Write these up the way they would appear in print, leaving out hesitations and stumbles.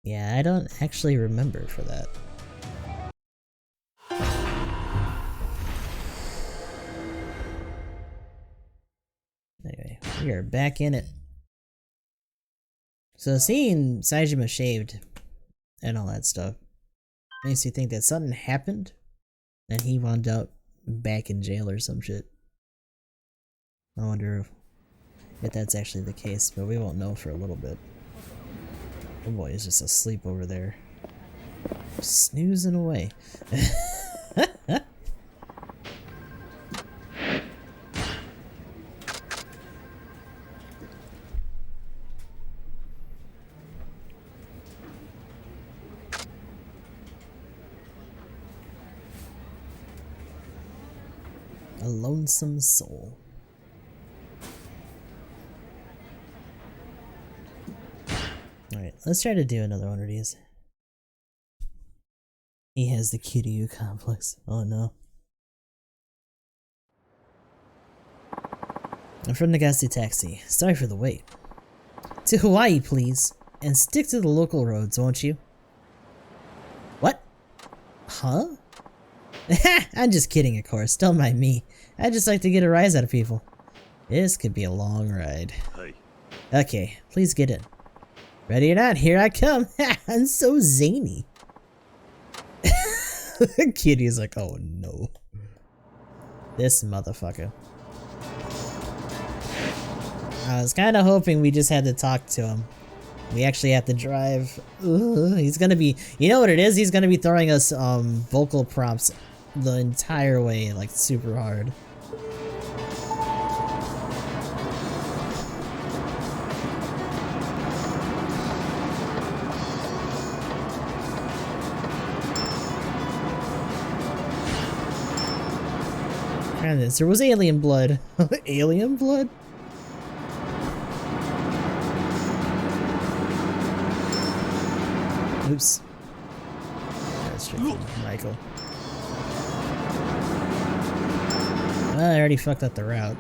Yeah, I don't actually remember for that. Anyway, we are back in it. So seeing Saejima shaved and all that stuff makes you think that something happened and he wound up back in jail or some shit. I wonder if that's actually the case, but we won't know for a little bit. Oh boy, he's just asleep over there. Snoozing away. A lonesome soul. Alright, let's try to do another one of these. He has the Kiryu complex. Oh no. I'm from Nagase Taxi. Sorry for the wait. To Hawaii, please. And stick to the local roads, won't you? What? Huh? I'm just kidding, of course. Don't mind me. I just like to get a rise out of people. This could be a long ride. Hey. Okay, please get in. Ready or not, here I come. I'm so zany. Kitty's like, oh no. This motherfucker. I was kind of hoping we just had to talk to him. We actually have to drive. Ooh, he's gonna be, you know what it is? He's gonna be throwing us vocal prompts the entire way, like super hard. And this, there was alien blood. Alien blood? Oops. That's tricky, Michael. Well, I already fucked up the route.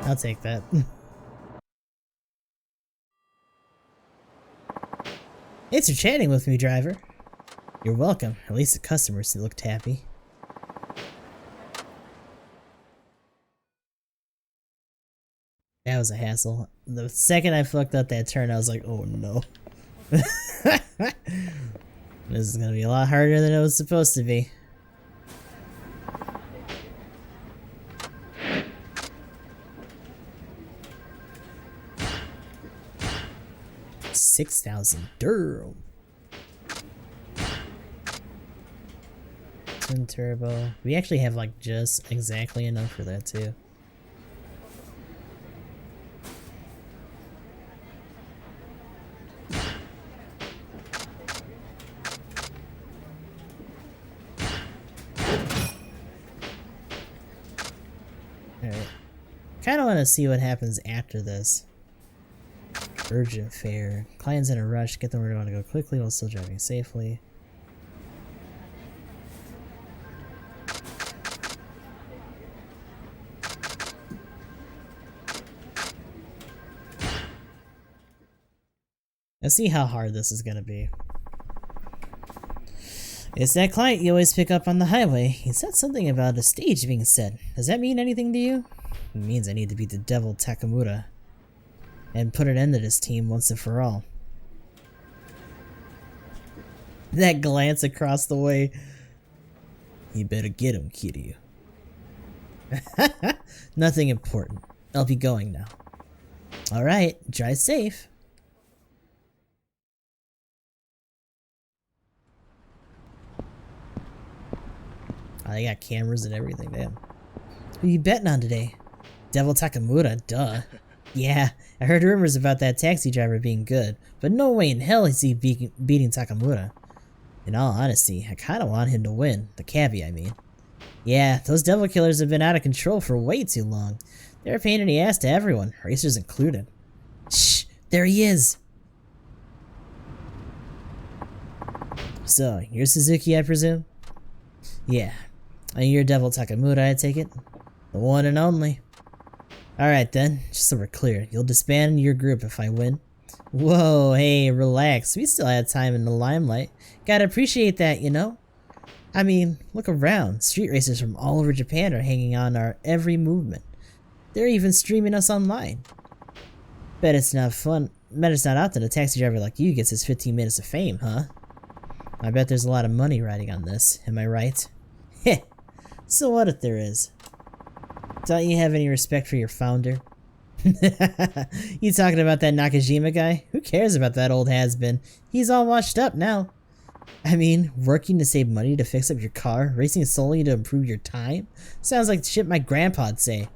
I'll take that. Thanks for chatting with me, driver. You're welcome. At least the customers looked happy. That was a hassle. The second I fucked up that turn, I was like, oh no. This is gonna be a lot harder than it was supposed to be. $6,000. Twin turbo. We actually have like just exactly enough for that too. Alright. Kinda wanna see what happens after this. Urgent fare. Client's in a rush. Get them where they want to go quickly while still driving safely. Let's see how hard this is gonna be. It's that client you always pick up on the highway. He said something about a stage being set. Does that mean anything to you? It means I need to beat the devil Takamura and put an end to this team once and for all. That glance across the way. You better get him, Kiryu. Nothing important. I'll be going now. Alright, drive safe. Oh, they got cameras and everything, damn. Who you betting on today? Devil Takamura, duh. Yeah, I heard rumors about that taxi driver being good, but no way in hell is he beating Takamura. In all honesty, I kinda want him to win. The cabbie, I mean. Yeah, those devil killers have been out of control for way too long. They're a pain in the ass to everyone, racers included. Shh, there he is! So, you're Suzuki, I presume? Yeah. And you're Devil Takamura, I take it? The one and only. Alright then, just so we're clear, you'll disband your group if I win? Whoa, hey, relax, we still had time in the limelight. Gotta appreciate that, you know? I mean, look around, street racers from all over Japan are hanging on our every movement. They're even streaming us online. Bet it's not often a taxi driver like you gets his 15 minutes of fame, huh? I bet there's a lot of money riding on this, am I right? Heh, so what if there is? Don't you have any respect for your founder? You talking about that Nakajima guy? Who cares about that old has-been? He's all washed up now. I mean, working to save money to fix up your car, racing solely to improve your time? Sounds like shit my grandpa'd say.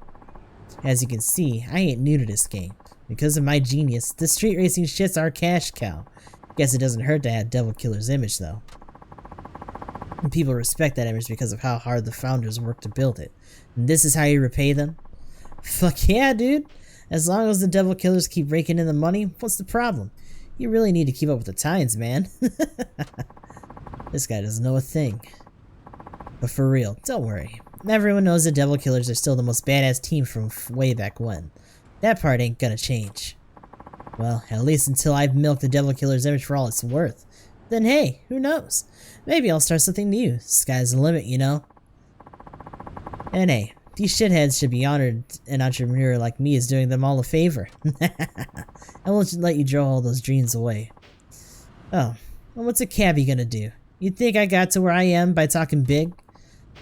As you can see, I ain't new to this game. Because of my genius, the street racing shit's our cash cow. Guess it doesn't hurt to have Devil Killer's image though. And people respect that image because of how hard the founders worked to build it. And this is how you repay them? Fuck yeah, dude! As long as the Devil Killers keep raking in the money, what's the problem? You really need to keep up with the times, man. This guy doesn't know a thing. But for real, don't worry. Everyone knows the Devil Killers are still the most badass team from way back when. That part ain't gonna change. Well, at least until I've milked the Devil Killer's image for all it's worth. Then hey, who knows? Maybe I'll start something new. Sky's the limit, you know? And hey, these shitheads should be honored an entrepreneur like me is doing them all a favor. I won't let you draw all those dreams away. Oh, well, what's a cabbie gonna do? You think I got to where I am by talking big?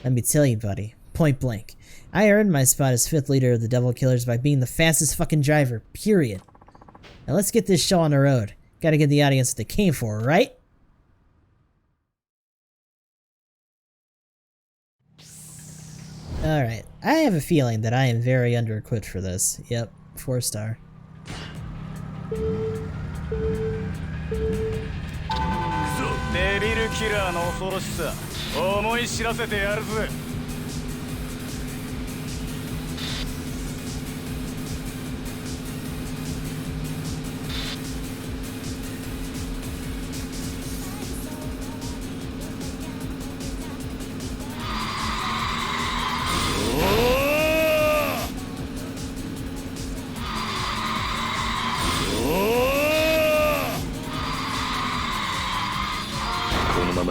Let me tell you, buddy, point blank. I earned my spot as 5th leader of the Devil Killers by being the fastest fucking driver, period. Now let's get this show on the road. Gotta give the audience what they came for, right? Alright, I have a feeling that I am very under-equipped for this. Yep, 4-star. デビルキラーの恐ろしさ思い知らせてやるぜ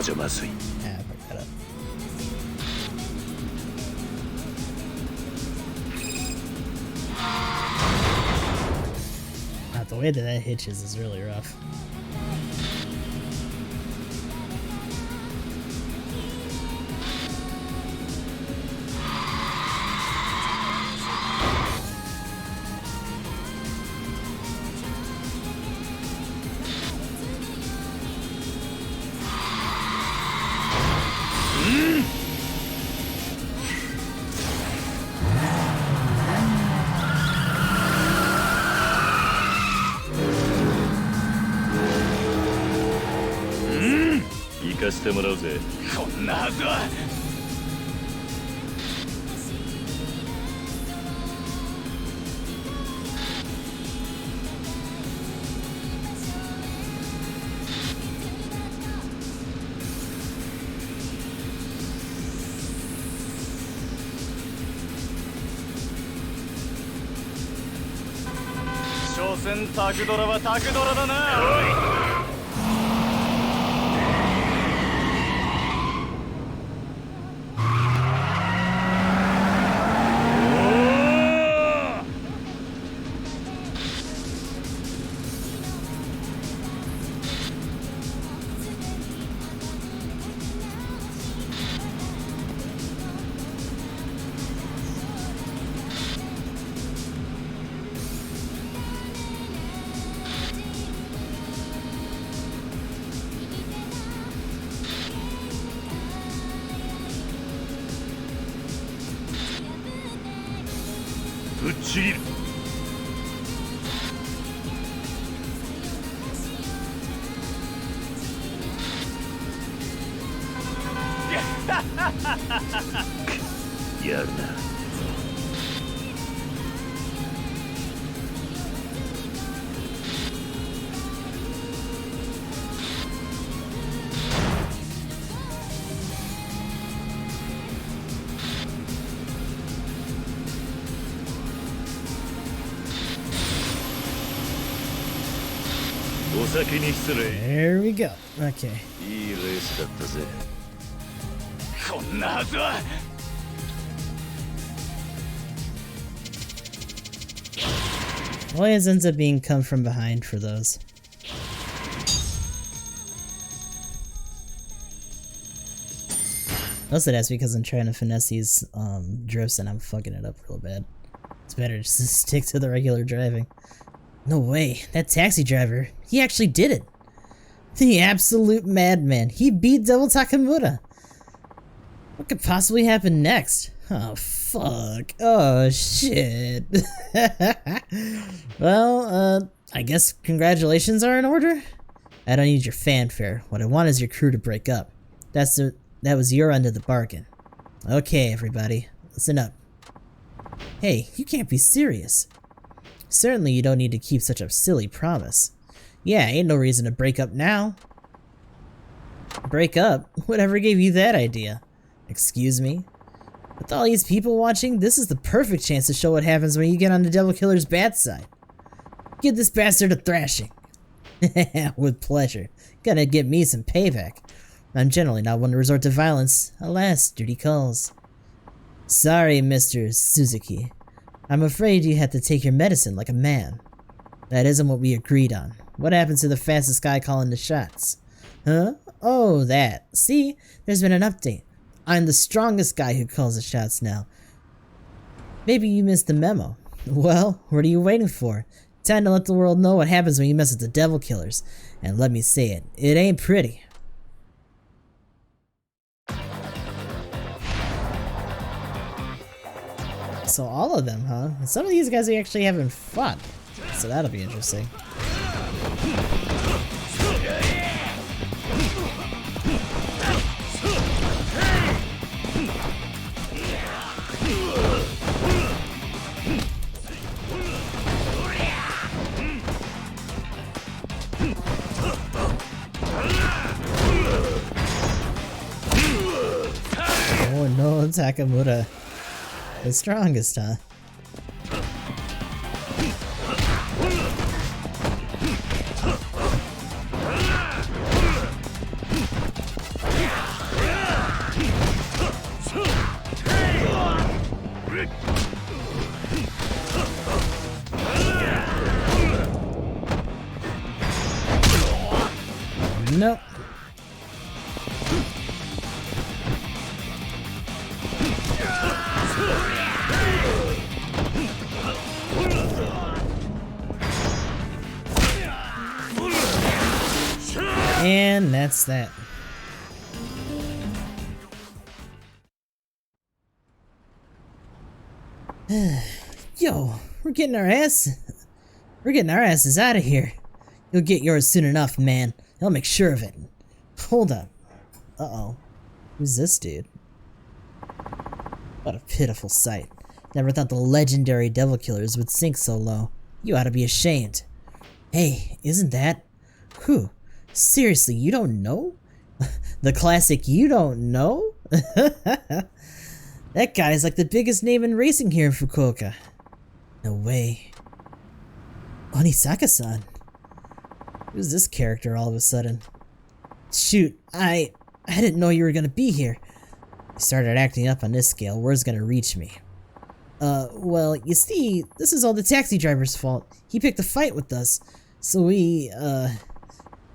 じゃまずい。The way that hitches is really rough.行かせてもらうぜ。こんなはずは。所詮タクドラはタクドラだな。ぶっちぎる。やるな。お先に失礼。 There we go. Okay. いいレースだったぜ。こんなはずは。Always ends up being come from behind for those. Mostly that's because I'm trying to finesse these drifts and I'm fucking it up real bad. It's better just to stick to the regular driving. No way, that taxi driver, he actually did it. The absolute madman, he beat Devil Takamura. What could possibly happen next? Oh fuck, oh shit. Well, I guess congratulations are in order? I don't need your fanfare, what I want is your crew to break up. That was your end of the bargain. Okay everybody, listen up. Hey, you can't be serious. Certainly you don't need to keep such a silly promise. Yeah, ain't no reason to break up now. Break up? Whatever gave you that idea? Excuse me? With all these people watching, this is the perfect chance to show what happens when you get on the Devil Killer's bad side. Give this bastard a thrashing. With pleasure. Gonna get me some payback. I'm generally not one to resort to violence. Alas, duty calls. Sorry, Mr. Suzuki. I'm afraid you have to take your medicine like a man. That isn't what we agreed on. What happened to the fastest guy calling the shots? Huh? Oh, that. See? There's been an update. I'm the strongest guy who calls the shots now. Maybe you missed the memo. Well, what are you waiting for? Time to let the world know what happens when you mess with the Devil Killers. And let me say it, it ain't pretty. So all of them, huh? And some of these guys we actually haven't fought. So that'll be interesting. Oh no, Takamura. The strongest, huh? Nope. And that's that. Yo, we're getting our asses out of here. You'll get yours soon enough, man. I'll make sure of it. Hold up. Uh-oh. Who's this dude? What a pitiful sight. Never thought the legendary Devil Killers would sink so low. You ought to be ashamed. Hey, isn't that? Whew. Seriously, you don't know? The classic you don't know? That guy is like the biggest name in racing here in Fukuoka. No way. Onisaka-san. Who's this character all of a sudden? Shoot, I didn't know you were gonna be here. You started acting up on this scale, word's gonna reach me. Well, you see, this is all the taxi driver's fault. He picked a fight with us, so we,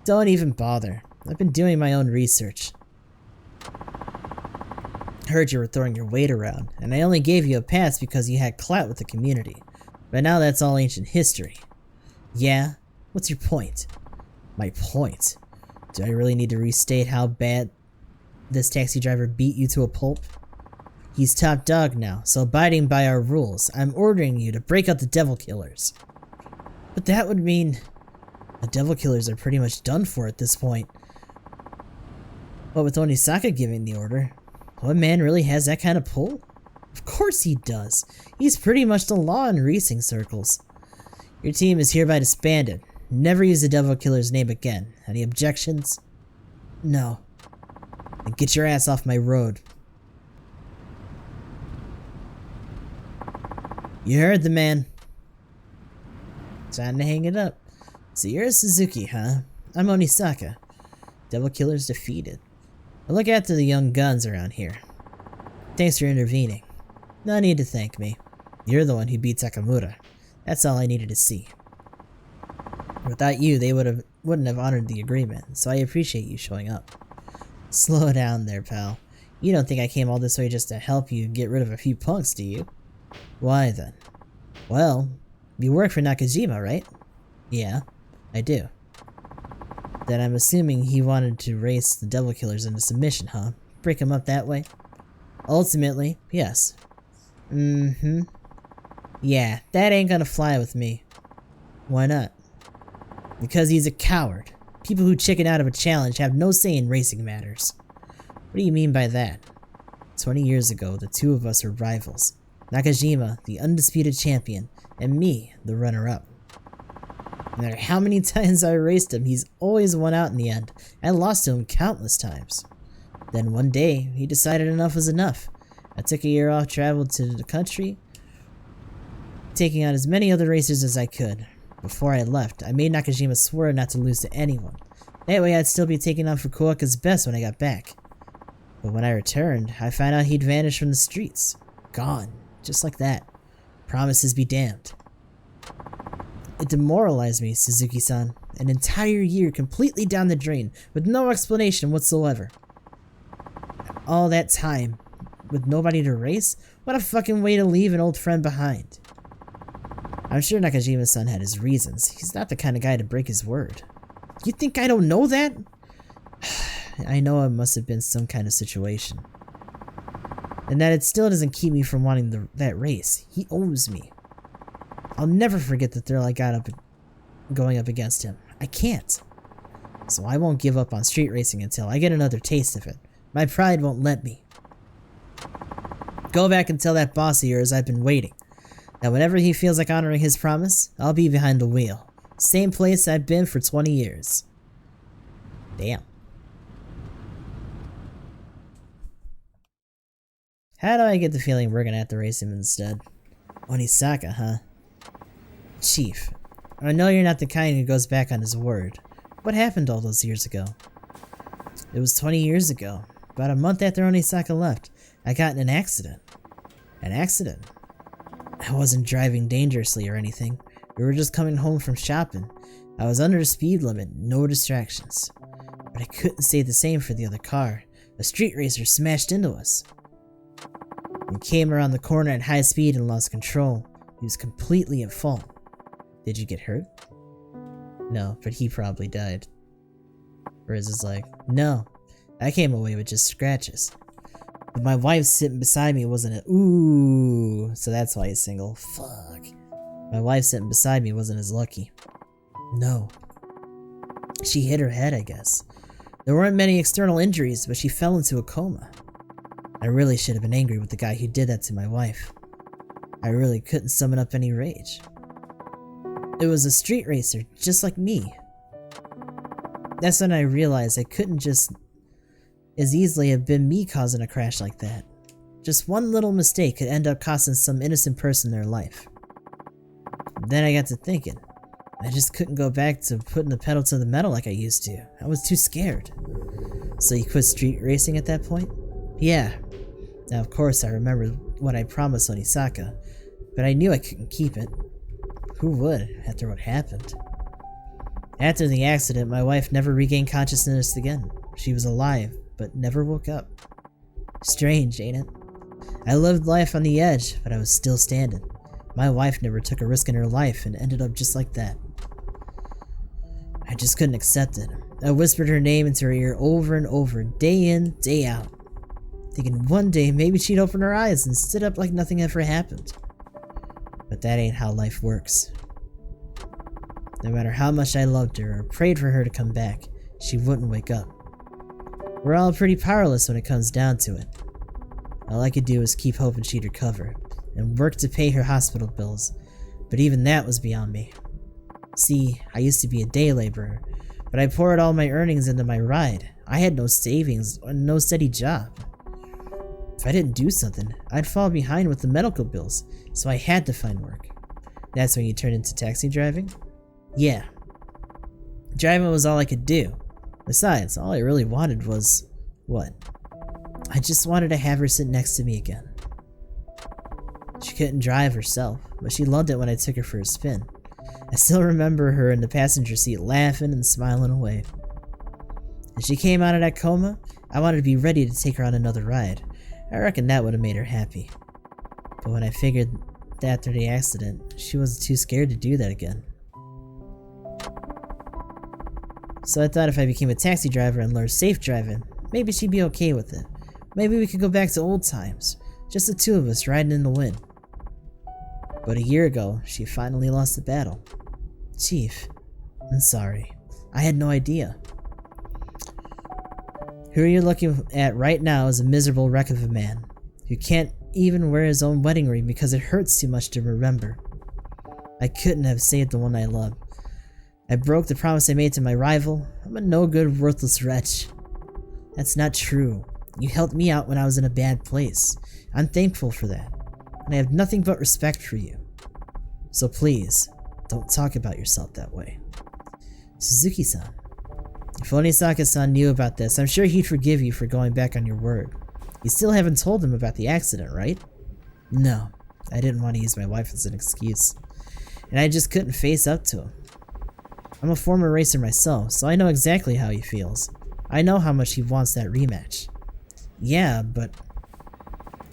don't even bother. I've been doing my own research. Heard you were throwing your weight around, and I only gave you a pass because you had clout with the community. But now that's all ancient history. Yeah? What's your point? My point? Do I really need to restate how bad this taxi driver beat you to a pulp? He's top dog now, so abiding by our rules, I'm ordering you to break out the Devil Killers. But that would mean the Devil Killers are pretty much done for at this point. But with Onisaka giving the order, what man really has that kind of pull? Of course he does. He's pretty much the law in racing circles. Your team is hereby disbanded. Never use the Devil Killer's name again. Any objections? No. Then get your ass off my road. You heard the man. Time to hang it up. So you're a Suzuki, huh? I'm Onisaka. Devil Killer's defeated. I look after the young guns around here. Thanks for intervening. No need to thank me. You're the one who beat Takamura. That's all I needed to see. Without you, they wouldn't have honored the agreement, so I appreciate you showing up. Slow down there, pal. You don't think I came all this way just to help you get rid of a few punks, do you? Why then? Well, you work for Nakajima, right? Yeah, I do. Then I'm assuming he wanted to race the Devil Killers into submission, huh? Break them up that way? Ultimately, yes. Mm-hmm. Yeah, that ain't gonna fly with me. Why not? Because he's a coward. People who chicken out of a challenge have no say in racing matters. What do you mean by that? 20 years ago, the two of us were rivals. Nakajima, the undisputed champion, and me, the runner-up. No matter how many times I raced him, he's always won out in the end. I lost to him countless times. Then one day, he decided enough was enough. I took a year off, traveled to the country, taking on as many other racers as I could. Before I left, I made Nakajima swear not to lose to anyone. That way I'd still be taking on Fukuoka's best when I got back. But when I returned, I found out he'd vanished from the streets. Gone. Just like that. Promises be damned. It demoralized me, Suzuki-san. An entire year completely down the drain, with no explanation whatsoever. All that time, with nobody to race? What a fucking way to leave an old friend behind. I'm sure Nakajima-san had his reasons. He's not the kind of guy to break his word. You think I don't know that? I know it must have been some kind of situation. And that it still doesn't keep me from wanting that race. He owes me. I'll never forget the thrill I got going up against him. I can't. So I won't give up on street racing until I get another taste of it. My pride won't let me. Go back and tell that boss of yours I've been waiting. That whenever he feels like honoring his promise, I'll be behind the wheel. Same place I've been for 20 years. Damn. How do I get the feeling we're gonna have to race him instead? Onisaka, huh? Chief, I know you're not the kind who goes back on his word. What happened all those years ago? It was 20 years ago. About a month after Onisaka left, I got in an accident. An accident? I wasn't driving dangerously or anything. We were just coming home from shopping. I was under the speed limit, no distractions. But I couldn't say the same for the other car. A street racer smashed into us. We came around the corner at high speed and lost control. He was completely at fault. Did you get hurt? No, but he probably died. Riz is like, no, I came away with just scratches. But my wife sitting beside me wasn't a ooh, so that's why he's single. Fuck. My wife sitting beside me wasn't as lucky. No. She hit her head, I guess. There weren't many external injuries, but she fell into a coma. I really should have been angry with the guy who did that to my wife. I really couldn't summon up any rage. It was a street racer, just like me. That's when I realized I couldn't just as easily have been me causing a crash like that. Just one little mistake could end up costing some innocent person their life. Then I got to thinking, I just couldn't go back to putting the pedal to the metal like I used to. I was too scared. So you quit street racing at that point? Yeah. Now of course I remember what I promised Onisaka, but I knew I couldn't keep it. Who would, after what happened? After the accident, my wife never regained consciousness again. She was alive, but never woke up. Strange, ain't it? I lived life on the edge, but I was still standing. My wife never took a risk in her life and ended up just like that. I just couldn't accept it. I whispered her name into her ear over and over, day in, day out, thinking one day maybe she'd open her eyes and sit up like nothing ever happened. But that ain't how life works. No matter how much I loved her or prayed for her to come back, she wouldn't wake up. We're all pretty powerless when it comes down to it. All I could do was keep hoping she'd recover, and work to pay her hospital bills, but even that was beyond me. See, I used to be a day laborer, but I poured all my earnings into my ride. I had no savings and no steady job. If I didn't do something, I'd fall behind with the medical bills, so I had to find work. That's when you turned into taxi driving? Yeah. Driving was all I could do. Besides, all I really wanted was... what? I just wanted to have her sit next to me again. She couldn't drive herself, but she loved it when I took her for a spin. I still remember her in the passenger seat laughing and smiling away. As she came out of that coma, I wanted to be ready to take her on another ride. I reckon that would have made her happy. But when I figured that after the accident, she wasn't too scared to do that again. So I thought if I became a taxi driver and learned safe driving, maybe she'd be okay with it. Maybe we could go back to old times, just the two of us riding in the wind. But a year ago, she finally lost the battle. Chief, I'm sorry. I had no idea. Who you're looking at right now is a miserable wreck of a man who can't even wear his own wedding ring because it hurts too much to remember. I couldn't have saved the one I loved. I broke the promise I made to my rival. I'm a no-good, worthless wretch. That's not true. You helped me out when I was in a bad place. I'm thankful for that, and I have nothing but respect for you. So please, don't talk about yourself that way. Suzuki-san. If Onisaka-san knew about this, I'm sure he'd forgive you for going back on your word. You still haven't told him about the accident, right? No, I didn't want to use my wife as an excuse, and I just couldn't face up to him. I'm a former racer myself, so I know exactly how he feels. I know how much he wants that rematch. Yeah, but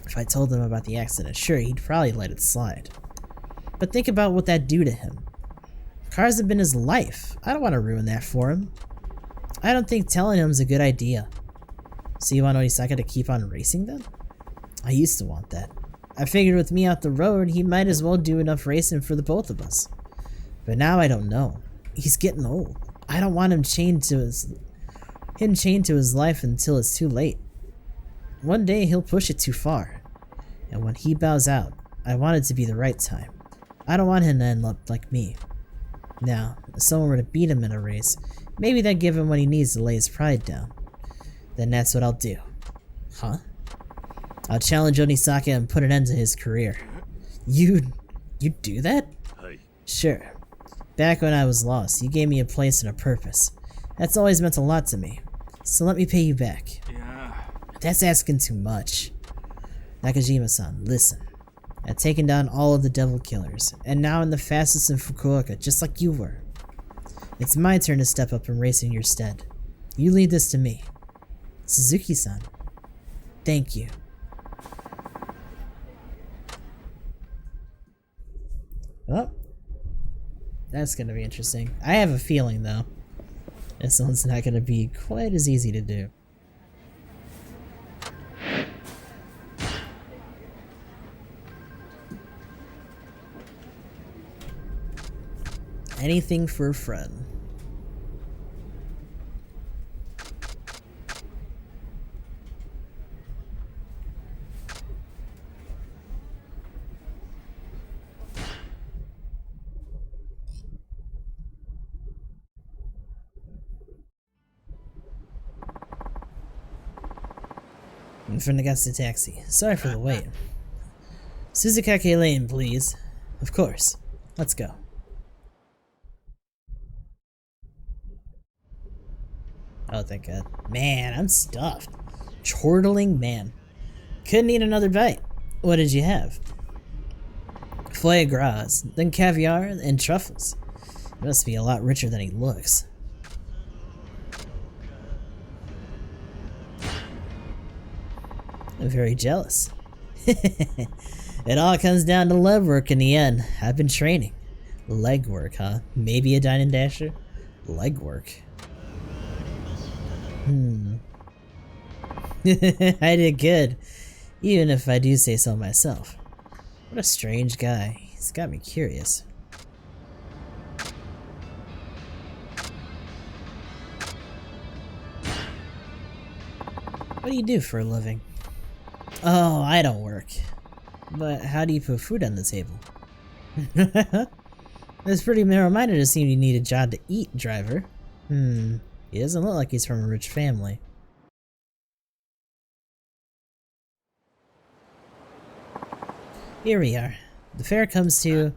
if I told him about the accident, sure, he'd probably let it slide. But think about what that'd do to him. Cars have been his life. I don't want to ruin that for him. I don't think telling him is a good idea. So you want Onisaka to keep on racing then? I used to want that. I figured with me out the road, he might as well do enough racing for the both of us. But now I don't know. He's getting old. I don't want him chained to his life until it's too late. One day he'll push it too far. And when he bows out, I want it to be the right time. I don't want him to end up like me. Now, if someone were to beat him in a race, maybe that'd give him what he needs to lay his pride down. Then that's what I'll do. Huh? I'll challenge Onisaka and put an end to his career. You'd do that? Sure. Back when I was lost, you gave me a place and a purpose. That's always meant a lot to me. So let me pay you back. Yeah. That's asking too much. Nakajima-san, listen. I've taken down all of the devil killers, and now I'm the fastest in Fukuoka, just like you were. It's my turn to step up and race in your stead. You lead this to me. Suzuki-san. Thank you. Oh. That's gonna be interesting. I have a feeling, though, this one's not gonna be quite as easy to do. Anything for a friend. In front of the taxi. Sorry for the wait. Suzukake Lane, please. Of course. Let's go. Oh, thank God. Man, I'm stuffed. Chortling man. Couldn't eat another bite. What did you have? Foie gras, then caviar, and truffles. He must be a lot richer than he looks. I'm very jealous. It all comes down to leg work in the end. I've been training. Leg work, huh? Maybe a dine and dasher? Leg work. I did good. Even if I do say so myself. What a strange guy. He's got me curious. What do you do for a living? Oh, I don't work. But how do you put food on the table? It's pretty narrow-minded to seem you need a job to eat, driver. He doesn't look like he's from a rich family. Here we are. The fare comes to...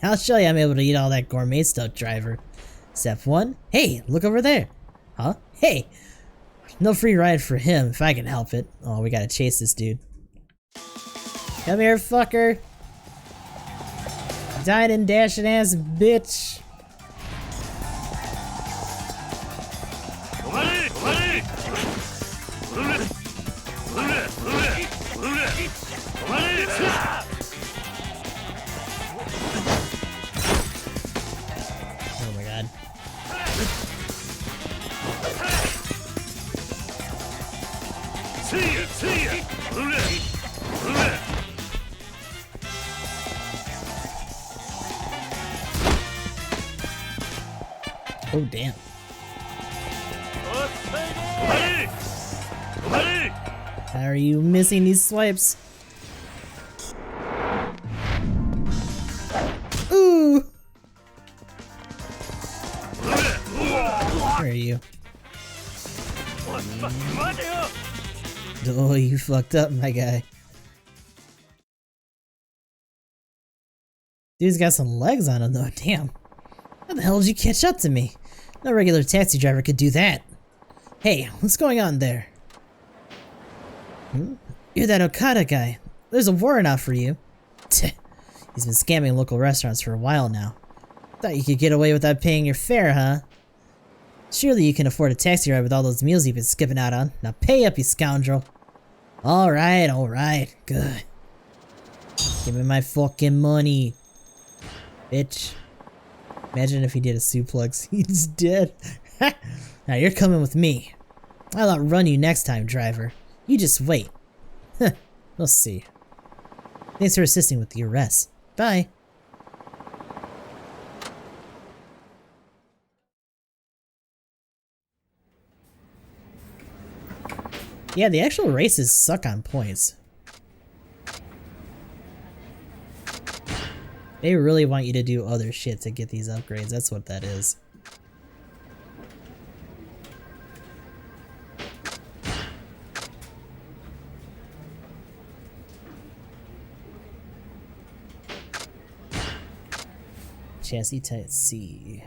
I'll show you I'm able to eat all that gourmet stuff, driver. Step 1. Hey, look over there. Huh? Hey! No free ride for him, if I can help it. Oh, we gotta chase this dude. Come here, fucker! Dine and dashing ass bitch! Oh my god. Oh damn. How are you missing these swipes? Ooh! Where are you? Oh, you fucked up, my guy. Dude's got some legs on him though, damn. How the hell did you catch up to me? No regular taxi driver could do that. Hey, what's going on there? You're that Okada guy. There's a warrant out for you. He's been scamming local restaurants for a while now. Thought you could get away without paying your fare, huh? Surely you can afford a taxi ride with all those meals you've been skipping out on. Now pay up, you scoundrel. Alright, good. Give me my fucking money. Bitch. Imagine if he did a suplex. He's dead. Now you're coming with me. I'll outrun you next time, driver. You just wait. We'll see. Thanks for assisting with the arrest. Bye. Yeah, the actual races suck on points. They really want you to do other shit to get these upgrades. That's what that is. Chassis type C.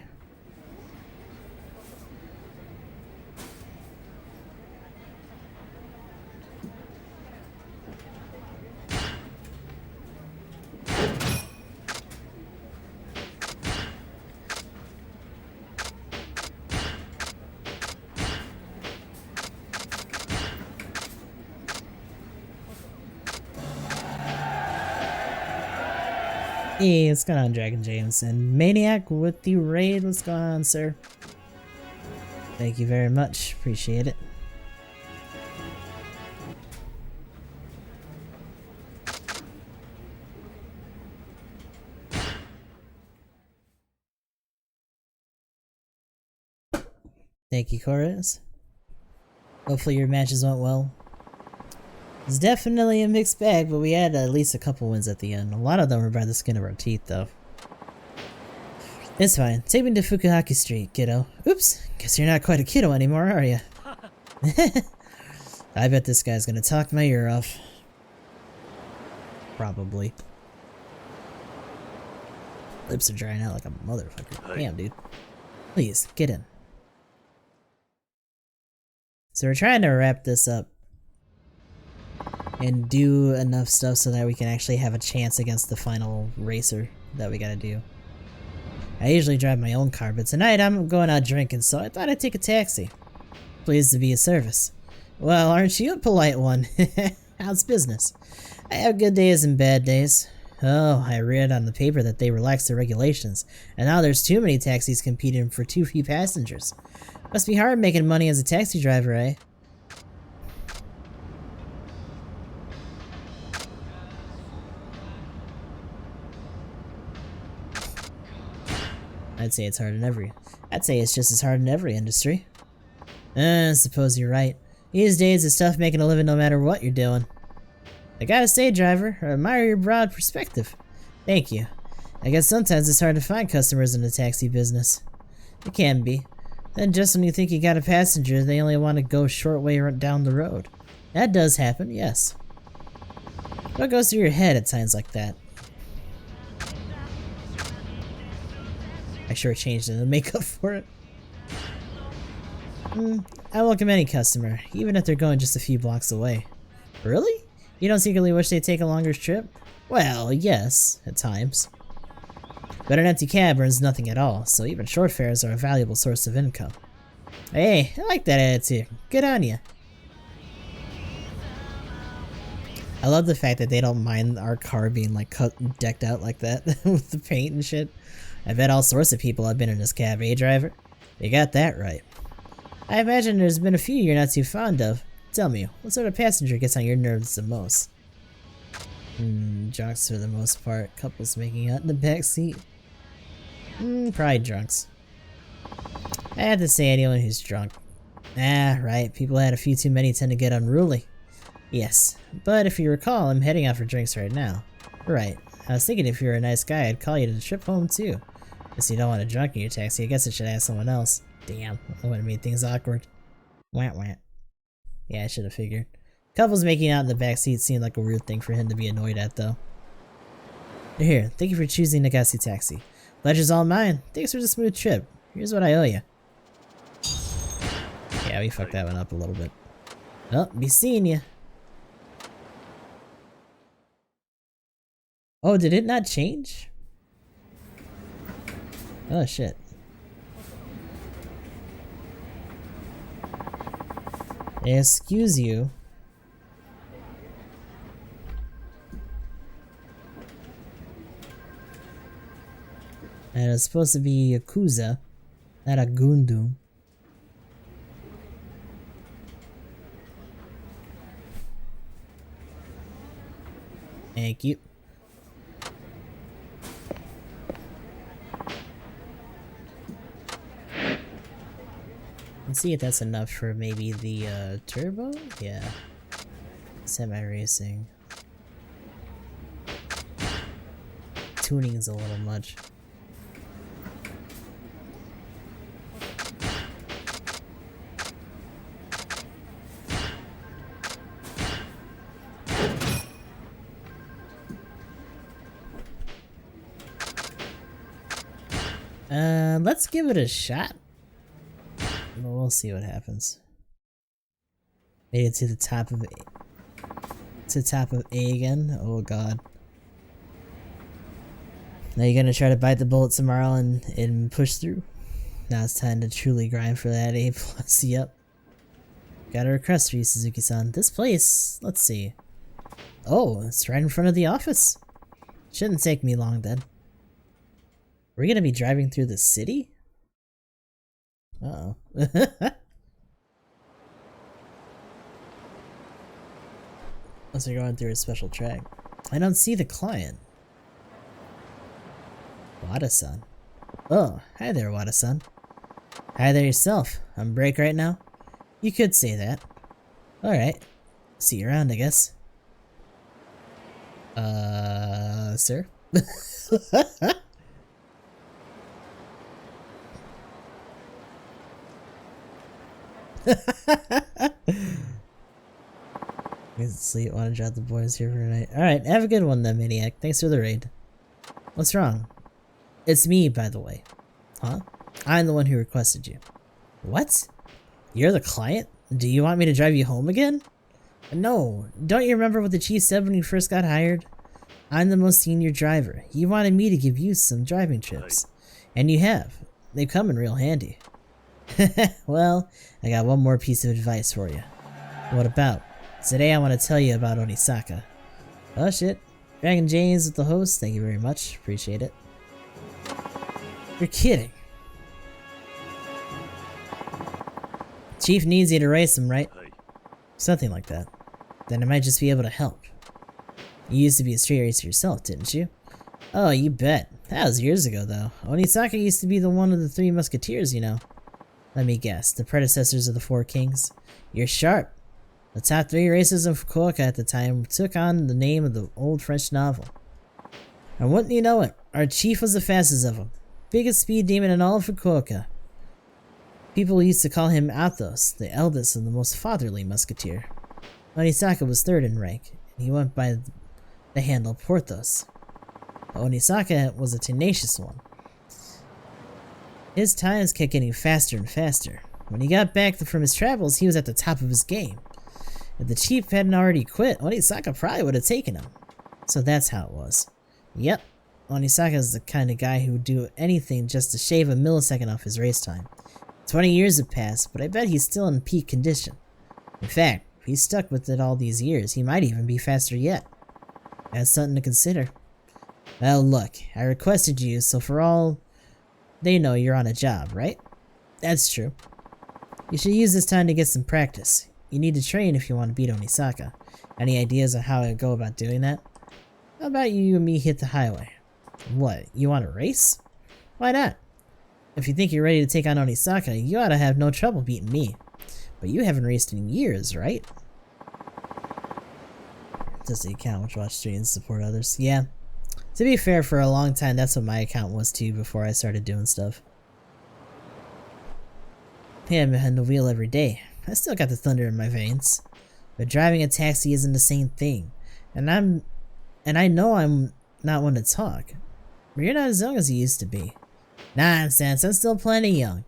Hey, what's going on, Dragon James? And Maniac with the raid, what's going on, sir? Thank you very much, appreciate it. Thank you, Chorus. Hopefully your matches went well. It's definitely a mixed bag, but we had at least a couple wins at the end. A lot of them were by the skin of our teeth, though. It's fine. Take me to Fukuhaki Street, kiddo. Oops. Guess you're not quite a kiddo anymore, are you? I bet this guy's gonna talk my ear off. Probably. Lips are drying out like a motherfucker. Damn, dude. Please, get in. So we're trying to wrap this up and do enough stuff so that we can actually have a chance against the final racer that we gotta do. I usually drive my own car, but tonight I'm going out drinking, so I thought I'd take a taxi. Pleased to be of service. Well, aren't you a polite one? How's business? I have good days and bad days. Oh, I read on the paper that they relaxed the regulations, and now there's too many taxis competing for too few passengers. Must be hard making money as a taxi driver, eh? I'd say it's just as hard in every industry. I suppose you're right. These days it's tough making a living no matter what you're doing. I gotta say, driver, I admire your broad perspective. Thank you. I guess sometimes it's hard to find customers in the taxi business. It can be. Then just when you think you got a passenger, they only want to go a short way down the road. That does happen, yes. What goes through your head at times like that? I sure changed the makeup for it. I welcome any customer, even if they're going just a few blocks away. Really? You don't secretly wish they'd take a longer trip? Well, yes, at times. But an empty cab earns nothing at all, so even short fares are a valuable source of income. Hey, I like that attitude. Good on ya. I love the fact that they don't mind our car being like decked out like that with the paint and shit. I bet all sorts of people have been in this cab, eh, driver? You got that right. I imagine there's been a few you're not too fond of. Tell me, what sort of passenger gets on your nerves the most? Drunks for the most part. Couples making out in the back seat. Probably drunks. I have to say anyone who's drunk. Ah, right, people had a few too many tend to get unruly. Yes, but if you recall, I'm heading out for drinks right now. Right, I was thinking if you were a nice guy, I'd call you to the trip home too. Guess you don't want a drunk in your taxi, I guess I should ask someone else. Damn, I would have made things awkward. Wah wah. Yeah, I should have figured. Couples making out in the back seat seemed like a weird thing for him to be annoyed at, though. Here, thank you for choosing Nagasi Taxi. Pleasure's all mine. Thanks for the smooth trip. Here's what I owe you. Yeah, we fucked that one up a little bit. Well, be seeing ya. Oh, did it not change? Oh, shit. Excuse you. And it's supposed to be Yakuza, not a Gundam. Thank you. Let's see if that's enough for maybe the turbo? Yeah. Semi-racing. Tuning is a little much. Let's give it a shot. But we'll see what happens. Made it to the top of A again. Oh god. Now you're gonna try to bite the bullet tomorrow and push through. Now it's time to truly grind for that A+. Yep. Got a request for you, Suzuki-san. This place, let's see. Oh, it's right in front of the office. Shouldn't take me long then. We're gonna be driving through the city? Uh-oh. Unless we're going through a special track. I don't see the client. Wada-san. Oh, hi there, Wada-san. Hi there yourself. On break right now? You could say that. Alright. See you around, I guess. Sir? Sleep, wanna drop the boys here for tonight. Alright, have a good one then, Maniac. Thanks for the raid. What's wrong? It's me, by the way. Huh? I'm the one who requested you. What? You're the client? Do you want me to drive you home again? No. Don't you remember what the chief said when you first got hired? I'm the most senior driver. He wanted me to give you some driving trips. And you have. They come in real handy. Well, I got one more piece of advice for you. What about? Today I want to tell you about Onisaka. Oh shit. Dragon James with the host. Thank you very much. Appreciate it. You're kidding. Chief needs you to race him, right? Something like that. Then I might just be able to help. You used to be a street racer yourself, didn't you? Oh, you bet. That was years ago, though. Onisaka used to be the one of the three musketeers, you know. Let me guess, the predecessors of the Four Kings? You're sharp. The top three racers in Fukuoka at the time took on the name of the old French novel. And wouldn't you know it, our chief was the fastest of them. Biggest speed demon in all of Fukuoka. People used to call him Athos, the eldest and the most fatherly musketeer. Onisaka was third in rank, and he went by the handle Porthos. But Onisaka was a tenacious one. His times kept getting faster and faster. When he got back from his travels, he was at the top of his game. If the chief hadn't already quit, Onisaka probably would have taken him. So that's how it was. Yep, Onisaka is the kind of guy who would do anything just to shave a millisecond off his race time. 20 years have passed, but I bet he's still in peak condition. In fact, if he's stuck with it all these years, he might even be faster yet. That's something to consider. Well, look, I requested you, so for all they know, you're on a job, right? That's true. You should use this time to get some practice. You need to train if you want to beat Onisaka. Any ideas on how I go about doing that? How about you and me hit the highway? What, you want to race? Why not? If you think you're ready to take on Onisaka, you ought to have no trouble beating me. But you haven't raced in years, right? Does the account which watch streams support others? Yeah. To be fair, for a long time, that's what my account was too before I started doing stuff. Yeah, I'm behind the wheel every day. I still got the thunder in my veins. But driving a taxi isn't the same thing. And I know I'm not one to talk. But you're not as young as you used to be. Nonsense, I'm still plenty young.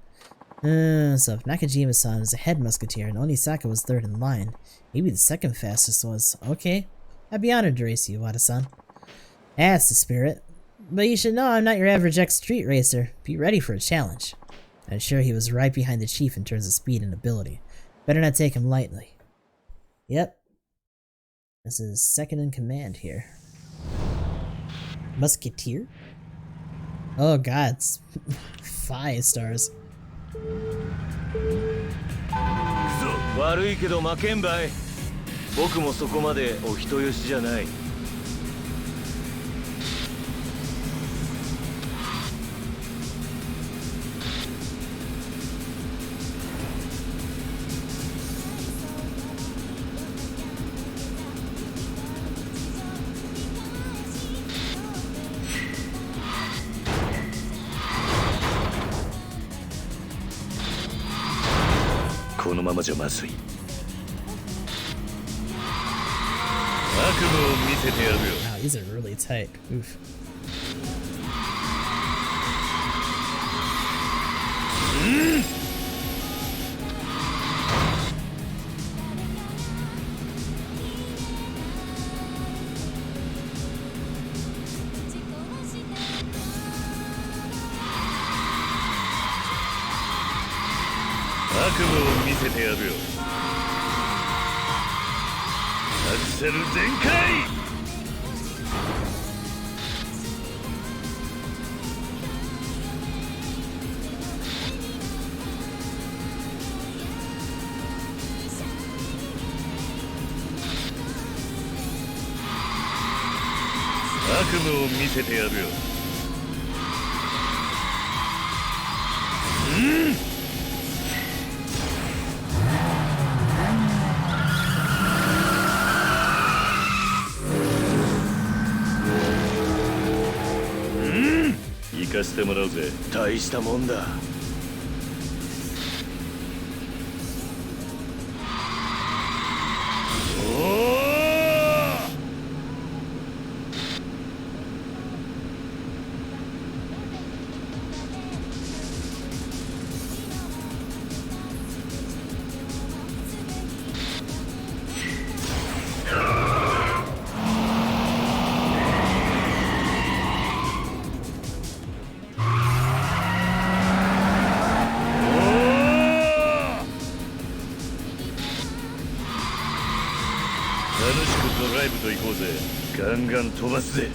So if Nakajima-san was a head musketeer and Onisaka was third in line, maybe the second fastest was. Okay, I'd be honored to race you, Wada-san. That's the spirit. But you should know I'm not your average ex-street racer. Be ready for a challenge. I'm sure he was right behind the chief in terms of speed and ability. Better not take him lightly. Yep. This is second in command here. Musketeer? Oh god, it's 5 stars. 悪いけど負けんばい。僕もそこまでお人よしじゃない。このままじゃまずい。悪夢を見せてやるよ。 Wow, these are really tight. Oof.行かせてもらうぜ。大したもんだ。ライブと行こうぜ。ガンガン飛ばすぜ。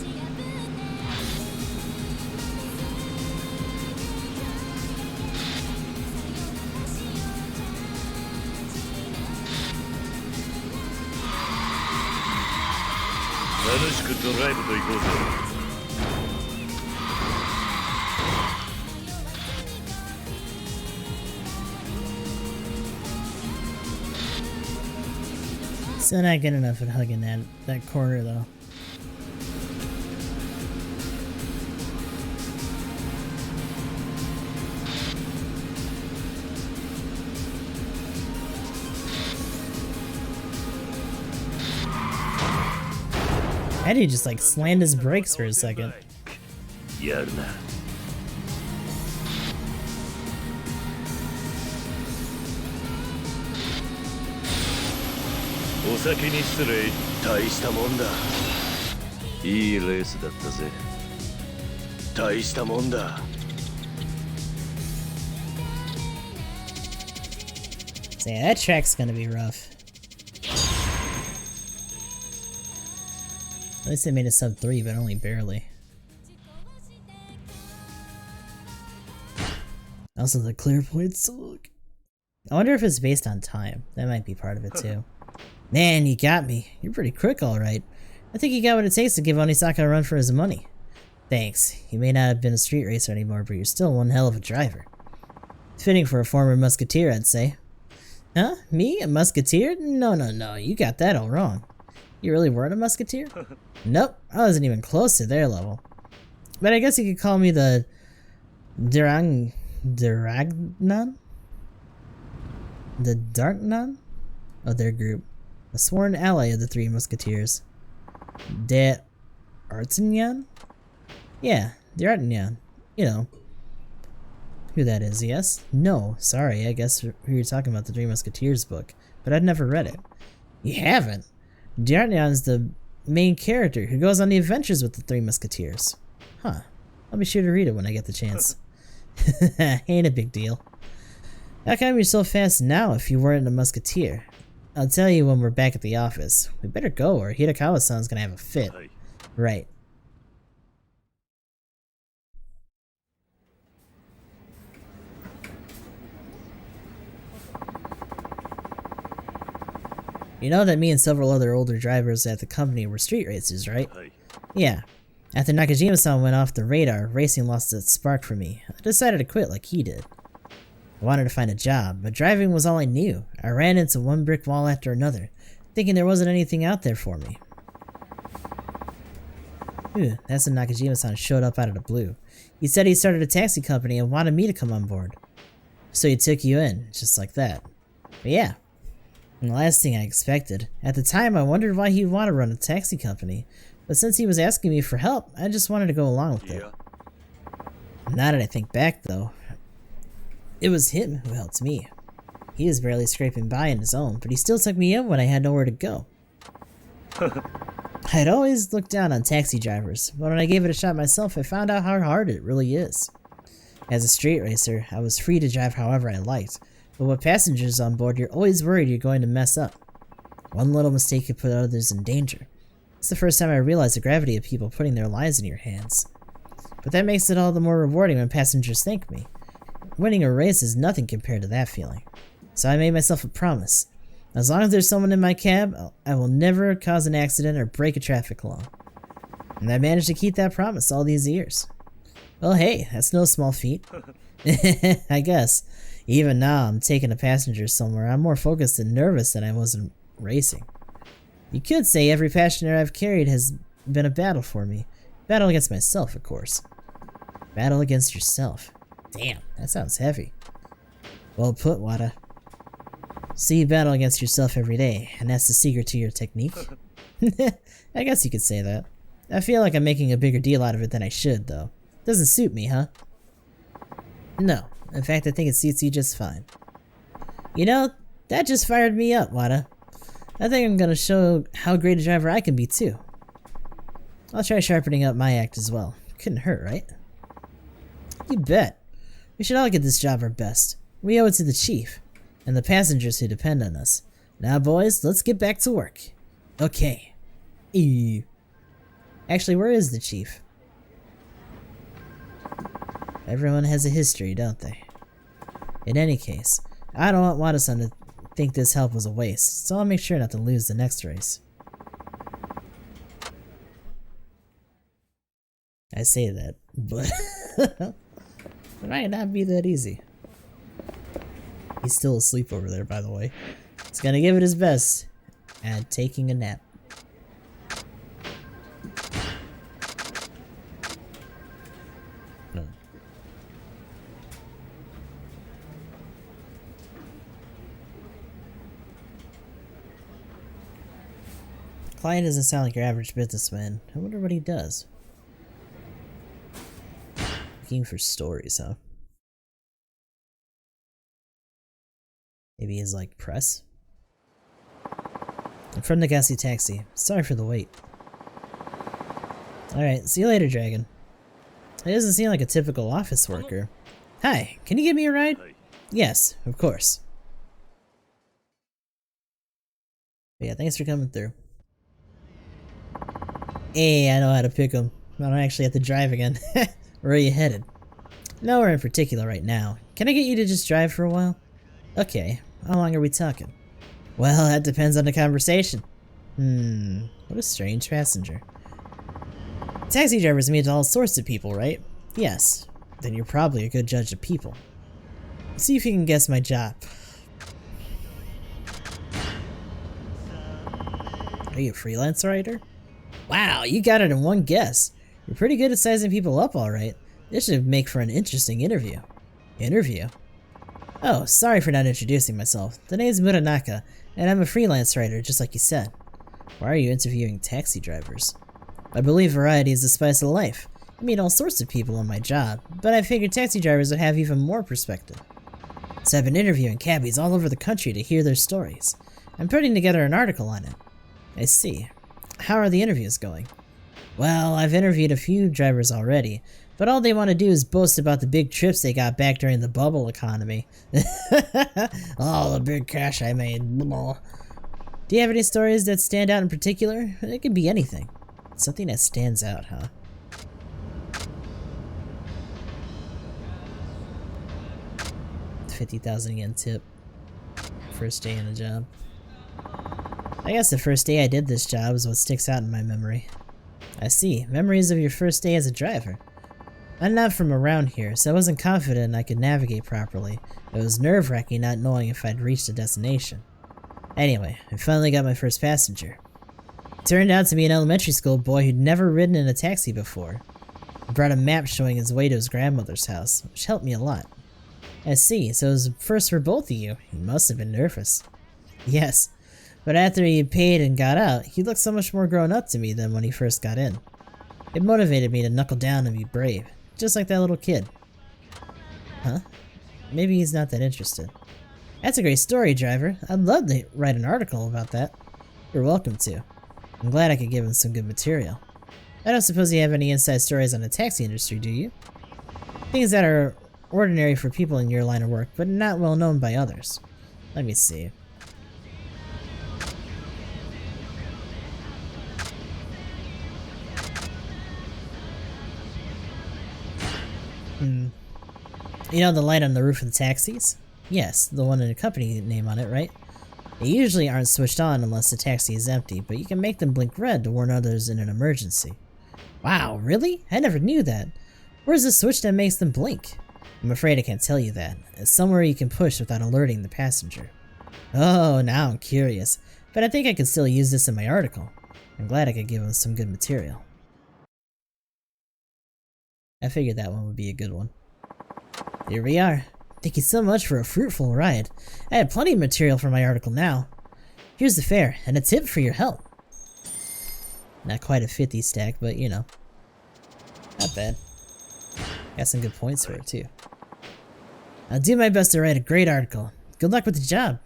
楽しくドライブと行こうぜ。Still not good enough at hugging that corner though. Eddie just like slammed his brakes for a second. やるな。お先に失礼。大したもんだ。いいレースだったぜ。大したもんだ。So yeah, that track's gonna be rough. At least they made it sub 3, but only barely. Also, the clear points suck. I wonder if it's based on time. That might be part of it too. Man, you got me. You're pretty quick, alright. I think you got what it takes to give Onisaka a run for his money. Thanks. You may not have been a street racer anymore, but you're still one hell of a driver. Fitting for a former musketeer, I'd say. Huh? Me? A musketeer? No. You got that all wrong. You really weren't a musketeer? Nope. I wasn't even close to their level. But I guess you could call me the Daragnan? The Darknan? Of their group. A sworn ally of the three musketeers. D'Artagnan? Yeah, D'Artagnan. You know who that is, yes? No, sorry, I guess who you're talking about, the Three Musketeers book. But I'd never read it. You haven't? D'Artagnan is the main character who goes on the adventures with the Three Musketeers. Huh. I'll be sure to read it when I get the chance. Ain't a big deal. How come you're so fast now if you weren't a musketeer? I'll tell you when we're back at the office. We better go or Hidakawa-san's gonna have a fit. Right. You know that me and several other older drivers at the company were street racers, right? Yeah. After Nakajima-san went off the radar, racing lost its spark for me. I decided to quit like he did. I wanted to find a job, but driving was all I knew. I ran into one brick wall after another, thinking there wasn't anything out there for me. Ooh, that's when Nakajima-san showed up out of the blue. He said he started a taxi company and wanted me to come on board. So he took you in, just like that. But yeah. And the last thing I expected. At the time, I wondered why he'd want to run a taxi company, but since he was asking me for help, I just wanted to go along with it. Now that I think back, though, it was him who helped me. He was barely scraping by on his own, but he still took me in when I had nowhere to go. I'd always looked down on taxi drivers, but when I gave it a shot myself, I found out how hard it really is. As a street racer, I was free to drive however I liked, but with passengers on board, you're always worried you're going to mess up. One little mistake could put others in danger. It's the first time I realized the gravity of people putting their lives in your hands. But that makes it all the more rewarding when passengers thank me. Winning a race is nothing compared to that feeling. So I made myself a promise. As long as there's someone in my cab, I will never cause an accident or break a traffic law. And I managed to keep that promise all these years. Well, hey, that's no small feat. I guess. Even now, I'm taking a passenger somewhere. I'm more focused and nervous than I was in racing. You could say every passenger I've carried has been a battle for me. Battle against myself, of course. Battle against yourself. Damn, that sounds heavy. Well put, Wada. So you battle against yourself every day, and that's the secret to your technique? I guess you could say that. I feel like I'm making a bigger deal out of it than I should, though. Doesn't suit me, huh? No. In fact, I think it suits you just fine. You know, that just fired me up, Wada. I think I'm gonna show how great a driver I can be, too. I'll try sharpening up my act as well. Couldn't hurt, right? You bet. We should all get this job our best. We owe it to the chief, and the passengers who depend on us. Now, boys, let's get back to work. Okay. Ew. Actually, where is the chief? Everyone has a history, don't they? In any case, I don't want Wada-san to think this help was a waste, so I'll make sure not to lose the next race. I say that, but it might not be that easy. He's still asleep over there, by the way. He's gonna give it his best at taking a nap. Client doesn't sound like your average businessman. I wonder what he does. Looking for stories, huh? Maybe he's like press? I'm from the Gassi Taxi. Sorry for the wait. Alright, see you later, Dragon. He doesn't seem like a typical office worker. Hi, can you give me a ride? Yes, of course. But yeah, thanks for coming through. Hey, I know how to pick him. I don't actually have to drive again. Where are you headed? Nowhere in particular right now. Can I get you to just drive for a while? Okay, how long are we talking? Well, that depends on the conversation. What a strange passenger. Taxi drivers meet all sorts of people, right? Yes. Then you're probably a good judge of people. See if you can guess my job. Are you a freelance writer? Wow, you got it in one guess. You're pretty good at sizing people up, alright. This should make for an interesting interview. Interview? Oh, sorry for not introducing myself. The name's Muranaka, and I'm a freelance writer, just like you said. Why are you interviewing taxi drivers? I believe variety is the spice of life. I meet all sorts of people in my job, but I figured taxi drivers would have even more perspective. So I've been interviewing cabbies all over the country to hear their stories. I'm putting together an article on it. I see. How are the interviews going? Well, I've interviewed a few drivers already, but all they want to do is boast about the big trips they got back during the bubble economy. Oh, the big cash I made. Do you have any stories that stand out in particular? It could be anything. Something that stands out, huh? $50,000 tip. First day in the job. I guess the first day I did this job is what sticks out in my memory. I see. Memories of your first day as a driver. I'm not from around here, so I wasn't confident I could navigate properly. It was nerve-wracking not knowing if I'd reached a destination. Anyway, I finally got my first passenger. It turned out to be an elementary school boy who'd never ridden in a taxi before. I brought a map showing his way to his grandmother's house, which helped me a lot. I see, so it was first for both of you. You must have been nervous. Yes. But after he paid and got out, he looked so much more grown up to me than when he first got in. It motivated me to knuckle down and be brave, just like that little kid. Huh? Maybe he's not that interested. That's a great story, driver. I'd love to write an article about that. You're welcome to. I'm glad I could give him some good material. I don't suppose you have any inside stories on the taxi industry, do you? Things that are ordinary for people in your line of work, but not well known by others. Let me see. You know the light on the roof of the taxis? Yes, the one in the company name on it, right? They usually aren't switched on unless the taxi is empty, but you can make them blink red to warn others in an emergency. Wow, really? I never knew that. Where's the switch that makes them blink? I'm afraid I can't tell you that. It's somewhere you can push without alerting the passenger. Oh, now I'm curious, but I think I could still use this in my article. I'm glad I could give him some good material. I figured that one would be a good one. Here we are. Thank you so much for a fruitful ride. I had plenty of material for my article now. Here's the fare, and a tip for your help. Not quite a 50 stack, but you know. Not bad. Got some good points for it too. I'll do my best to write a great article. Good luck with the job.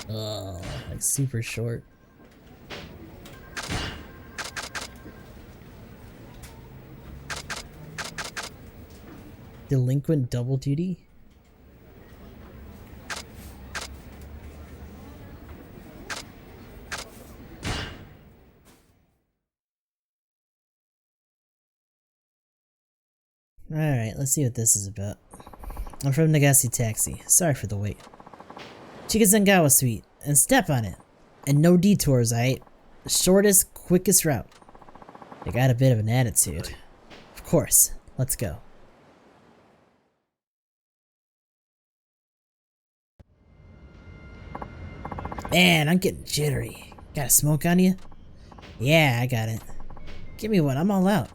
Oh, like super short. Delinquent double duty? Alright, let's see what this is about. I'm from Nagase Taxi. Sorry for the wait. Chikazengawa Suite, and step on it. And no detours, aight? The shortest, quickest route. They got a bit of an attitude. Of course, let's go. Man, I'm getting jittery. Got a smoke on you? Yeah, I got it. Give me one, I'm all out.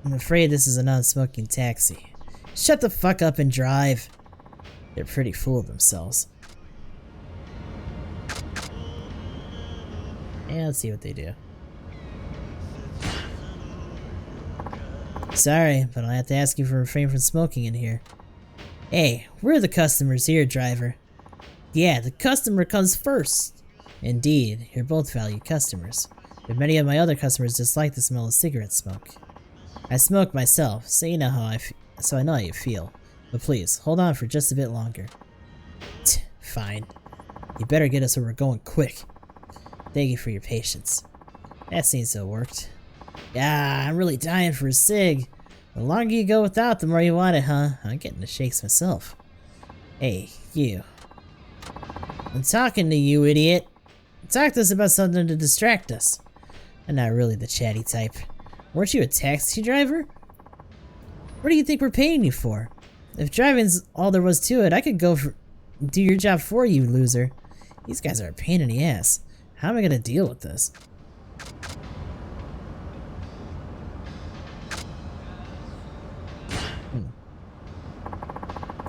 I'm afraid this is a non-smoking taxi. Shut the fuck up and drive. They're pretty full of themselves. Yeah, let's see what they do. Sorry, but I'll have to ask you for refrain from smoking in here. Hey, we're the customers here, driver. Yeah, the customer comes first. Indeed, you're both valued customers. But many of my other customers dislike the smell of cigarette smoke. I smoke myself, so you know how I know how you feel. But please, hold on for just a bit longer. Fine. You better get us where we're going quick. Thank you for your patience. That seems to have worked. Yeah, I'm really dying for a cig. The longer you go without, the more you want it, huh? I'm getting the shakes myself. Hey, you. I'm talking to you, idiot. Talk to us about something to distract us. I'm not really the chatty type. Weren't you a taxi driver? What do you think we're paying you for? If driving's all there was to it, I could do your job for you, loser. These guys are a pain in the ass. How am I gonna deal with this?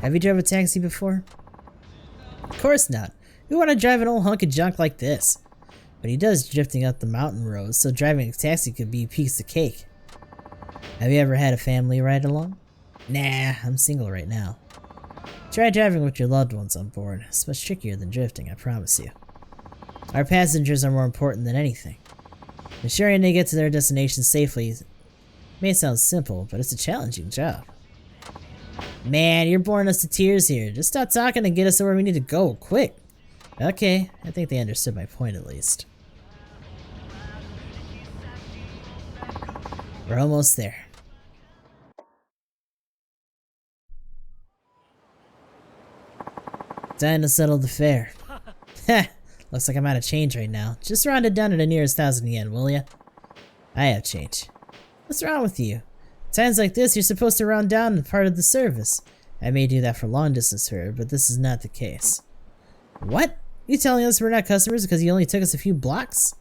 Have you driven a taxi before? Of course not. Who wanna drive an old hunk of junk like this? But he does drifting up the mountain road, so driving a taxi could be a piece of cake. Have you ever had a family ride along? Nah, I'm single right now. Try driving with your loved ones on board. It's much trickier than drifting, I promise you. Our passengers are more important than anything. Ensuring they get to their destination safely may sound simple, but it's a challenging job. Man, you're boring us to tears here. Just stop talking and get us to where we need to go, quick. Okay, I think they understood my point at least. We're almost there. Time to settle the fare. Heh, looks like I'm out of change right now. Just round it down to the nearest 1,000 yen, will ya? I have change. What's wrong with you? Times like this, you're supposed to round down part of the service. I may do that for long distance fare, but this is not the case. What? You telling us we're not customers because you only took us a few blocks?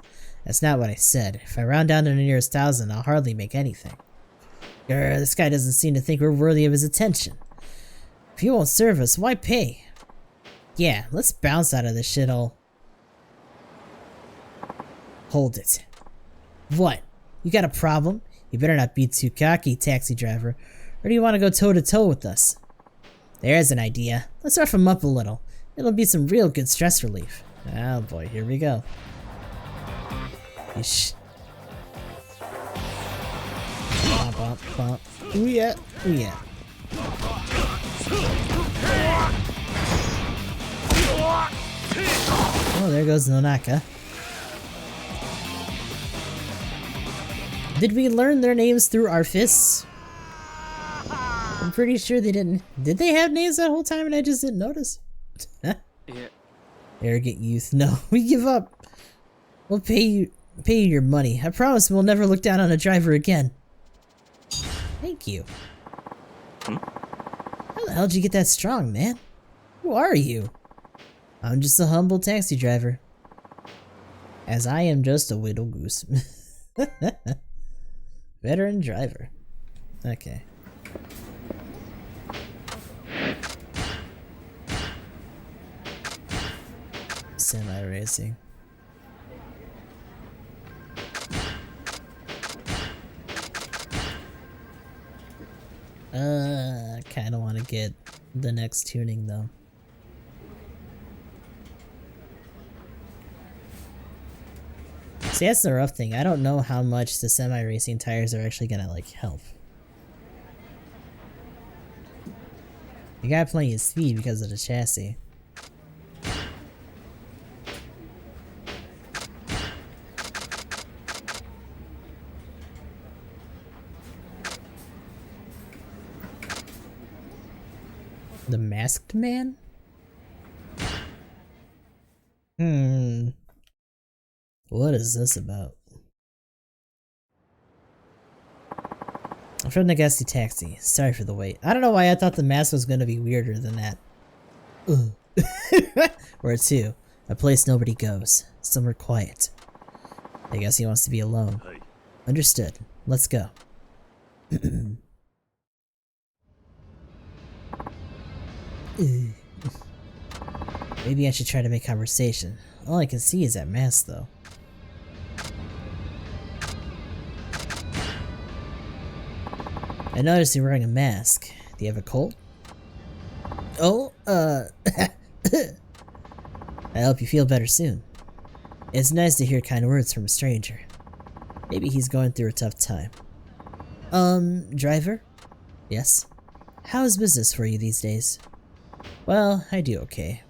That's not what I said. If I round down to the nearest 1,000, I'll hardly make anything. Grr, this guy doesn't seem to think we're worthy of his attention. If he won't serve us, why pay? Yeah, let's bounce out of this shithole. Hold it. What? You got a problem? You better not be too cocky, taxi driver. Or do you want to go toe-to-toe with us? There's an idea. Let's rough him up a little. It'll be some real good stress relief. Oh boy, here we go. Yeesh. Bump, bump, bump. Ooh yeah, ooh yeah. Oh, there goes Nonaka. Did we learn their names through our fists? I'm pretty sure they didn't. Did they have names that whole time and I just didn't notice? Yeah. Arrogant youth. No, we give up. We'll pay you your money. I promise we'll never look down on a driver again. Thank you. How the hell did you get that strong, man? Who are you? I'm just a humble taxi driver. As I am just a widow goose. Veteran driver. Okay. Semi-racing. I kinda wanna get the next tuning though. See, that's the rough thing. I don't know how much the semi-racing tires are actually gonna, like, help. You got plenty of speed because of the chassis. The Masked Man? What is this about? I'm from the Gusty Taxi. Sorry for the wait. I don't know why I thought the mask was gonna be weirder than that. Where to? A place nobody goes. Somewhere quiet. I guess he wants to be alone. Understood. Let's go. Maybe I should try to make conversation. All I can see is that mask, though. I noticed you're wearing a mask. Do you have a cold? Oh, I hope you feel better soon. It's nice to hear kind words from a stranger. Maybe he's going through a tough time. Driver? Yes? How is business for you these days? Well, I do okay.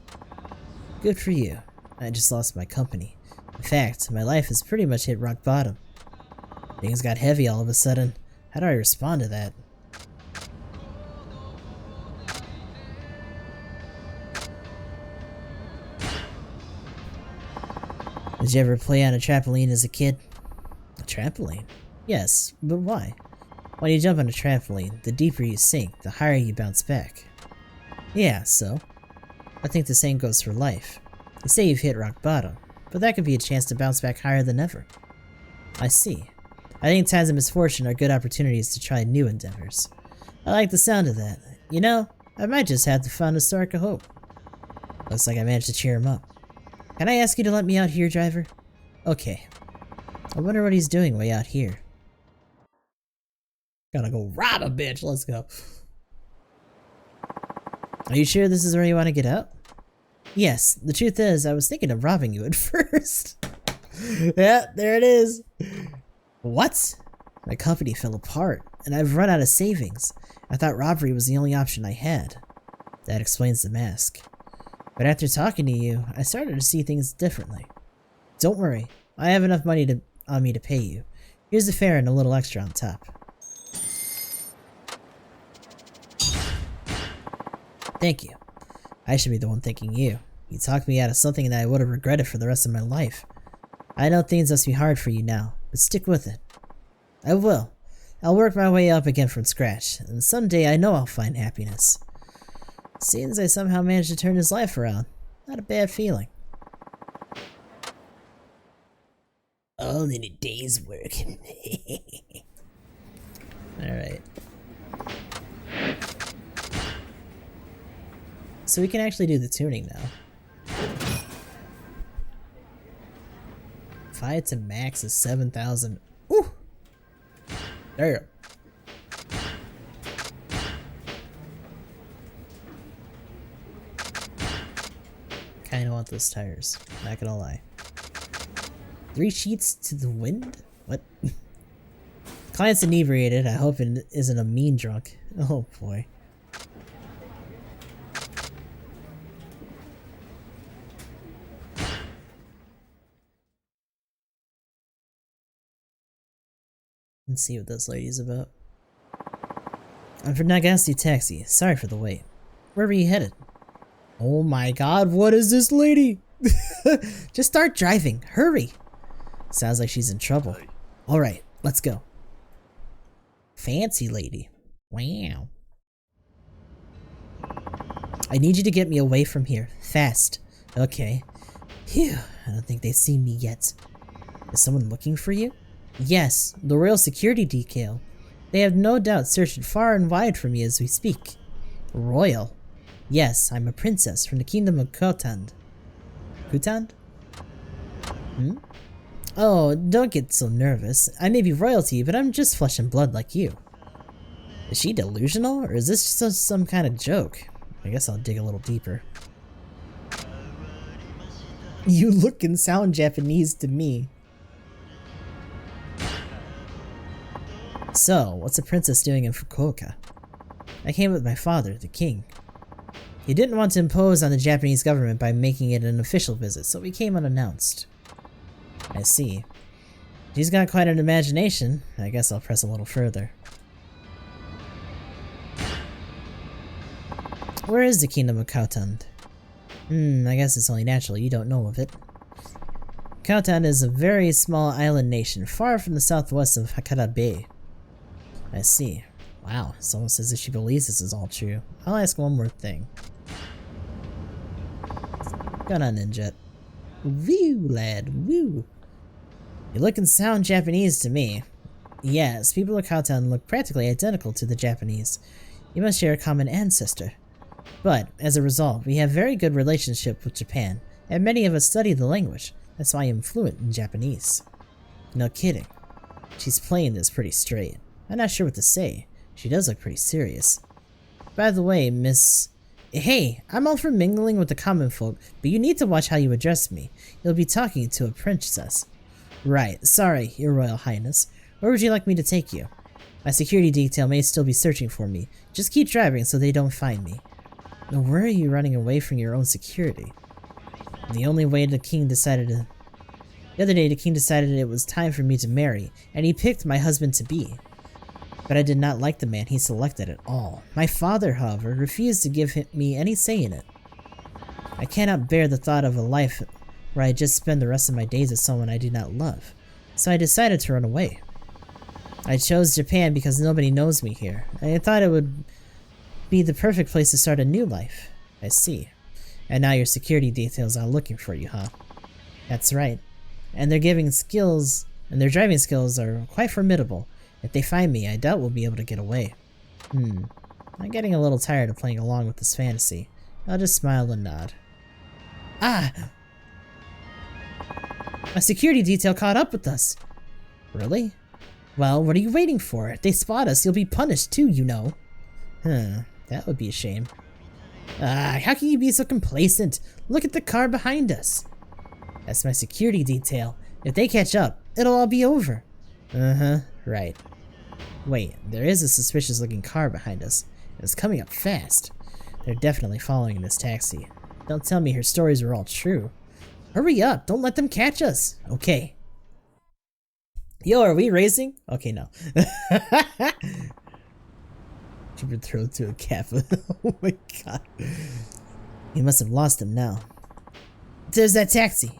Good for you. I just lost my company. In fact, my life has pretty much hit rock bottom. Things got heavy all of a sudden. How do I respond to that? Did you ever play on a trampoline as a kid? A trampoline? Yes, but why? When you jump on a trampoline, the deeper you sink, the higher you bounce back. Yeah, so? I think the same goes for life. You say you've hit rock bottom, but that could be a chance to bounce back higher than ever. I see. I think times of misfortune are good opportunities to try new endeavors. I like the sound of that. You know, I might just have to find a spark of hope. Looks like I managed to cheer him up. Can I ask you to let me out here, driver? Okay. I wonder what he's doing way out here. Gotta go rob a bitch, let's go. Are you sure this is where you want to get out? Yes, the truth is, I was thinking of robbing you at first. Yeah, there it is. What? My company fell apart, and I've run out of savings. I thought robbery was the only option I had. That explains the mask. But after talking to you, I started to see things differently. Don't worry, I have enough money on me to pay you. Here's the fare and a little extra on top. Thank you. I should be the one thanking you. You talked me out of something that I would have regretted for the rest of my life. I know things must be hard for you now, but stick with it. I will. I'll work my way up again from scratch, and someday I know I'll find happiness. Seems I somehow managed to turn his life around. Not a bad feeling. All in a day's work. Alright. So we can actually do the tuning now. 5 to max is 7,000. Ooh! Damn. Kinda want those tires, not gonna lie. 3 sheets to the wind? What? Client's inebriated. I hope it isn't a mean drunk. Oh boy. Let's see what this lady's about. I'm from Nagasti Taxi. Sorry for the wait. Where were you headed? Oh my god, what is this lady? Just start driving. Hurry. Sounds like she's in trouble. Alright, let's go. Fancy lady. Wow. I need you to get me away from here. Fast. Okay. Phew, I don't think they've seen me yet. Is someone looking for you? Yes, the Royal Security Detail. They have no doubt searched far and wide for me as we speak. Royal? Yes, I'm a princess from the kingdom of Khotand. Khotand? Hmm? Oh, don't get so nervous. I may be royalty, but I'm just flesh and blood like you. Is she delusional, or is this just some kind of joke? I guess I'll dig a little deeper. You look and sound Japanese to me. So, what's a princess doing in Fukuoka? I came with my father, the king. He didn't want to impose on the Japanese government by making it an official visit, so he came unannounced. I see. She's got quite an imagination. I guess I'll press a little further. Where is the kingdom of Kautan? I guess it's only natural you don't know of it. Kautan is a very small island nation, far from the southwest of Hakata Bay. I see. Wow, it's almost as if she believes this is all true. I'll ask one more thing. Gun on, Ninja. Woo, lad, woo. You look and sound Japanese to me. Yes, people of Kautan look practically identical to the Japanese. You must share a common ancestor. But, as a result, we have very good relationship with Japan, and many of us study the language. That's why I'm fluent in Japanese. No kidding. She's playing this pretty straight. I'm not sure what to say. She does look pretty serious. By the way, Miss... Hey, I'm all for mingling with the common folk, but you need to watch how you address me. You'll be talking to a princess. Right, sorry, Your Royal Highness. Where would you like me to take you? My security detail may still be searching for me. Just keep driving so they don't find me. Now, where are you running away from your own security? The other day the king decided it was time for me to marry, and he picked my husband-to-be. But I did not like the man he selected at all. My father, however, refused to give me any say in it. I cannot bear the thought of a life where I just spend the rest of my days with someone I do not love, so I decided to run away. I chose Japan because nobody knows me here. I thought it would be the perfect place to start a new life. I see. And now your security details are looking for you, huh? That's right. And their driving skills are quite formidable. If they find me, I doubt we'll be able to get away. I'm getting a little tired of playing along with this fantasy. I'll just smile and nod. Ah! A security detail caught up with us. Really? Well, what are you waiting for? If they spot us, you'll be punished too, you know. That would be a shame. How can you be so complacent? Look at the car behind us. That's my security detail. If they catch up, it'll all be over. Right. Wait, there is a suspicious looking car behind us. It's coming up fast. They're definitely following this taxi. Don't tell me her stories were all true. Hurry up, don't let them catch us. Okay. Yo, are we racing? Okay, no. She would throw to a kappa. Oh my god. You must have lost him now. There's that taxi.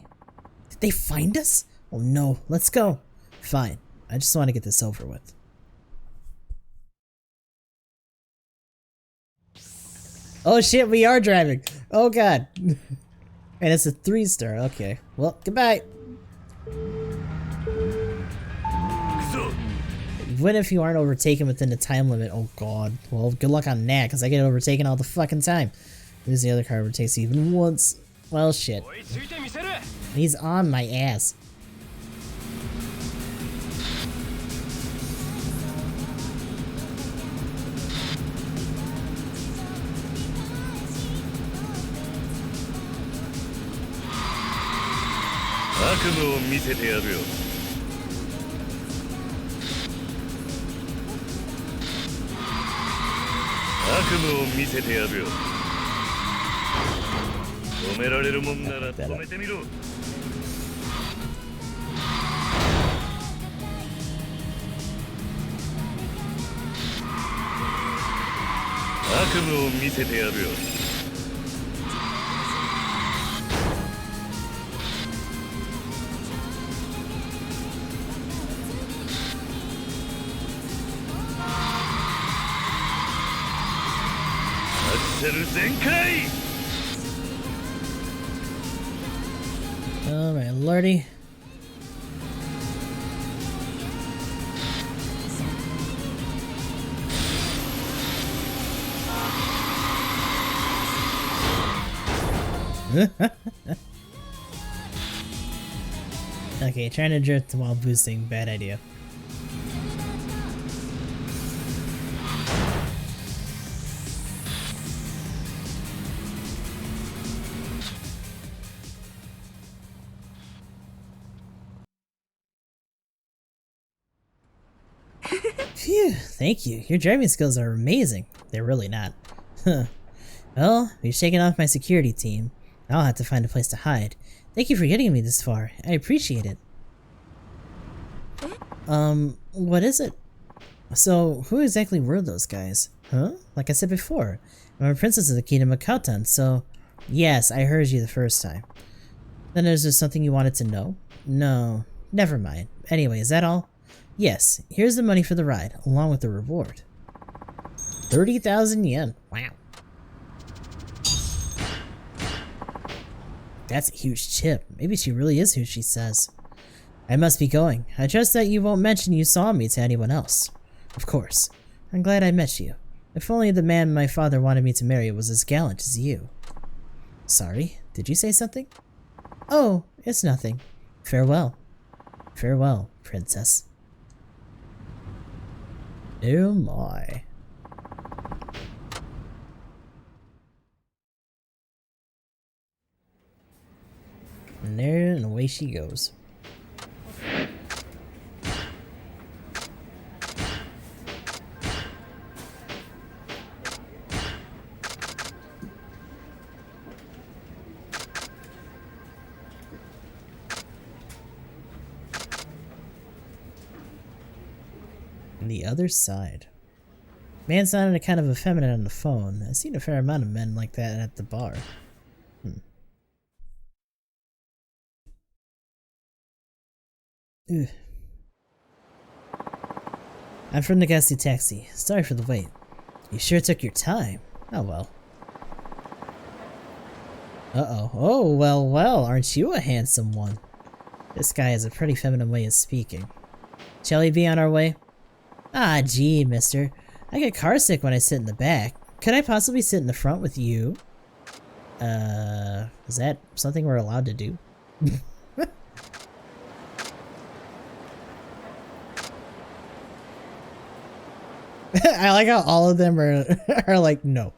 Did they find us? Oh no, let's go. Fine. I just want to get this over with. Oh shit, we are driving. Oh god. And it's a 3-star. Okay. Well, goodbye. What if you aren't overtaken within the time limit? Oh god. Well, good luck on that, because I get overtaken all the fucking time. Who's the other car overtakes even once? Well, shit. He's on my ass. Oh my lordy. Okay, trying to drift while boosting, bad idea. Phew, thank you. Your driving skills are amazing. They're really not. Huh. Well, we've shaken off my security team. I'll have to find a place to hide. Thank you for getting me this far. I appreciate it. What is it? So, who exactly were those guys? Huh? Like I said before, I'm a princess of the kingdom of Khatan, so... Yes, I heard you the first time. Then is there something you wanted to know? No, never mind. Anyway, is that all? Yes, here's the money for the ride, along with the reward. 30,000 yen. Wow. That's a huge tip. Maybe she really is who she says. I must be going. I trust that you won't mention you saw me to anyone else. Of course. I'm glad I met you. If only the man my father wanted me to marry was as gallant as you. Sorry, did you say something? Oh, it's nothing. Farewell. Farewell, princess. Oh my. And there and away she goes. And the other side. Man sounded kind of effeminate on the phone. I've seen a fair amount of men like that at the bar. Ugh. I'm from the Ghastly Taxi. Sorry for the wait. You sure took your time. Oh well. Uh-oh. Oh, well, aren't you a handsome one? This guy has a pretty feminine way of speaking. Shall we be on our way? Ah, gee, mister. I get carsick when I sit in the back. Could I possibly sit in the front with you? Is that something we're allowed to do? I like how all of them are like, no.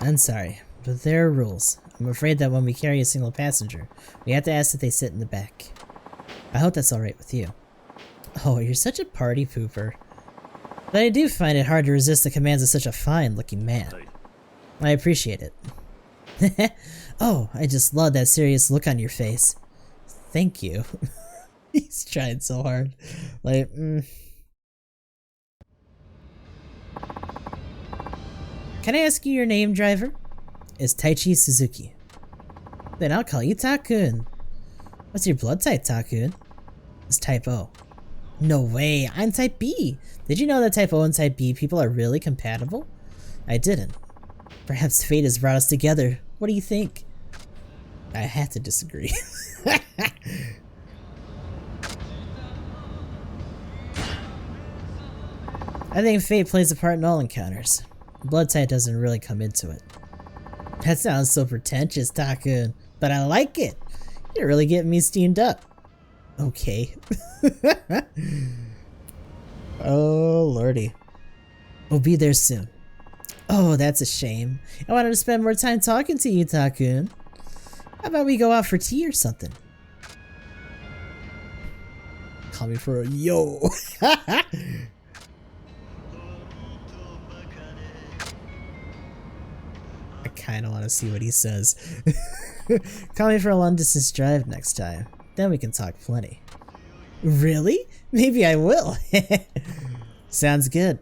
I'm sorry, but there are rules. I'm afraid that when we carry a single passenger, we have to ask that they sit in the back. I hope that's alright with you. Oh, you're such a party pooper. But I do find it hard to resist the commands of such a fine-looking man. I appreciate it. Oh, I just love that serious look on your face. Thank you. He's trying so hard. Like, Can I ask you your name, driver? It's Taichi Suzuki. Then I'll call you Takun. What's your blood type, Takun? It's type O. No way, I'm type B. Did you know that type O and type B people are really compatible? I didn't. Perhaps fate has brought us together. What do you think? I have to disagree. I think fate plays a part in all encounters. Blood type doesn't really come into it. That sounds so pretentious, Takun, but I like it. You're really getting me steamed up. Okay. Oh, lordy. We'll be there soon. Oh, that's a shame. I wanted to spend more time talking to you, Takun. How about we go out for tea or something? Call me for a yo. I kinda wanna see what he says. Call me for a long distance drive next time. Then we can talk plenty. Really? Maybe I will. Sounds good.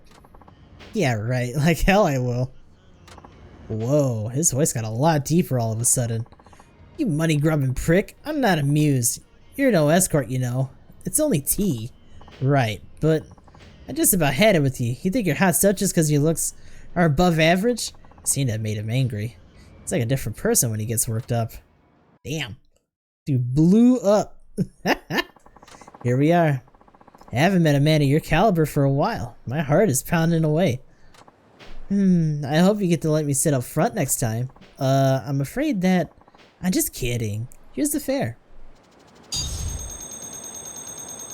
Yeah, right. Like hell I will. Whoa, his voice got a lot deeper all of a sudden. You money-grubbing prick. I'm not amused. You're no escort, you know. It's only tea. Right, but I just about had it with you. You think you're hot stuff just because your looks are above average? Seemed to have made him angry. It's like a different person when he gets worked up. Damn. Dude blew up. Here we are. I haven't met a man of your caliber for a while. My heart is pounding away. I hope you get to let me sit up front next time. I'm afraid that... I'm just kidding. Here's the fare.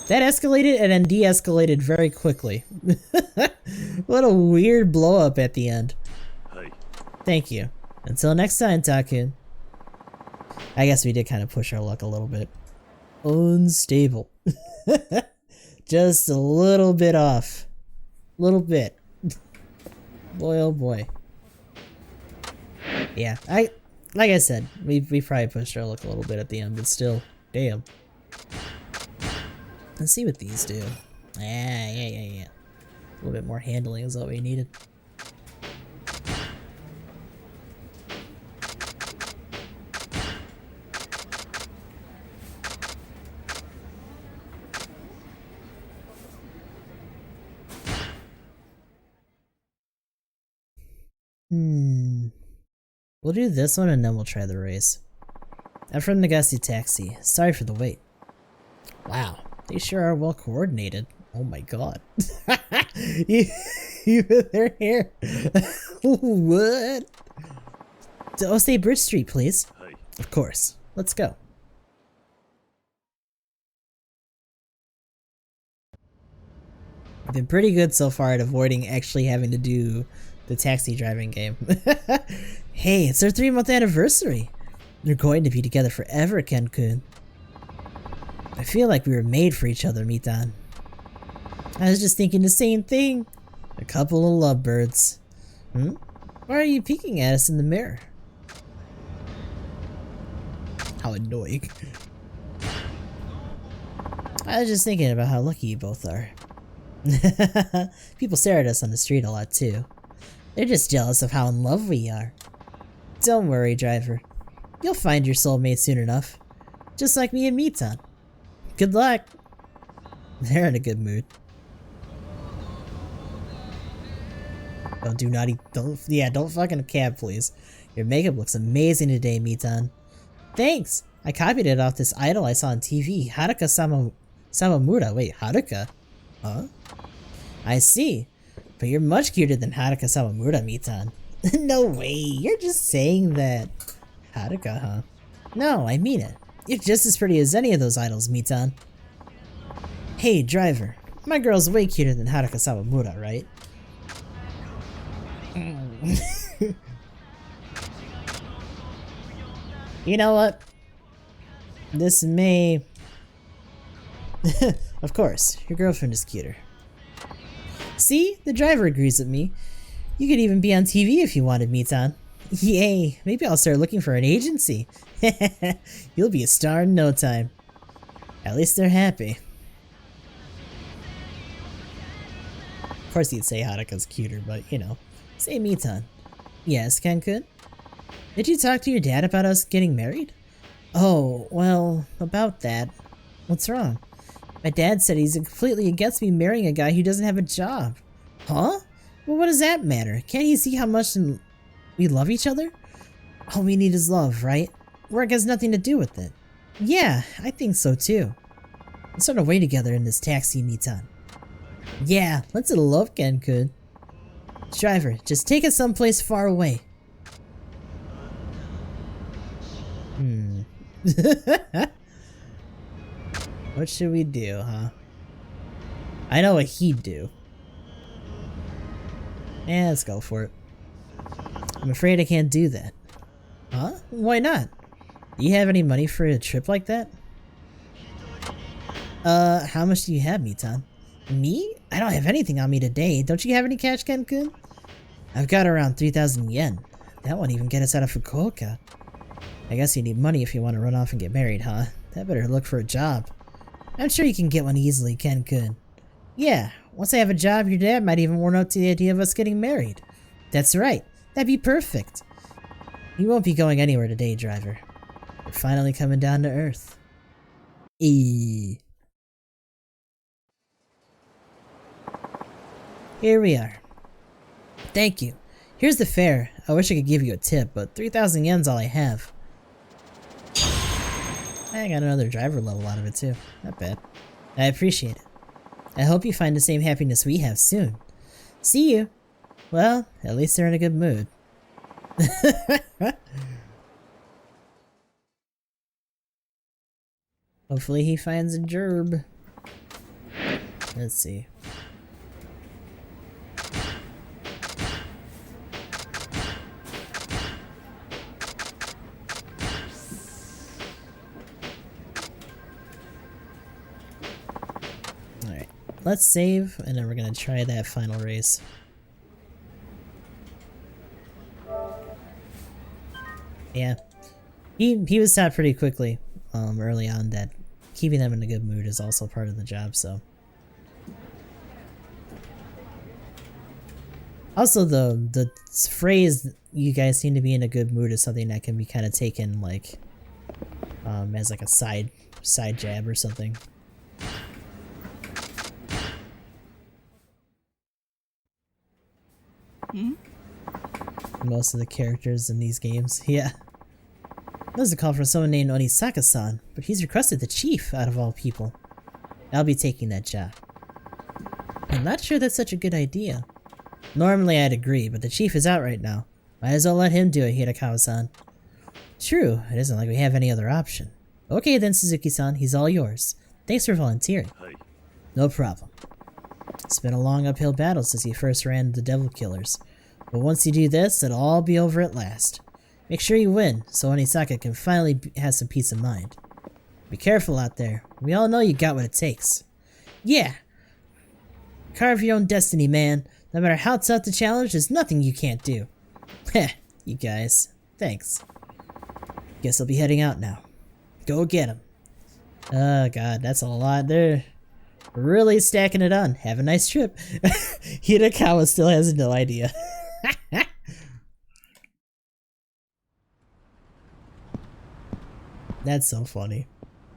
That escalated and then de-escalated very quickly. What a weird blow-up at the end. Thank you. Until next time, Takun. I guess we did kind of push our luck a little bit. unstable. Just a little bit off. Little bit. Boy, oh boy. Yeah, like I said, we probably pushed our luck a little bit at the end, but still, damn. Let's see what these do. Yeah. A little bit more handling is what we needed. We'll do this one and then we'll try the race. I'm from Nagasi Taxi. Sorry for the wait. Wow, they sure are well coordinated. Oh my god. Even their hair. What? To Osei Bridge Street, please. Of course. Let's go. I've been pretty good so far at avoiding actually having to do the taxi driving game. Hey, it's our 3-month anniversary. We're going to be together forever, Ken-kun. I feel like we were made for each other, Mitan. I was just thinking the same thing. A couple of lovebirds. Why are you peeking at us in the mirror? How annoying. I was just thinking about how lucky you both are. People stare at us on the street a lot too. They're just jealous of how in love we are. Don't worry, driver. You'll find your soulmate soon enough. Just like me and Mitan. Good luck. They're in a good mood. Don't fucking cab, please. Your makeup looks amazing today, Mitan. Thanks! I copied it off this idol I saw on TV, Haruka Samamura. Wait, Haruka? Huh? I see. But you're much cuter than Haruka Samamura, Mitan. No way, you're just saying that. Haruka, huh? No, I mean it. You're just as pretty as any of those idols, Mitan. Hey, driver. My girl's way cuter than Haruka Samamura, right? You know what? This may... Of course, your girlfriend is cuter. See? The driver agrees with me. You could even be on TV if you wanted, Mitan. Yay! Maybe I'll start looking for an agency. You'll be a star in no time. At least they're happy. Of course you'd say Haruka's cuter, but you know. Say Mitan. Yes, Ken-kun? Did you talk to your dad about us getting married? Oh, well, about that. What's wrong? My dad said he's completely against me marrying a guy who doesn't have a job. Huh? Well, what does that matter? Can't he see how much we love each other? All we need is love, right? Work has nothing to do with it. Yeah, I think so too. Let's run away together in this taxi, Mitan. Yeah, let's elope, Ken-kun. Driver, just take us someplace far away. What should we do, huh? I know what he'd do. Yeah, let's go for it. I'm afraid I can't do that. Huh? Why not? Do you have any money for a trip like that? How much do you have, Mitan? Me? I don't have anything on me today. Don't you have any cash, Ken-kun? I've got around 3,000 yen. That won't even get us out of Fukuoka. I guess you need money if you want to run off and get married, huh? That better look for a job. I'm sure you can get one easily, Ken-kun. Yeah, once I have a job, your dad might even warm up to the idea of us getting married. That's right. That'd be perfect. You won't be going anywhere today, driver. We're finally coming down to earth. Here we are. Thank you. Here's the fare. I wish I could give you a tip, but 3,000 yen's all I have. I got another driver level out of it too. Not bad. I appreciate it. I hope you find the same happiness we have soon. See you. Well, at least they're in a good mood. Hopefully he finds a gerb. Let's see. let's save, and then we're gonna try that final race. Yeah. He was taught pretty quickly, early on, that keeping them in a good mood is also part of the job, so. Also, the phrase, you guys seem to be in a good mood, is something that can be kind of taken, like, as like a side jab or something. Most of the characters in these games, yeah. That was a call from someone named Onisaka-san, but he's requested the chief out of all people. I'll be taking that job. I'm not sure that's such a good idea. Normally I'd agree, but the chief is out right now. Might as well let him do it, Hirakawa-san. True, it isn't like we have any other option. Okay then, Suzuki-san, he's all yours. Thanks for volunteering. No problem. It's been a long uphill battle since you first ran the Devil Killers. But once you do this, it'll all be over at last. Make sure you win, so Onisaka can finally have some peace of mind. Be careful out there. We all know you got what it takes. Yeah! Carve your own destiny, man. No matter how tough the challenge, there's nothing you can't do. Heh, you guys. Thanks. Guess I'll be heading out now. Go get him. Oh god, that's a lot. They're really stacking it on. Have a nice trip. Hirakawa still has no idea. That's so funny.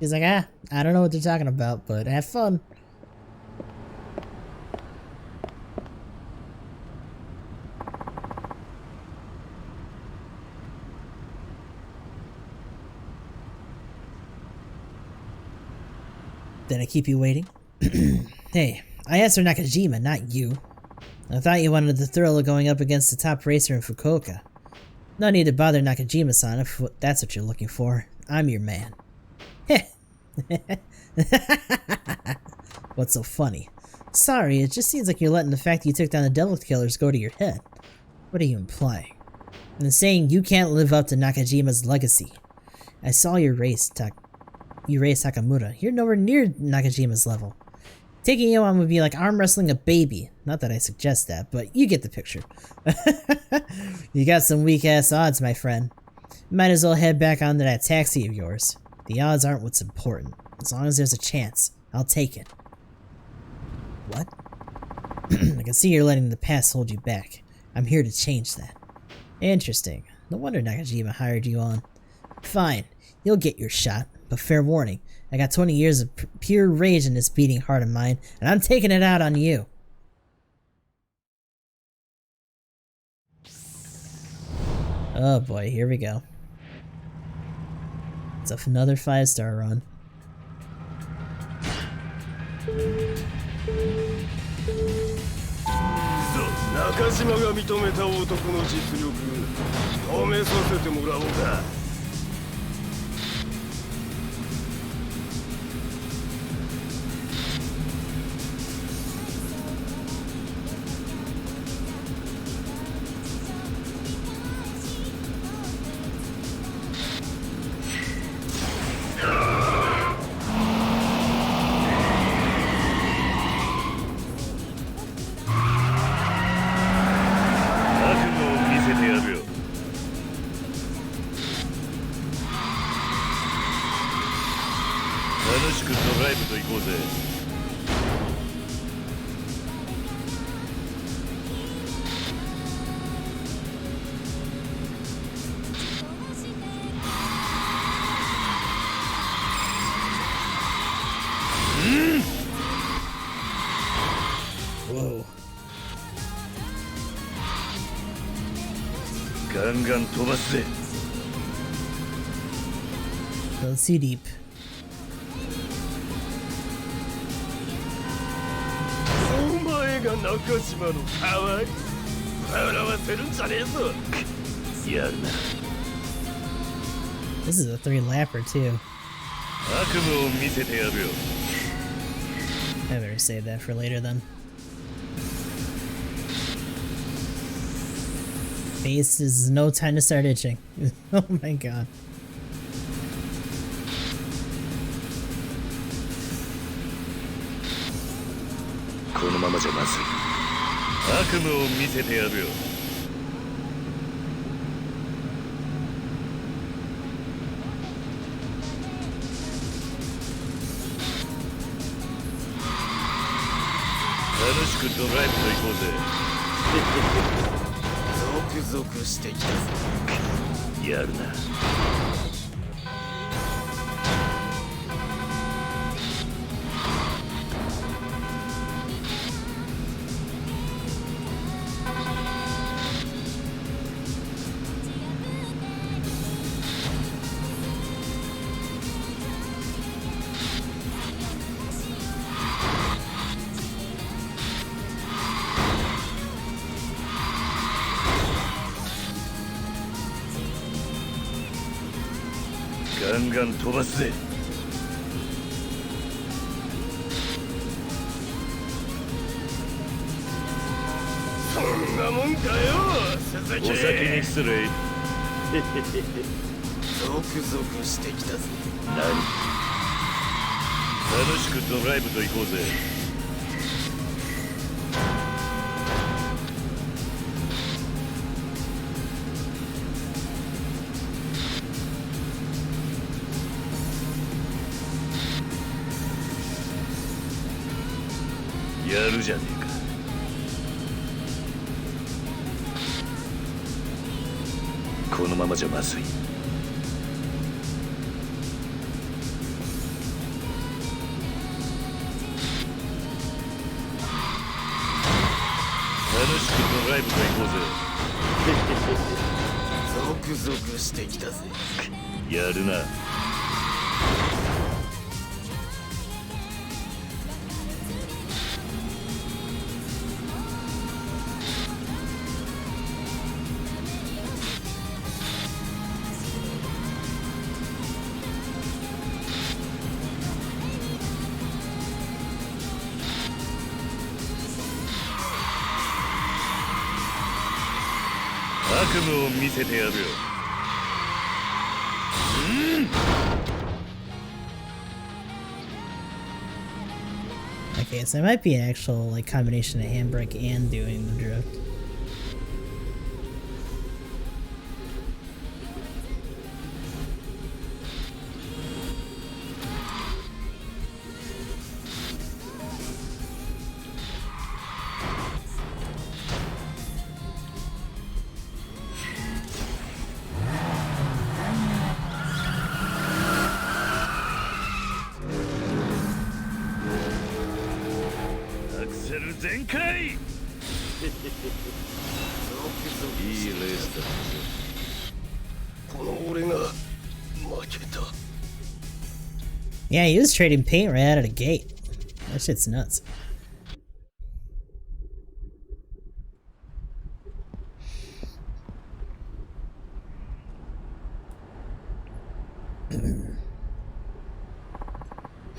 He's like, I don't know what they're talking about, but have fun. Did I keep you waiting? Hey, I asked for Nakajima, not you. I thought you wanted the thrill of going up against the top racer in Fukuoka. No need to bother Nakajima-san if that's what you're looking for. I'm your man. Heh. What's so funny? Sorry, it just seems like you're letting the fact that you took down the Devil Killers go to your head. What are you implying? I'm saying you can't live up to Nakajima's legacy. I saw your race, Takamura. You're nowhere near Nakajima's level. Taking you on would be like arm wrestling a baby. Not that I suggest that, but you get the picture. You got some weak-ass odds, my friend. Might as well head back onto that taxi of yours. The odds aren't what's important. As long as there's a chance, I'll take it. What? I can see you're letting the past hold you back. I'm here to change that. Interesting. No wonder Nakajima hired you on. Fine. You'll get your shot, but fair warning. I got 20 years of pure rage in this beating heart of mine, and I'm taking it out on you. Oh boy, here we go. It's another 5-star run. 中島が認めた男の実力、試させてもらおうか。楽しくドライブと行こうぜ。Whoa. ガンガン飛ばすぜ。Let's see deep. お前が中島の代わり笑わせるんじゃねえぞ。やるな。This is a 3-lapper too. 悪夢を見せてやるよ。I better save that for later then. Face is no time to start itching. Oh my god. このままじゃまずい。悪夢を見せてやるよ。楽しくドライブと行こうぜ。ゾクゾクしてきたぞ。やるな。ガンガン飛ばすぜ。そんなもんかよ、鈴木。お先に失礼。ゾクゾクしてきたぜ。何？楽しくドライブと行こうぜ。やるじゃねえか。このままじゃまずい。楽しくドライブと行こうゾクゾクしてきたぜ。ぜ。やるな。悪夢を見せてやるよ。Okay, so it might be an actual like combination of handbrake and doing the drift.全開。いいレースだったぜ。この俺が負けた。 Yeah, he was trading paint right out of the gate. That shit's nuts.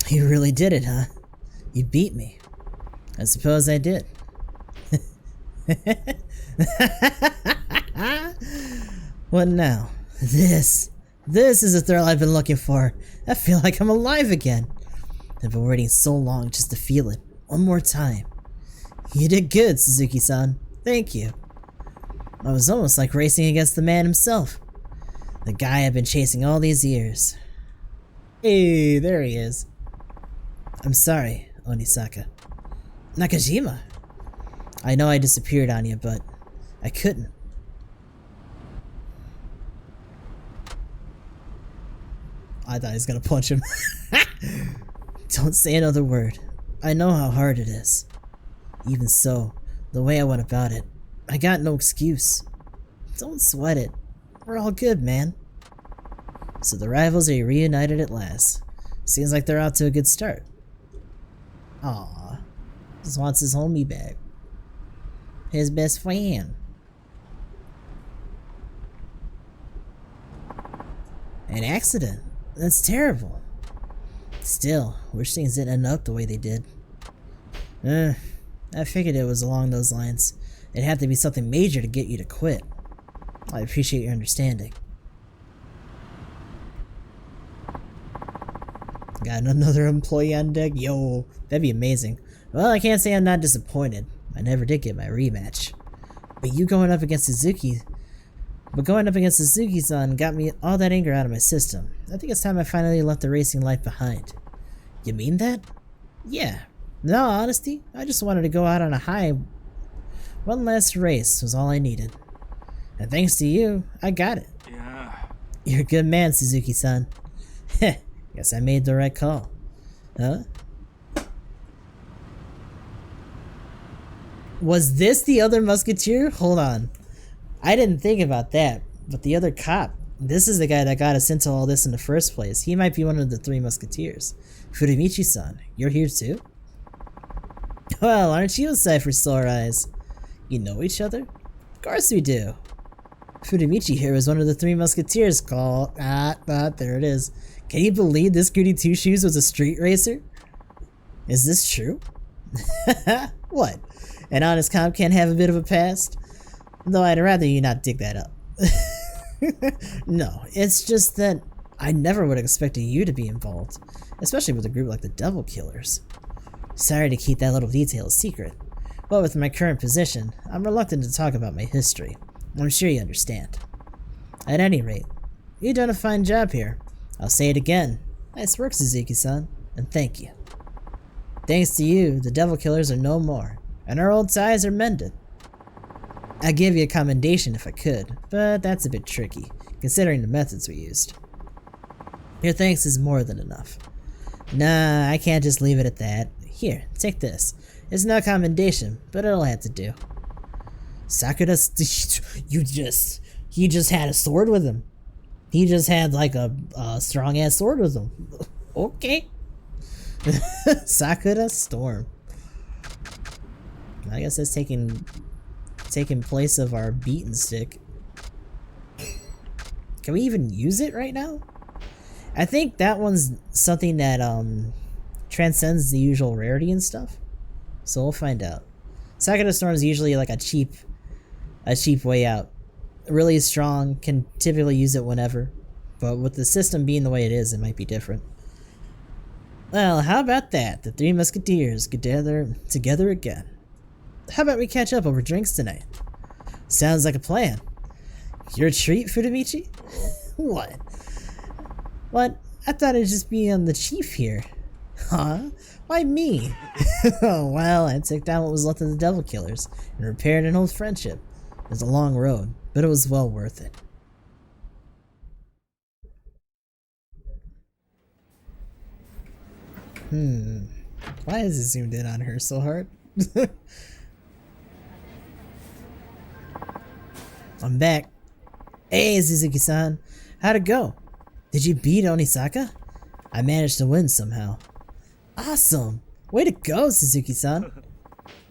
You really did it, huh? You beat me. I suppose I did. What now? This is the thrill I've been looking for. I feel like I'm alive again. I've been waiting so long just to feel it. One more time. You did good, Suzuki-san. Thank you. I was almost like racing against the man himself. The guy I've been chasing all these years. Hey, there he is. I'm sorry, Onisaka. Nakajima. I know I disappeared on you, but I couldn't. I thought he was gonna punch him. Don't say another word. I know how hard it is. Even so, the way I went about it, I got no excuse. Don't sweat it. We're all good, man. So the rivals are reunited at last. Seems like they're out to a good start. Aww. Just wants his homie back. His best friend. An accident? That's terrible. Still, wish things didn't end up the way they did. I figured it was along those lines. It'd have to be something major to get you to quit. I appreciate your understanding. Got another employee on deck? Yo, that'd be amazing. Well, I can't say I'm not disappointed. I never did get my rematch. But going up against Suzuki-san got me all that anger out of my system. I think it's time I finally left the racing life behind. You mean that? Yeah. No, honesty, I just wanted to go out on a high. One last race was all I needed. And thanks to you, I got it. Yeah. You're a good man, Suzuki-san. Heh, guess I made the right call. Huh? Was this the other musketeer? Hold on. I didn't think about that, but the other cop. This is the guy that got us into all this in the first place. He might be one of the three musketeers. Furimichi-san, you're here too? Well, aren't you a sight for sore eyes? You know each other? Of course we do. Furimichi here is one of the three musketeers called... there it is. Can you believe this goody two-shoes was a street racer? Is this true? What? An honest cop can't have a bit of a past? Though I'd rather you not dig that up. No, it's just that I never would have expected you to be involved, especially with a group like the Devil Killers. Sorry to keep that little detail a secret, but with my current position, I'm reluctant to talk about my history. I'm sure you understand. At any rate, you've done a fine job here. I'll say it again. Nice work, Suzuki-san, and thank you. Thanks to you, the Devil Killers are no more, and our old ties are mended. I'd give you a commendation if I could, but that's a bit tricky, considering the methods we used. Your thanks is more than enough. Nah, I can't just leave it at that. Here, take this. It's no commendation, but it'll have to do. Sakura, he just had a sword with him. He just had like a strong ass sword with him. Okay. Sakura Storm. I guess that's taking place of our beaten stick. Can we even use it right now? I think that one's something that transcends the usual rarity and stuff. So we'll find out. Sakura Storm is usually like a cheap way out. Really strong, can typically use it whenever. But with the system being the way it is, it might be different. Well, how about that? The Three Musketeers get together again. How about we catch up over drinks tonight? Sounds like a plan. Your treat, Furimichi? What? What? I thought it'd just be the chief here. Huh? Why me? Well, I took down what was left of the Devil Killers and repaired an old friendship. It was a long road, but it was well worth it. Why is it zoomed in on her so hard? I'm back. Hey, Suzuki-san. How'd it go? Did you beat Onisaka? I managed to win somehow. Awesome! Way to go, Suzuki-san.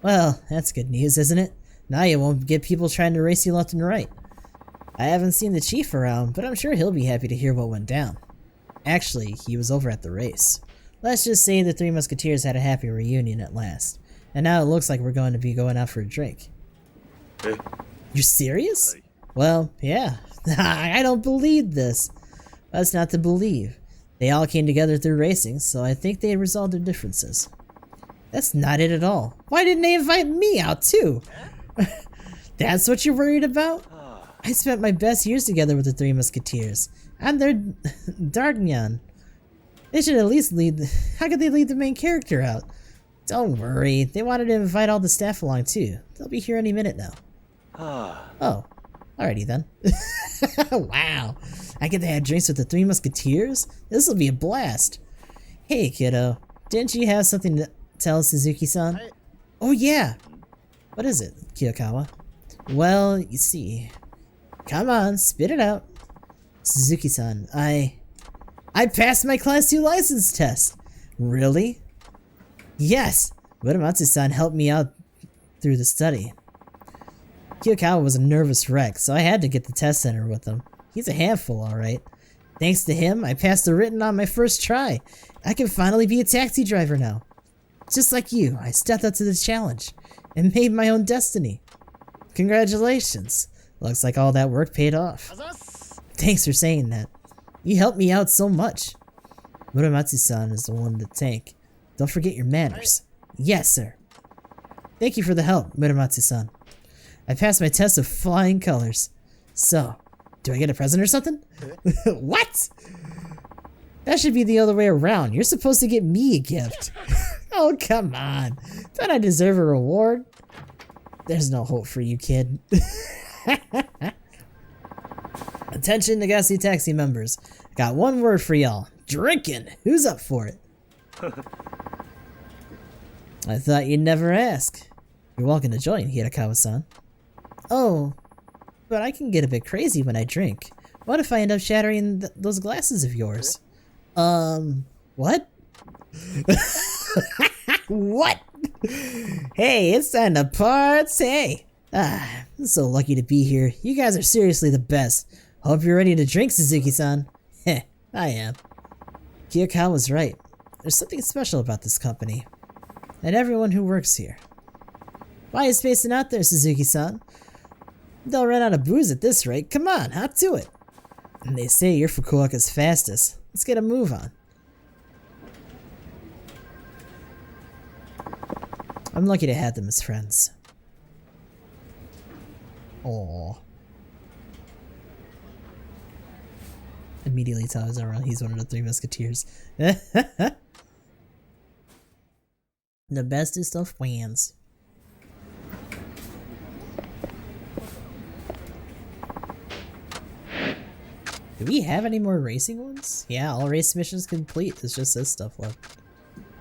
Well, that's good news, isn't it? Now you won't get people trying to race you left and right. I haven't seen the chief around, but I'm sure he'll be happy to hear what went down. Actually, he was over at the race. Let's just say the Three Musketeers had a happy reunion at last. And now it looks like we're going to be going out for a drink. You're serious? Well, yeah. I don't believe this. That's not to believe. They all came together through racing, so I think they resolved their differences. That's not it at all. Why didn't they invite me out too? That's what you're worried about? I spent my best years together with the Three Musketeers. I'm their D'Artagnan. They should at least lead. How could they leave the main character out? Don't worry. They wanted to invite all the staff along too. They'll be here any minute now. Oh. Alrighty then. Wow. I get to have drinks with the Three Musketeers? This'll be a blast. Hey kiddo. Didn't you have something to tell Suzuki-san? Oh yeah. What is it, Kiyokawa? Well, you see. Come on, spit it out. Suzuki-san, I passed my Class 2 license test! Really? Yes! Muramatsu-san helped me out through the study. Kiyokawa was a nervous wreck, so I had to get the test center with him. He's a handful, alright. Thanks to him, I passed the written on my first try. I can finally be a taxi driver now. Just like you, I stepped up to the challenge and made my own destiny. Congratulations. Looks like all that work paid off. Thanks for saying that. You helped me out so much. Muramatsu-san is the one to thank. Don't forget your manners. Yes, sir. Thank you for the help, Muramatsu-san. I passed my test with flying colors. So, do I get a present or something? What? That should be the other way around. You're supposed to get me a gift. Oh, come on. Don't I deserve a reward? There's no hope for you, kid. Attention, Nagase Taxi members. Got one word for y'all. Drinking. Who's up for it? I thought you'd never ask. You're welcome to join, Hirakawa-san. Oh, but I can get a bit crazy when I drink. What if I end up shattering those glasses of yours? What? What? Hey, it's time to party! I'm so lucky to be here. You guys are seriously the best. Hope you're ready to drink, Suzuki-san. Heh, I am. Kiyakawa was right. There's something special about this company. And everyone who works here. Why are you spacing out there, Suzuki-san? They'll run out of booze at this rate. Come on, hop to it. And they say you're Fukuoka's fastest. Let's get a move on. I'm lucky to have them as friends. Aww. Immediately tells everyone he's one of the three musketeers. The bestest of friends. Do we have any more racing ones? Yeah, all race missions complete. It's just this stuff left.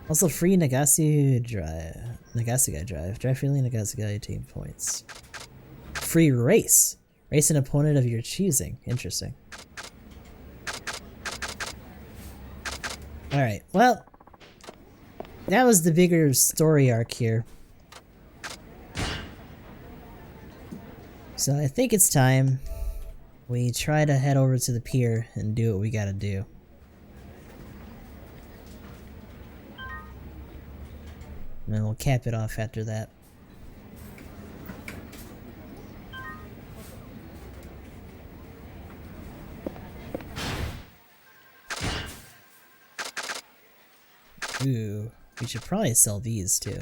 Also, free Nagase drive. Nagase drive. Drive freely Nagase 18 points. Free race. Race an opponent of your choosing. Interesting. Alright, well. That was the bigger story arc here. So I think it's time we try to head over to the pier and do what we gotta do. And then we'll cap it off after that. Ooh, we should probably sell these too.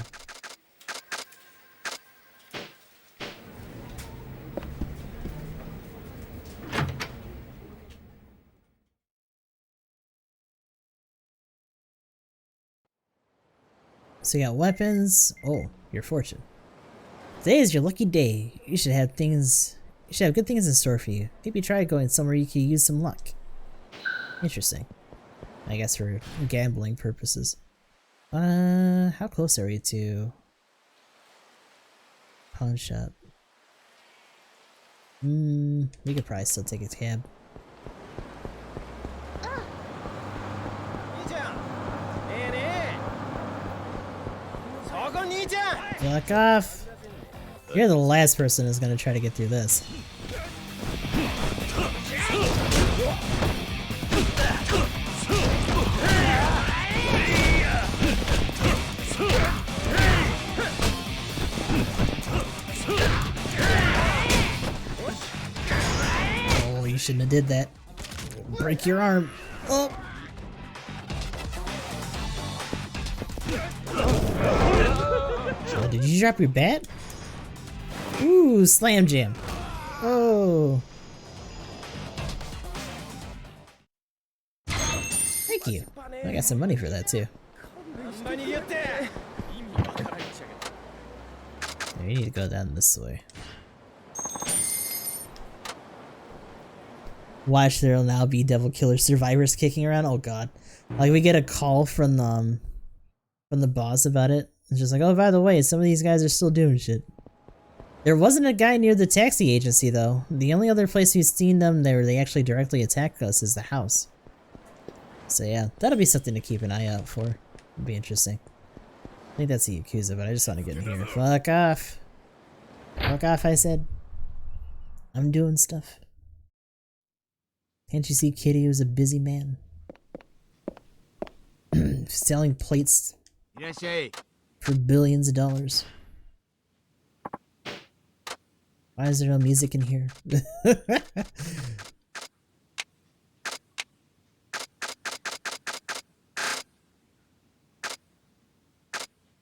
So you got weapons. Oh, your fortune. Today is your lucky day. You should have things. You should have good things in store for you. Maybe try going somewhere you could use some luck. Interesting. I guess for gambling purposes. How close are we to pawn shop? We could probably still take a cab. Fuck off! You're the last person who's gonna try to get through this. Oh, you shouldn't have did that. Break your arm. Oh! Oh, did you drop your bat? Ooh, slam jam. Oh. Thank you. I got some money for that too. We need to go down this way. Watch, there'll now be Devil Killer survivors kicking around. Oh god. Like we get a call from the boss about it. It's just like, oh, by the way, some of these guys are still doing shit. There wasn't a guy near the taxi agency though. The only other place we've seen them where they actually directly attack us is the house. So yeah, that'll be something to keep an eye out for. It'll be interesting. I think that's the Yakuza, but I just want to get in here. Fuck off. Fuck off, I said. I'm doing stuff. Can't you see Kitty was a busy man? Selling plates for billions of dollars. Why is there no music in here?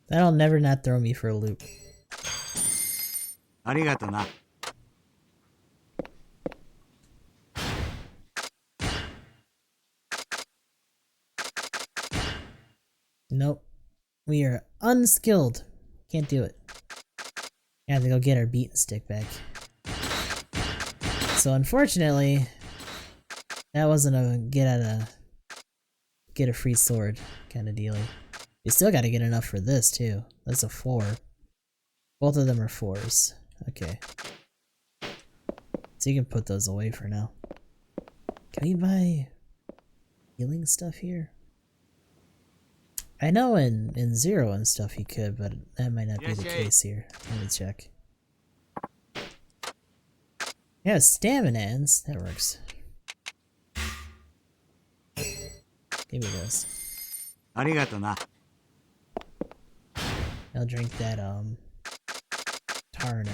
That'll never not throw me for a loop. ありがとな。 Nope. We are unskilled. Can't do it. I have to go get our beaten stick back. So unfortunately, that wasn't a get a free sword kind of dealie. We still gotta get enough for this too. That's a 4. Both of them are 4s. Okay. So you can put those away for now. Can we buy healing stuff here? I know in 0 and stuff you could, but that might not be the case here. Let me check. Yeah, staminans. That works. Give me this. ありがとな。 I'll drink that, Tarner.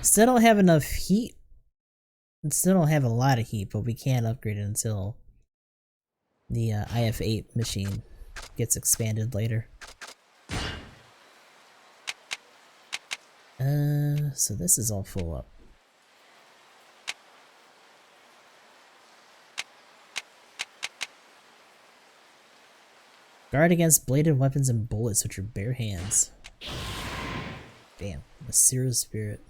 Still don't have enough heat. Still don't have a lot of heat, but we can't upgrade it until the IF8 machine gets expanded later. So this is all full up. Guard against bladed weapons and bullets with your bare hands. Damn, a Seer's Spirit.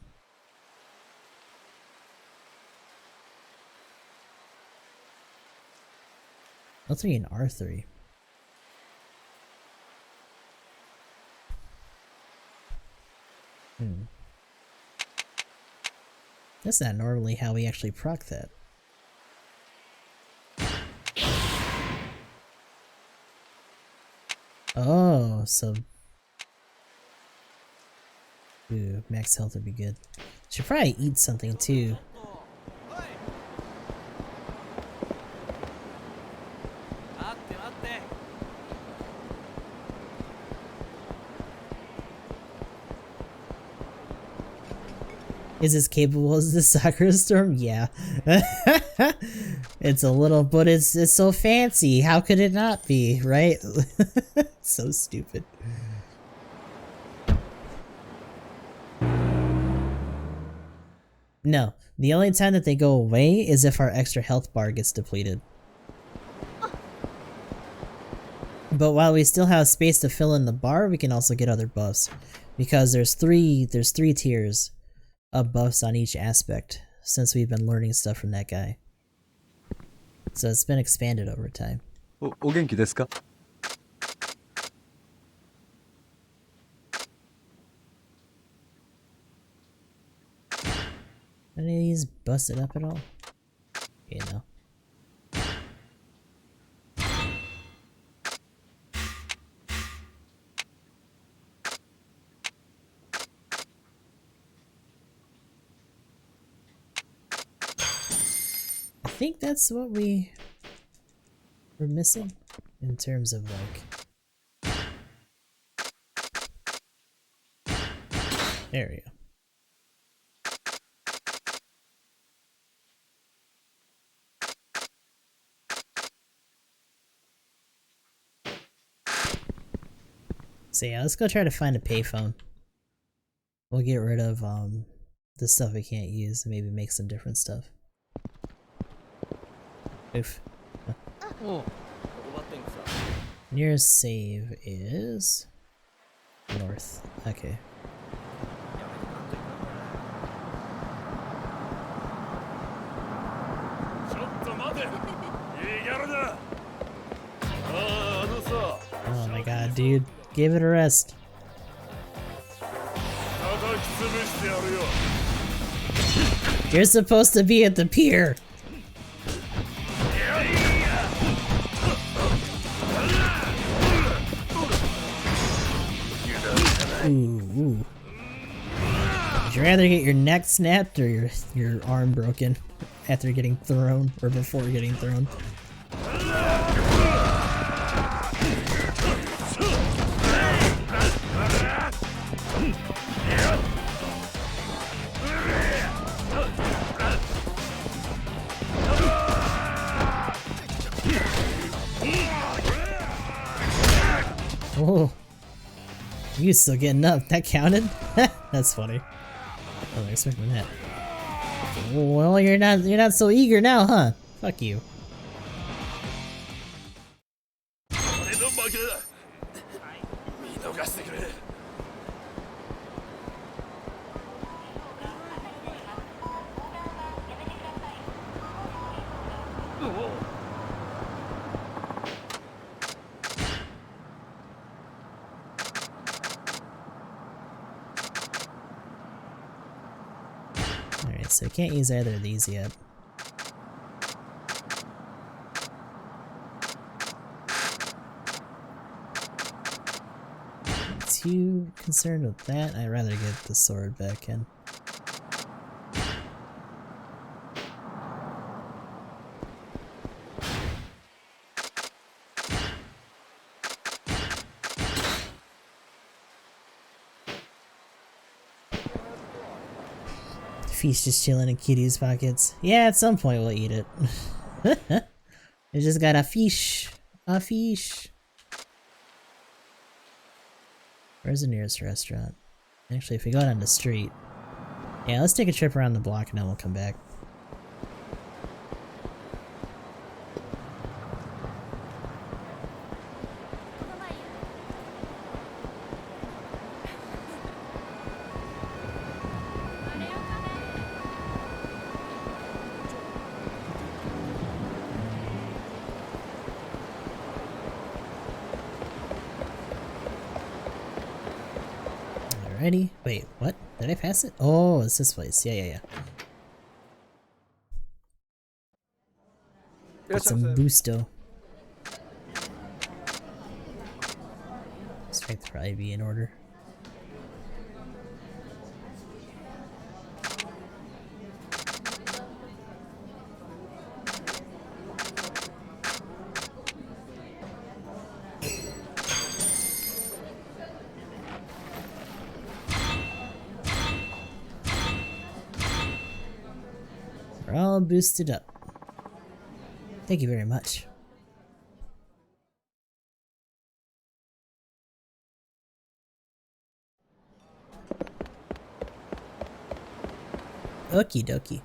L3 and R3. That's not normally how we actually proc that. Oh, so... Ooh, max health would be good. Should probably eat something too. Is as capable as the Sakura Storm? Yeah. It's a little, but it's so fancy. How could it not be, right? So stupid. No, the only time that they go away is if our extra health bar gets depleted. But while we still have space to fill in the bar, we can also get other buffs. Because there's three tiers of buffs on each aspect since we've been learning stuff from that guy. So it's been expanded over time. お元気ですか? Any of these busted up at all? You know. I think that's what we were missing in terms of like... There we go. So yeah, let's go try to find a payphone. We'll get rid of the stuff we can't use and maybe make some different stuff. Oof. Huh. Nearest save is north. Okay. Oh my god, dude. Give it a rest. You're supposed to be at the pier. Ooh. Would you rather get your neck snapped or your arm broken after getting thrown or before getting thrown? Oh, you still getting up? That counted? That's funny. I wasn't expecting that. Well, you're not so eager now, huh? Fuck you. 俺の負けだ。見逃してくれ。Alright, so we can't use either of these yet. Too concerned with that. I'd rather get the sword back in. Fish just chilling in Kitty's pockets. Yeah, at some point we'll eat it. We just got a fish. A fish. Where's the nearest restaurant? Actually, if we go down the street... Yeah, let's take a trip around the block and then we'll come back. Alrighty. Wait, what? Did I pass it? Oh, it's this place. Yeah. Got some Busto. Strength would probably be in order. We're all boosted up. Thank you very much. Okie dokie.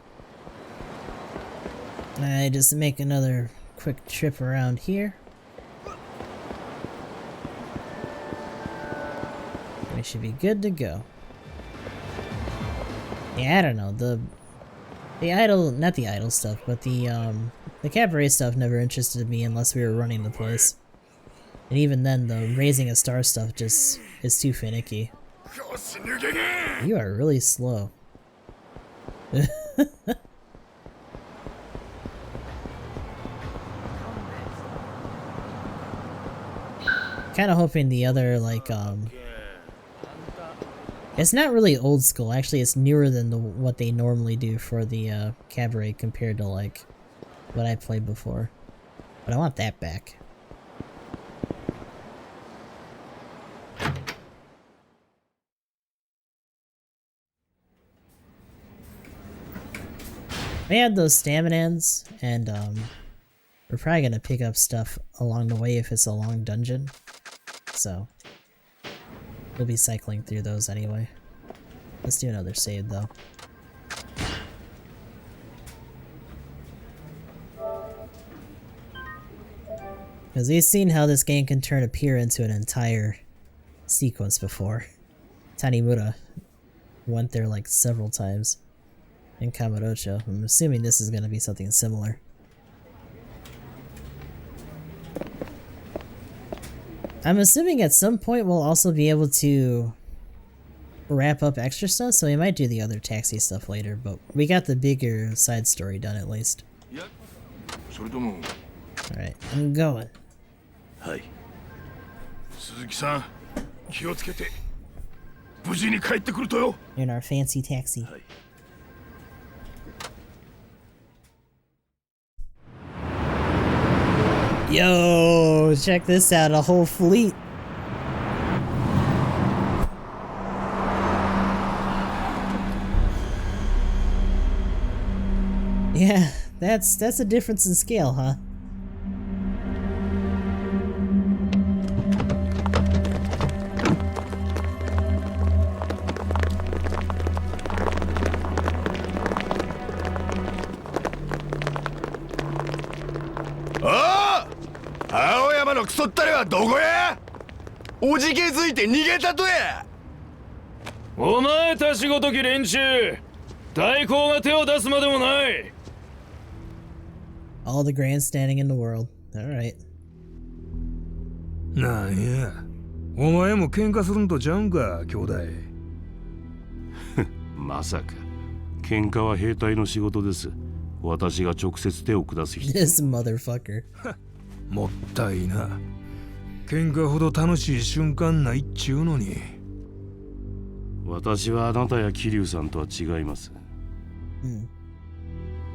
I just make another quick trip around here. We should be good to go. Yeah, I don't know, the idol, not the idol stuff, but the cabaret stuff never interested me unless we were running the place. And even then, the raising a star stuff just is too finicky. You are really slow. Kind of hoping the other, like, it's not really old school, actually it's newer than what they normally do for the cabaret compared to, like, what I played before. But I want that back. We had those staminans, and we're probably gonna pick up stuff along the way if it's a long dungeon. So we'll be cycling through those anyway. Let's do another save though. Because we've seen how this game can turn a pier into an entire sequence before. Tanimura went there like several times in Kamurocho. I'm assuming this is going to be something similar. I'm assuming at some point we'll also be able to wrap up extra stuff, so we might do the other taxi stuff later, but we got the bigger side story done at least. Alright, I'm going. Hi. 鈴木さん、気をつけて。無事に帰ってくるとよ。 In our fancy taxi. Yo, check this out, a whole fleet. Yeah, that's a difference in scale, huh? 青山のクソったれはどこや。おじけづいて逃げたとや。お前たちごとき連中、大公が手を出すまでもない。 All the grandstanding in the world. Alright. なんや、お前も喧嘩するんとちゃうんか、兄弟。まさか喧嘩は兵隊の仕事です。私が直接手を下す人。 This motherfucker. もったいな。喧嘩ほど楽しい瞬間ないっちゅうのに。私はあなたや桐生さんとは違います、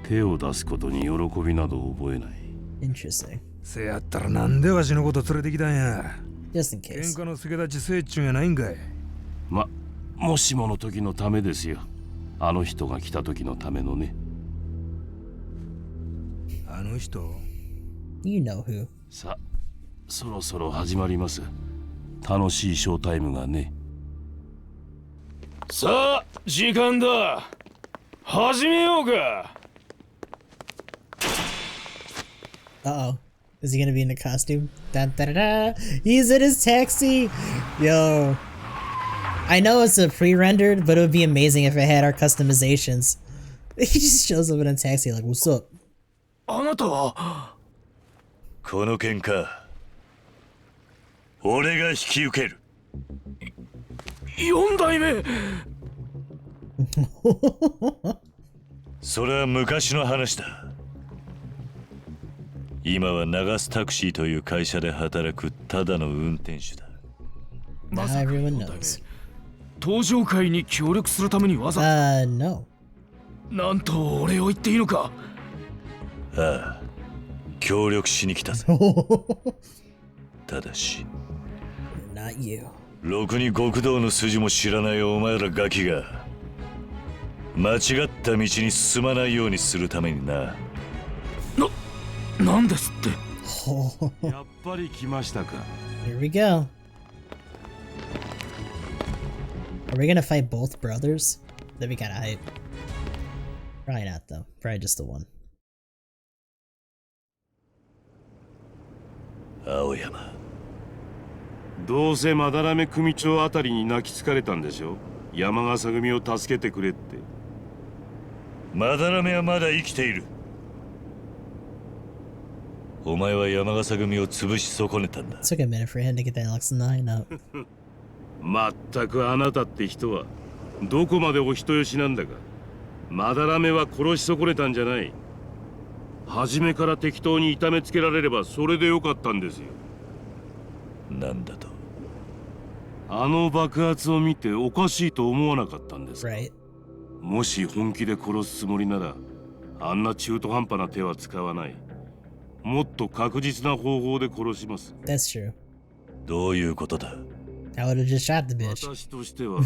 手を出すことに喜びなど覚えない。 Interesting. せやったらなんでわしのこと連れてきたんや。 Just in 喧 case. 嘩の助立ちせいっちゅうんやないんかい。もしもの時のためですよ。あの人が来た時のためのね。あの人 You know who. さ、そろそろ始まります。楽しいショータイムがね。さあ、時間だ。始めようか。 Uh-oh. Is he gonna be in a costume? Dun, da, da, da. He's in his taxi! Yo. I know it's a pre-rendered, but it would be amazing if it had our customizations. He just shows up in a taxi like, what's up? あなたは。この喧嘩俺が引き受ける。4代目。それは昔の話だ。今は流すタクシーという会社で働くただの運転手だ。 Now everyone knows. 登場会に協力するためにわざ。 No. なんとお礼を言っていいのか。ああ、協力しに来たぜ。ただし Not you. ろくに極道の筋も知らないお前らガキが間違った道に進まないようにするためにな。なんですって。やっぱり来ましたか。 Here we go. Are we gonna fight both brothers? That'd be kinda hype. Probably not though. Probably just the one. 青山、どうせまだらめ組長あたりに泣きつかれたんでしょ。山笠組を助けてくれって。まだらめはまだ生きている。お前は山笠組を潰し損ねたんだ。It took a minute for him to get that Alex 9 up. まったくあなたって人はどこまでお人よしなんだか。まだらめは殺し損ねたんじゃない。初めから適当に痛めつけられればそれでよかったんですよ。なんだと。あの爆発を見ておかしいと思わなかったんですか。 Right. もし本気で殺すつもりならあんな中途半端な手は使わない。もっと確実な方法で殺します。 That's true. どういうことだ。 I would have just shot the bitch. 私としては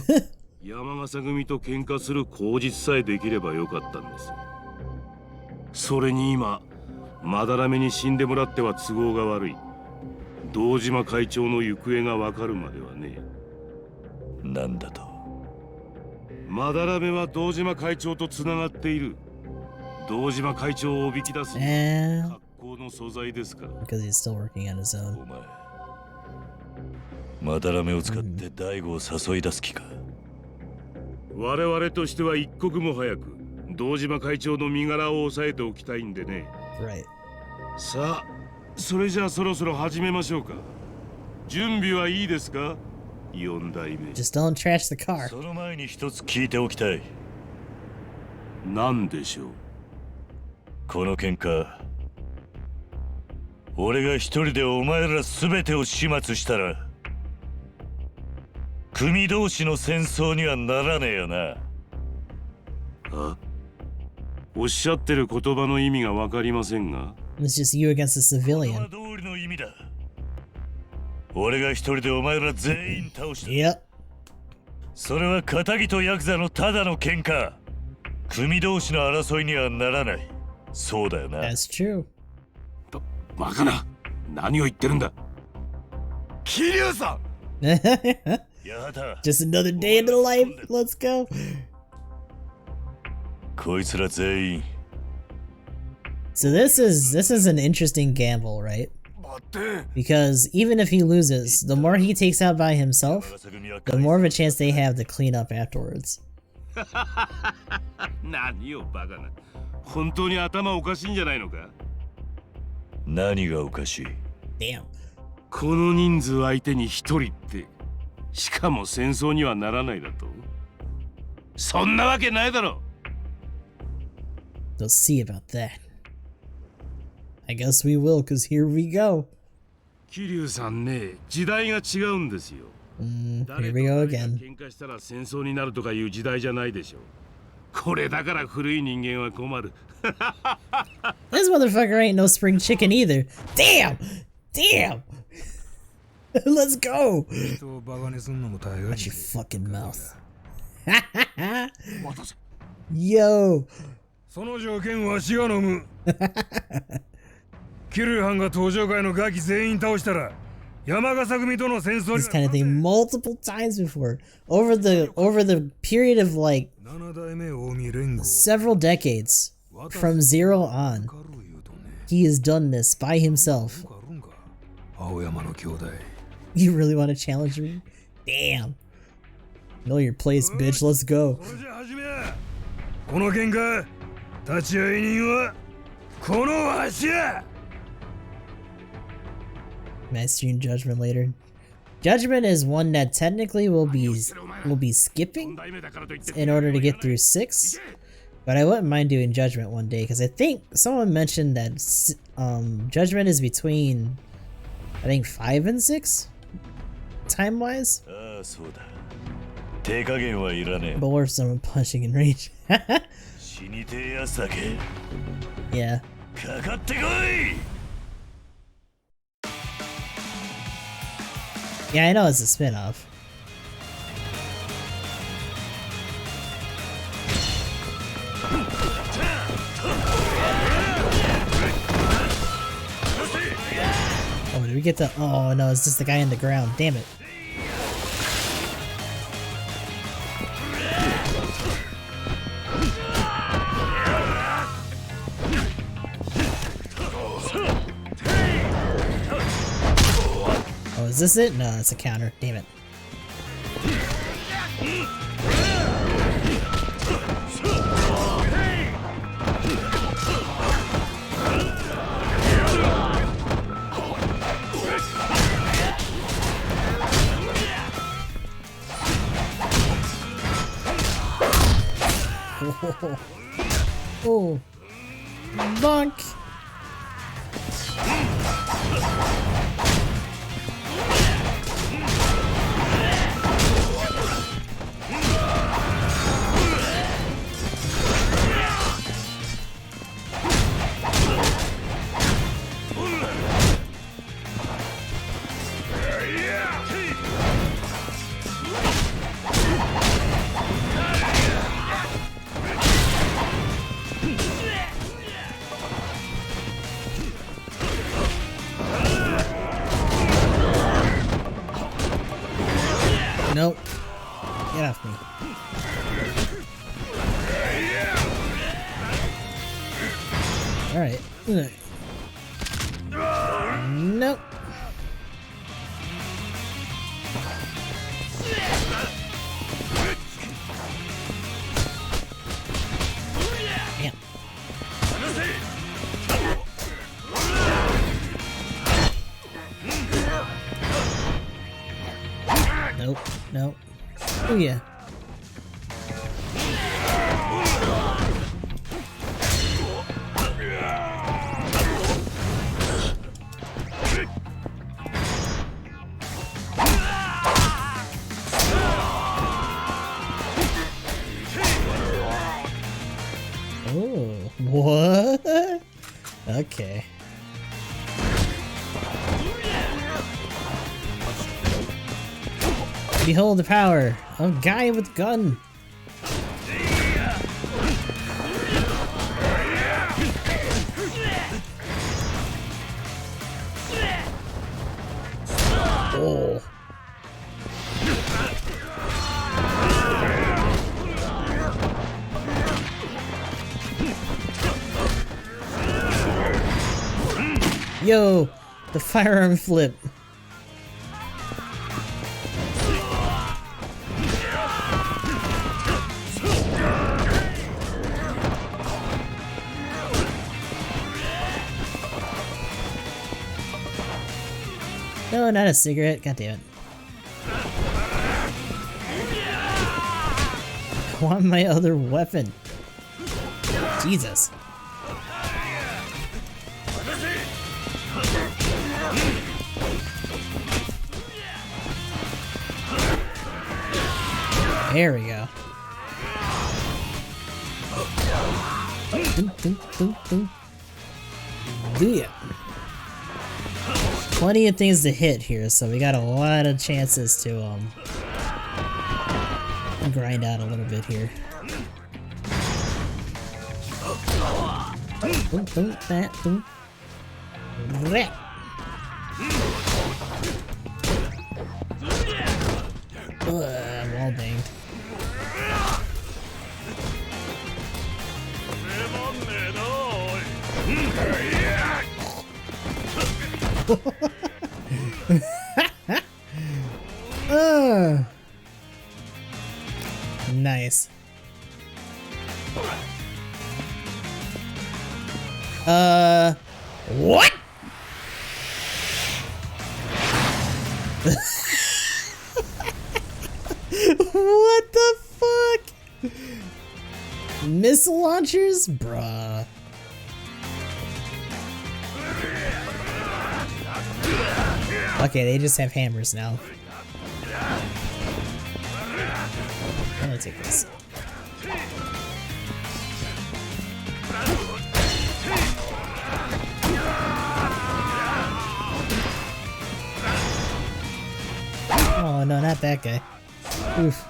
山笠組と喧嘩する口実さえできればよかったんです。それに今まだらめに死んでもらっては都合が悪い。堂島会長の行方がわかるまではね。なんだと。まだらめは堂島会長とつながっている。堂島会長をおびき出す And 格好の素材ですから。 because he's still working on his own. お前まだらめを使って大悟を誘い出す気か。我々としては一刻も早く堂島会長の身柄を押さえておきたいんでね。 Right. さあ、それじゃあそろそろ始めましょうか。準備はいいですか、4代目。 Just don't trash the car. その前に一つ聞いておきたい。何でしょう。この喧嘩俺が一人でお前ら全てを始末したら組同士の戦争にはならねえよな。あ、おっしゃってる言葉の意味がわかりませんが。 It's just you against a 言葉 civilian. 通りの意味だ。俺が一人でお前ら全員倒した。 Yep. それは仇とヤクザのただの喧嘩。組同士の争いにはならない。そうだよな。 That's true. バカな、何を言ってるんだ。桐生さん。八幡、 Just another day in the life. Let's go. こいつら全員 So this is an interesting gamble, right? Because even if he loses, the more he takes out by himself, the more of a chance they have to clean up afterwards. 何よバカな。本当に頭おかしいんじゃないのか。何がおかしい？ Damn. この人数相手に一人って、しかも戦争にはならないだと。そんなわけないだろ。We'll see about that. I guess we will, cause here we go. 桐生さんね、時代が違うんですよ。Here we go again. 喧嘩したら戦争になるとかいう時代じゃないでしょ。これだから古い人間は困る。This motherfucker ain't no spring chicken either. Damn! Damn! Let's go! 人をバカにすんのも大概 Watch your fucking mouth. Yo! その条件わしが飲む。キルハンが登場会のガキ全員倒したら山笠組との戦争 This kind of thing multiple times before. Over the period of like 7代目近江連合 several decades from zero on, he has done this by himself. 青山の兄弟 You really want to challenge me? Damn. Know your place, bitch. Let's go. それじゃ始めやこの喧嘩立ち会い人はこのわしや Mastering Judgment later. Judgment is one that technically will be skipping in order to get through 6, but I wouldn't mind doing Judgment one day because I think someone mentioned that Judgment is between I think 5 and 6 time wise. ああ、そうだ。手加減はいらね But what if someone punching in range? え。死にてえやつだけ。 Yeah. かかってこい。 Yeah, I know it's a spin-off. Oh, did we get the... Oh, no, it's just the guy in the ground. Damn it. Oh, is this it? No, it's a counter. Damn it. Oh, bonk. Nope. Get off me. Alright. Nope. Damn. Nope. Nope. Oh yeah. Oh, what? Okay. Behold the power of guy with gun. Oh. Yo, The firearm flip. No, not a cigarette. God damn it. I want my other weapon. Jesus. There we go. Do ya? Plenty of things to hit here, so we got a lot of chances to grind out a little bit here. Wall banged. Nice. What? What the fuck? Missile launchers? Bruh. Okay, they just have hammers now. I'm gonna take this. Oh no, not that guy. Oof.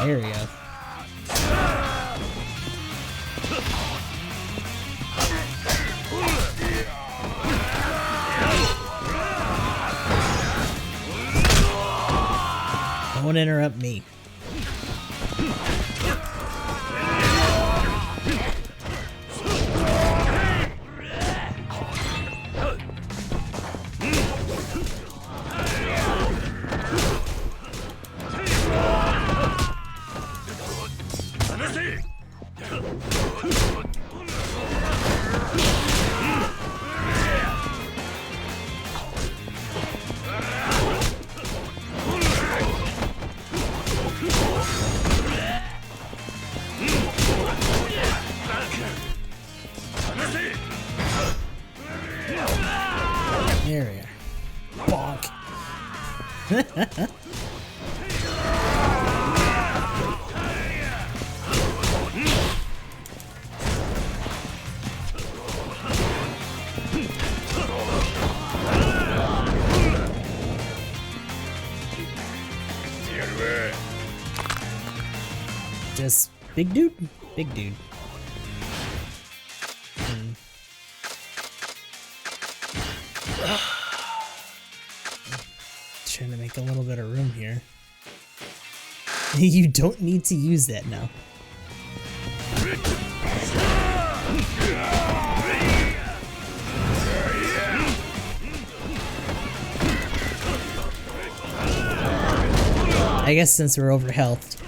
There we go. Don't interrupt me. There we are. Bonk. Just big dude? Big dude. Trying to make a little bit of room here. You don't need to use that now. I guess since we're over health.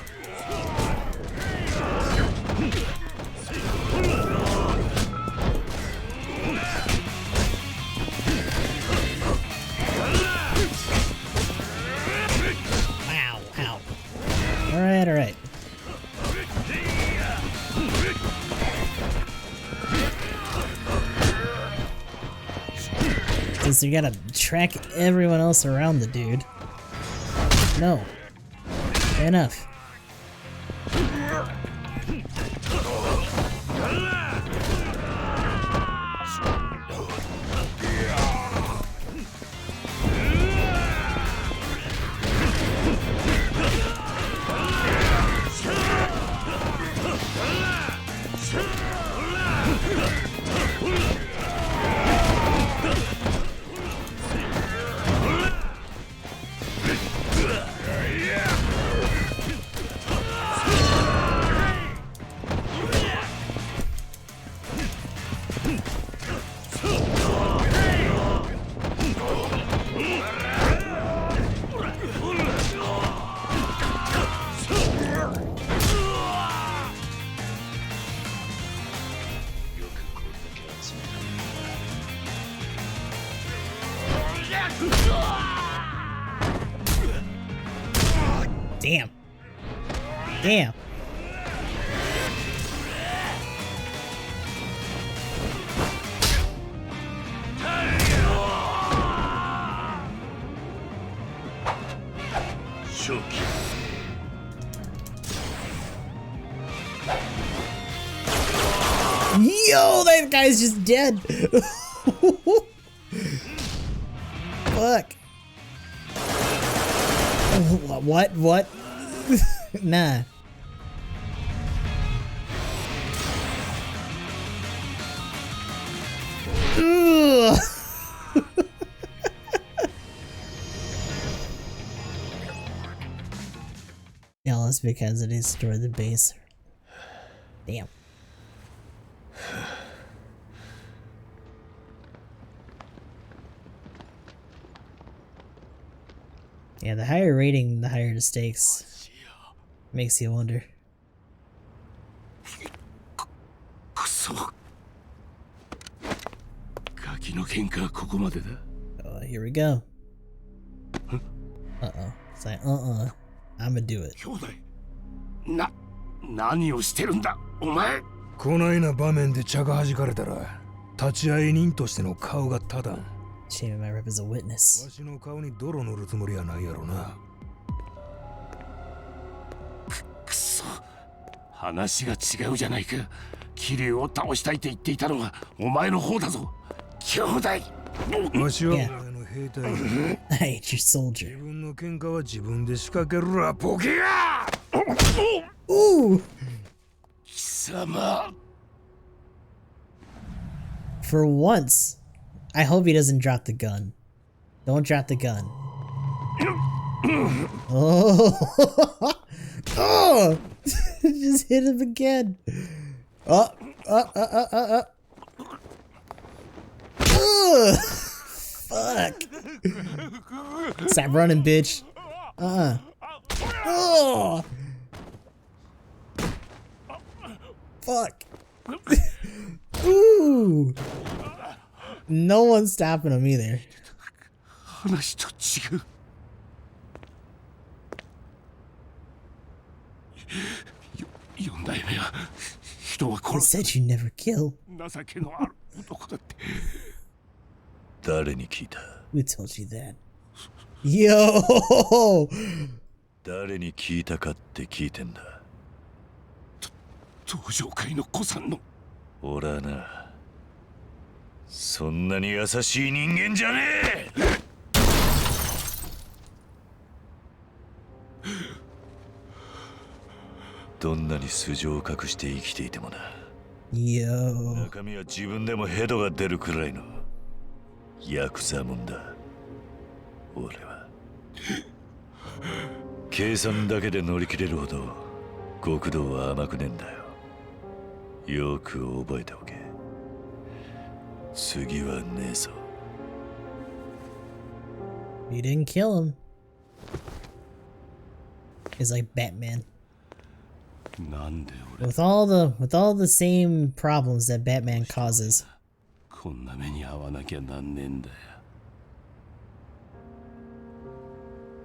Alright. Because you gotta track everyone else around the dude. No. Enough. Damn. Damn. Yo, that guy's just dead. Fuck. What? Nah. Ugh. Yeah, that's because it destroyed the base. Damn. Yeah, the higher rating, the higher the stakes. Makes you wonder. くそ。ガキの喧嘩はここまでだ。 Oh, here we go. Uh-oh. It's like, I'ma do it. 兄弟。何をしてるんだ、お前。こないな場面で茶が弾かれたら、立会人としての顔が立たん。Shaming my rep as a witness. わしの顔に泥塗るつもりはないやろな。くそ。話が違うじゃないか。桐生を倒したいって言っていたのはお前の方だぞ。兄弟。わしはお前の兵隊。I hate your soldier. 自分の喧嘩は自分で仕掛けるら、ボケが。Ooh! 貴様。 For once, I hope he doesn't drop the gun. Don't drop the gun. Oh! Oh! Just hit him again. Oh! Ugh! Fuck! Stop running, bitch. Oh! Fuck! Ooh! No one's stopping him either. 話と違う。4代目は人は I 殺す said you never kill. 情けのある男だって。誰に聞いた？ Who told you that? Yo! 誰に聞いたかって聞いてんだ。登場会の子さんの。俺はな、そんなに優しい人間じゃねえ。どんなに素性を隠して生きていてもな。Yo. 中身は自分でもヘドが出るくらいのヤクザもんだ。俺は計算だけで乗り切れるほど極道は甘くねえんだよ。よく覚えておけ。次はねえぞ。 You didn't kill him. It's like Batman. なんで俺 With all the same problems that Batman causes. こんな目に遭わなきゃなんねえんだよ。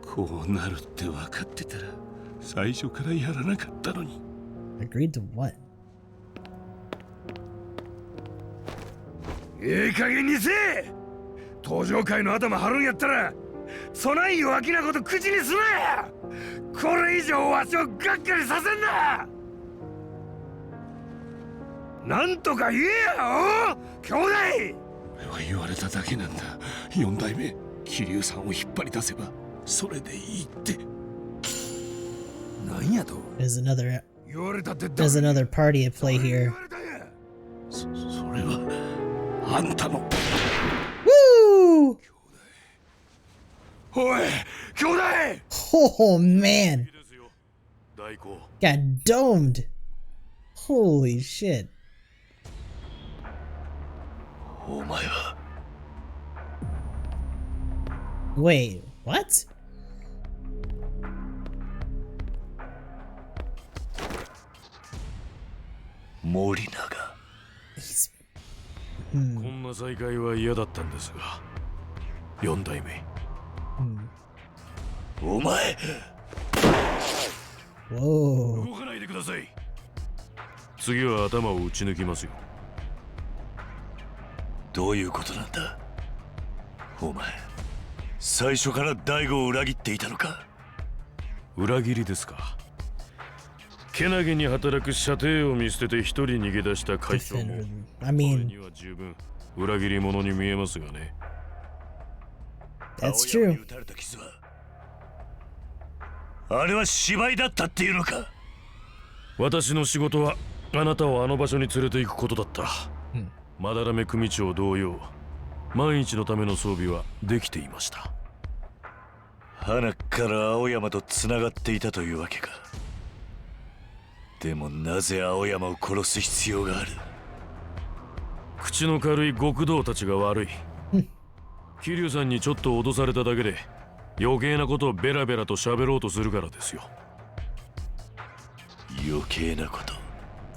こうなるって分かってたら最初からやらなかったのに。 Agreed to what? いい加減にせえ。登場会の頭張るんやったらそない弱気なこと口にすなや。これ以上わしをがっかりさせんな。なんとか言えや、兄弟。俺は言われただけなんだ。4代目桐生さんを引っ張り出せばそれでいいって。なんやと。 There's another 言われたって。 there's another party at play here. それはあんたの。 Woo! おい、兄弟。 Oh man. 大公。 Got domed. Holy shit. お前は Wait, what? 森永。 He's こんな再会は嫌だったんですが、4代目。お前 Whoa. 動かないでください。次は頭を打ち抜きますよ。どういうことなんだ？お前、最初から大悟を裏切っていたのか？裏切りですか。けなげに働く射程を見捨てて一人逃げ出した会長も Definitive. I これ mean, には十分裏切り者に見えますがね。 that's 青山に true. 撃たれた傷はあれは芝居だったっていうのか？私の仕事はあなたをあの場所に連れて行くことだった。まだらめ組長同様、万一のための装備はできていました。花から青山とつながっていたというわけか。でもなぜ青山を殺す必要がある？口の軽い極道たちが悪い。桐生さんにちょっと脅されただけで余計なことをベラベラと喋ろうとするからですよ。余計なこと。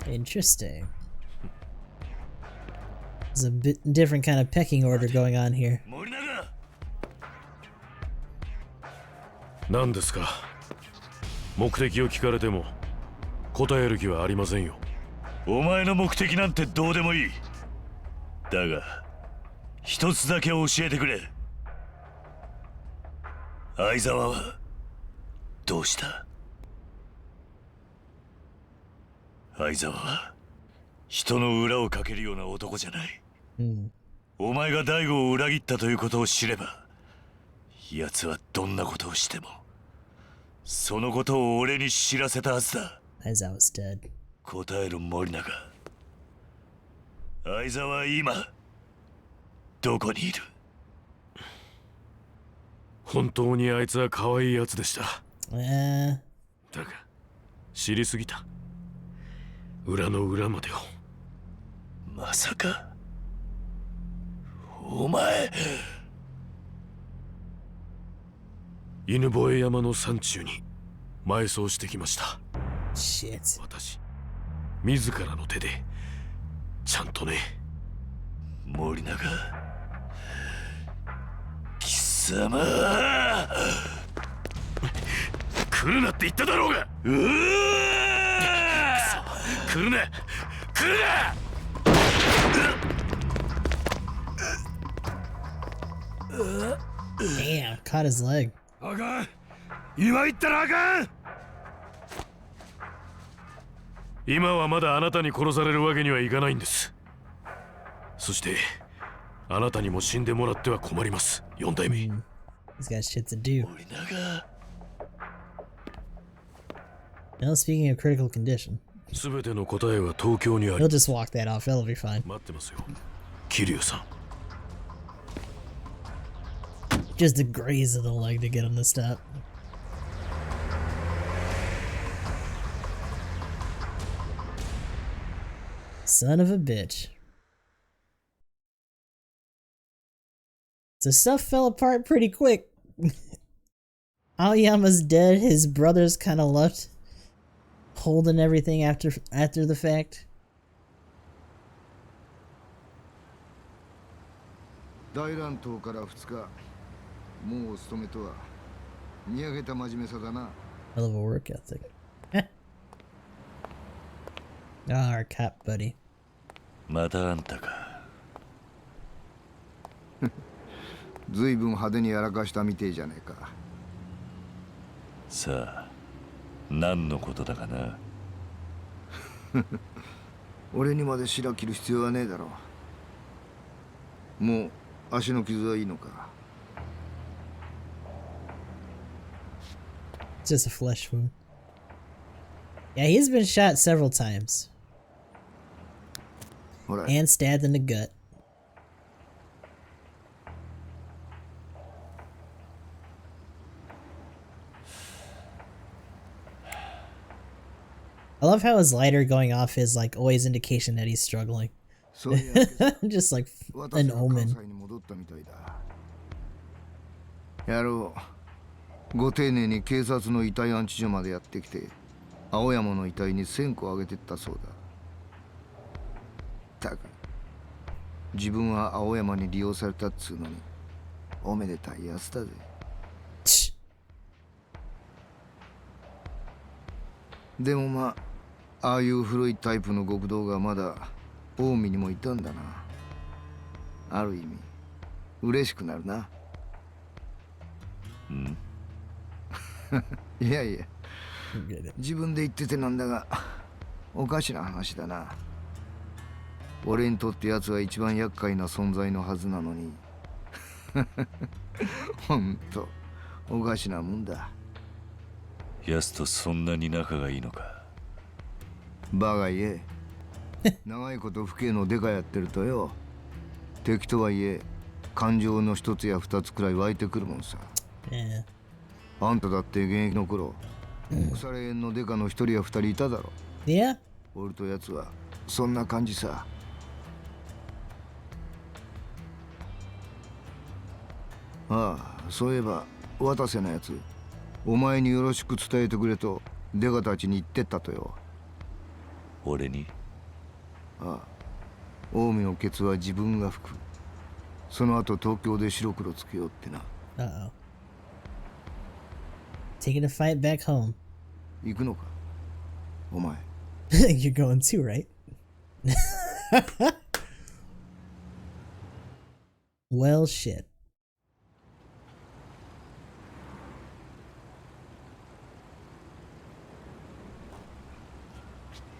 Interesting. There's a bit different kind of pecking order going on here. 森永、何ですか？目的を聞かれても答える気はありませんよ。お前の目的なんてどうでもいい。だが一つだけ教えてくれ。相沢はどうした？相沢は人の裏をかけるような男じゃない。お前が大悟を裏切ったということを知れば、奴はどんなことをしてもそのことを俺に知らせたはずだ。Aizawa's dead. 答える森永。相沢は今どこにいる？本当にあいつは可愛いやつでした。Uh, だが知りすぎた。裏の裏までを。まさかお前。犬吠山の山中に埋葬してきました。 shit. 私自らの手でちゃんとね。森永、貴様。来るなって言っただろうが。うわ来るな来るな。 Damn, caught his leg. あかん、今言ったらあかん。今はまだあなたに殺されるわけにはいかないんです。そしてあなたにも死んでもらっては困ります。4代目。 He's got shit to do. 森永、 Now, speaking of critical condition, すべての答えは東京にあ he'll り just walk that off. It'll be fine. 待ってますよ、桐生さん。 Just the graze of the leg to get him to stop. Son of a bitch. So stuff fell apart pretty quick. Aoyama's dead, his brother's kind of left holding everything after the fact. 大乱闘から2日、もうお勤めとは見上げた真面目さだな。 Hell of a work ethic. Ah, our cop buddy. またあんたか。ずいぶん派手にやらかしたみてえじゃねえか。さあ、何のことだかな。俺にまで白切る必要はねえだろう。もう足の傷はいいのか。 It's just a flesh wound. Yeah, he's been shot several times ほら、 and stabbed in the gut. I love how his lighter going off is like always indication that he's struggling. そういや Just like 私 an は関 omen. 西に戻ったみたいだ。野郎、ご丁寧に警察の遺体安置所までやってきて、青山の遺体に1000個あげてったそうだ。たく、自分は青山に利用されたっつうのに、おめでたいやつだぜ。でもまあ、ああいう古いタイプの極道がまだ近江にもいたんだな。ある意味嬉しくなるな。いやいや、自分で言っててなんだがおかしな話だな。俺にとって奴は一番厄介な存在のはずなのにほんとおかしなもんだ。奴とそんなに仲がいいのか。バカ言え。長いこと父兄のデカやってるとよ、敵とはいえ感情の一つや二つくらい湧いてくるもんさ。あんただって現役の頃、腐れ縁のデカの一人や二人いただろ。俺と奴はそんな感じさ。ああ、そういえば渡瀬のやつ、お前によろしく伝えてくれとデカたちに言ってったとよ。俺に？ああ、近江のケツは自分が拭く。その後東京で白黒つけようってな。Uh-oh. Taking a fight back home. 行くのかお前。You're going too, right? Well, shit.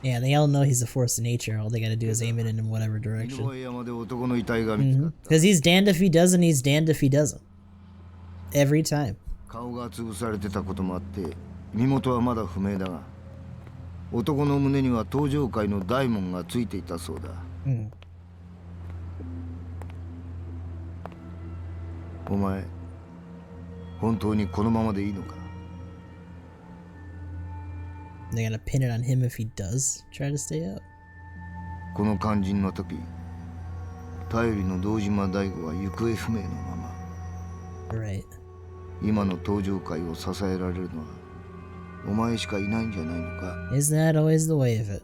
Yeah, they all know he's a force of nature. All they gotta do is aim it in whatever direction. Because he's damned if he doesn't, he's damned if he doesn't. Every time. 顔が潰されてたこともあって身元はまだ不明だが、男の胸には登場界の大門がついていたそうだ。お前本当にこのままでいいのか。They're gonna pin it on him if he does try to stay out. この肝心の時、頼りの堂島大吾は行方不明のまま。Right. 今の登場界を支えられるのはお前しかいないんじゃないのか。Isn't that always the way of it?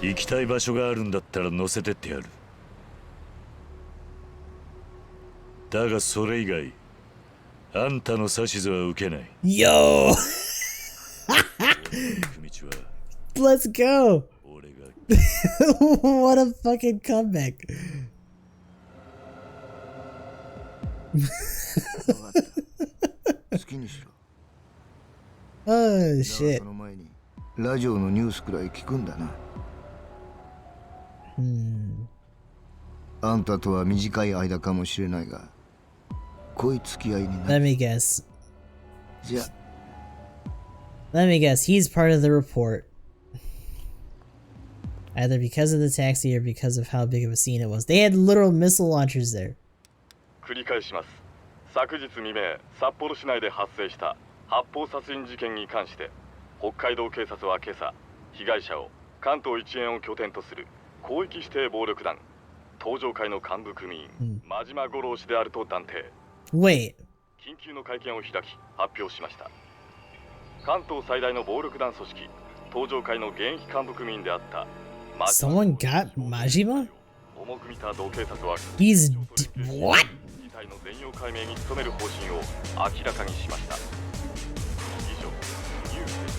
行きたい場所があるんだったら乗せてってやる。だがそれ以外あんたの指図は受けない。Yo! Let's go! What a fucking comeback. Oh shit. その前にラジオのニュースくらい聞くんだな。あんたとは短い間かもしれないが、濃い付き合いになる。Let me guess. じゃ。Let me guess. He's part of the report. Either because of the taxi or because of how big of a scene it was. They had literal missile launchers there. 繰り返します。昨日未明、札幌市内で発生した発砲殺人事件に関して、北海道警察は今朝、被害者を関東一円を拠点とする広域指定暴力団東上会の幹部組員、真島五郎氏であると断定。Wait. 緊急の会見を開き発表しました。関東最大の暴力団組織東上会の現役幹部組員であった Someone got Majima? 重く見た同警察は He's what? 事態の全容解明に努める方針を明らかにしました。以上、ニュースでし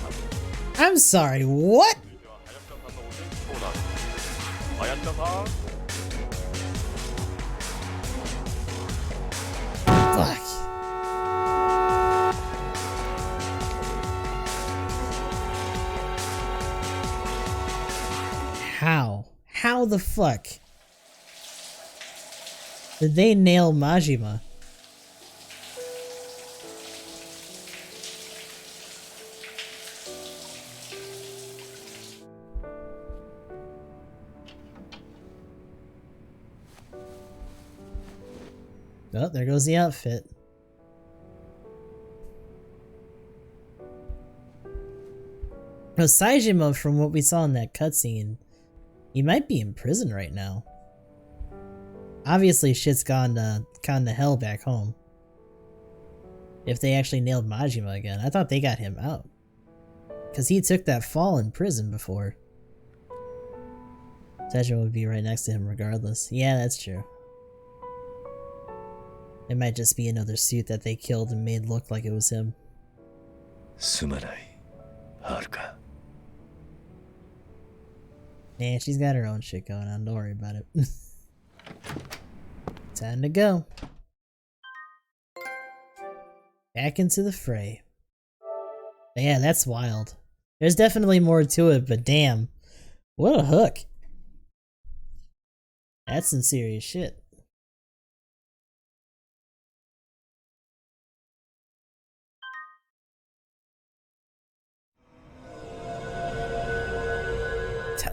た。 I'm sorry, what? 続いては林田さんのお天気コーナーです。林田さん。Fuck. How the fuck did they nail Majima? Oh, there goes the outfit. No, Saejima, from what we saw in that cutscene, he might be in prison right now. Obviously, shit's gone to hell back home. If they actually nailed Majima again, I thought they got him out. Because he took that fall in prison before. Tajima would be right next to him regardless. Yeah, that's true. It might just be another suit that they killed and made look like it was him. すまない、はるか。Yeah, she's got her own shit going on. Don't worry about it. Time to go. Back into the fray. Yeah, that's wild. There's definitely more to it, but damn. What a hook. That's some serious shit.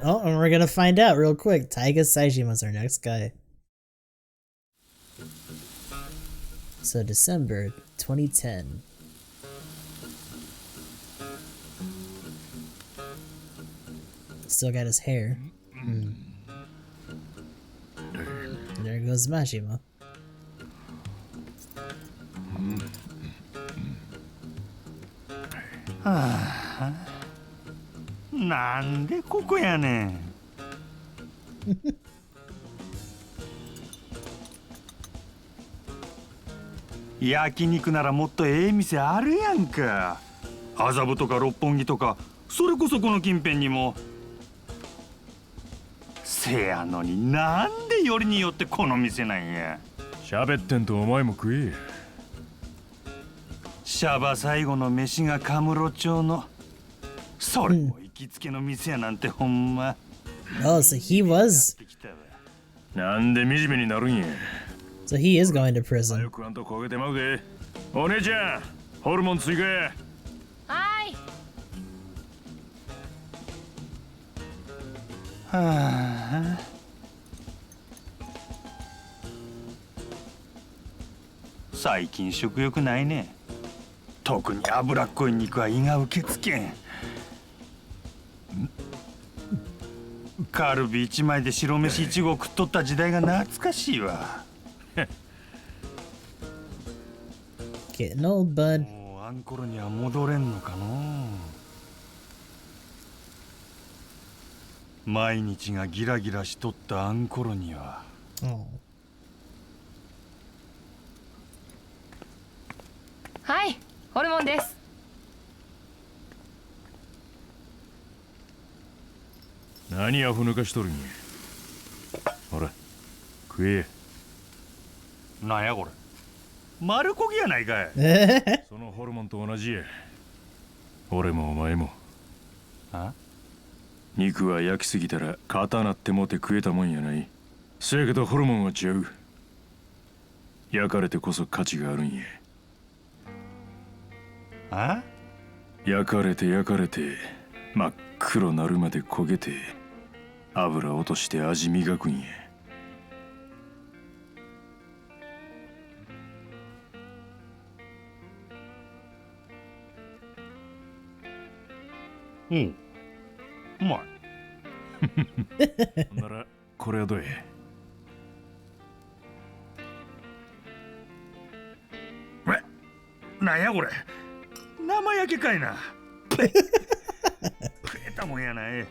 Oh, and we're gonna find out real quick. Taiga Saijima's our next guy. So December 2010. Still got his hair. There goes Majima. なんでここやねん。焼肉ならもっとええ店あるやんか。麻布とか六本木とか、それこそこの近辺にも。せやのになんでよりによってこの店なんや。喋ってんとお前も食え。シャバ最後の飯がカムロ町の。それも行きつけの店やなんてほんま。Oh, so he was. なんで惨めになるんや。So he is going to prison. よくあんた焦げてまうで。お姉ちゃん、ホルモン追加や。はい。はあ。最近食欲ないね。特に脂っこい肉は胃が受け付けん。カルビ1枚で白飯1合食っとった時代が懐かしいわ。Getting old, bud. もうあんころには戻れんのかの。毎日がギラギラしとったあんころには。はい、ホルモンです。何アホ抜かしとるんや。ほら、食え。なんやこれ。丸焦げやないかい。そのホルモンと同じや。俺もお前も。あ？肉は焼きすぎたら刀ってもて食えたもんやない。せやけどホルモンは違う。焼かれてこそ価値があるんや。あ？焼かれて焼かれて真っ黒なるまで焦げて油落として味磨くんや。うん。うまい。ならこれはどうや。なんやこれ。生焼けかいな。食えたもんやない。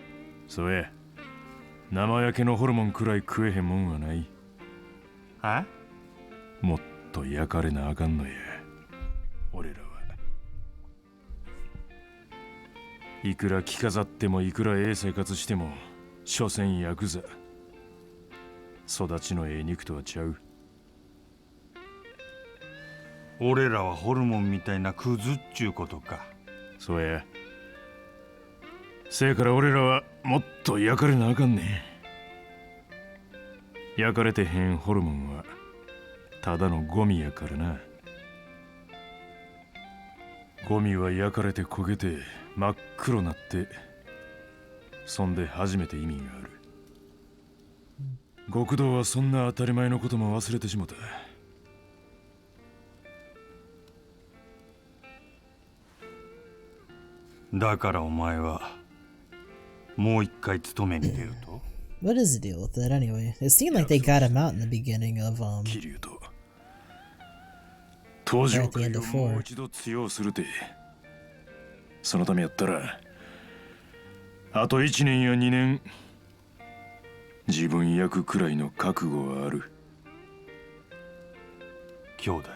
そうや。生焼けのホルモンくらい食えへんもんはない。は？もっと焼かれなあかんのや。俺らは。いくら着飾ってもいくらええ生活しても所詮ヤクザ。育ちのええ肉とはちゃう。俺らはホルモンみたいなクズっちゅうことか。そうや。せやから俺らはもっと焼かれなあかんねん。焼かれてへんホルモンはただのゴミやからな。ゴミは焼かれて焦げて真っ黒なって、そんで初めて意味がある。極道はそんな当たり前のことも忘れてしもた。だからお前はもう一回勤めに出ると。What is the deal with that anyway? It seemed like they got him out in the beginning of 桐生と東条 at the end 会 of をもう 4. 一度強うするて。そのためやったらあと1年や2年自分焼くくらいの覚悟はある。兄弟。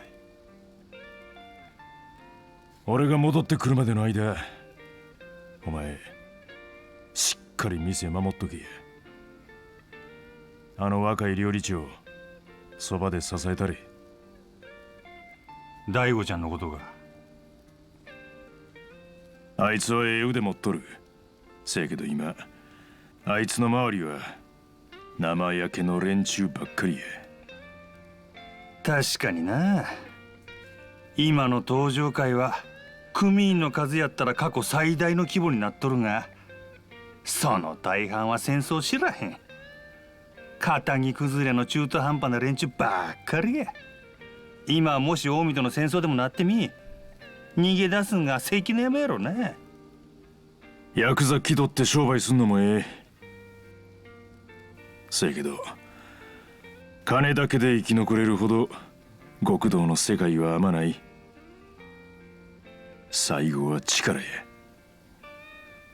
俺が戻ってくるまでの間、お前しっかり店守っとけ。あの若い料理長そばで支えたれ。大悟ちゃんのことが。あいつはええ腕持っとる。せやけど今あいつの周りは生焼けの連中ばっかりや。確かにな。今の登場会は組員の数やったら過去最大の規模になっとるが、その大半は戦争知らへん。肩着崩れの中途半端な連中ばっかりや。今もし近江との戦争でもなってみ、逃げ出すんが関の山やろな。ヤクザ気取って商売すんのもええ。せやけど金だけで生き残れるほど極道の世界は甘ない。最後は力や。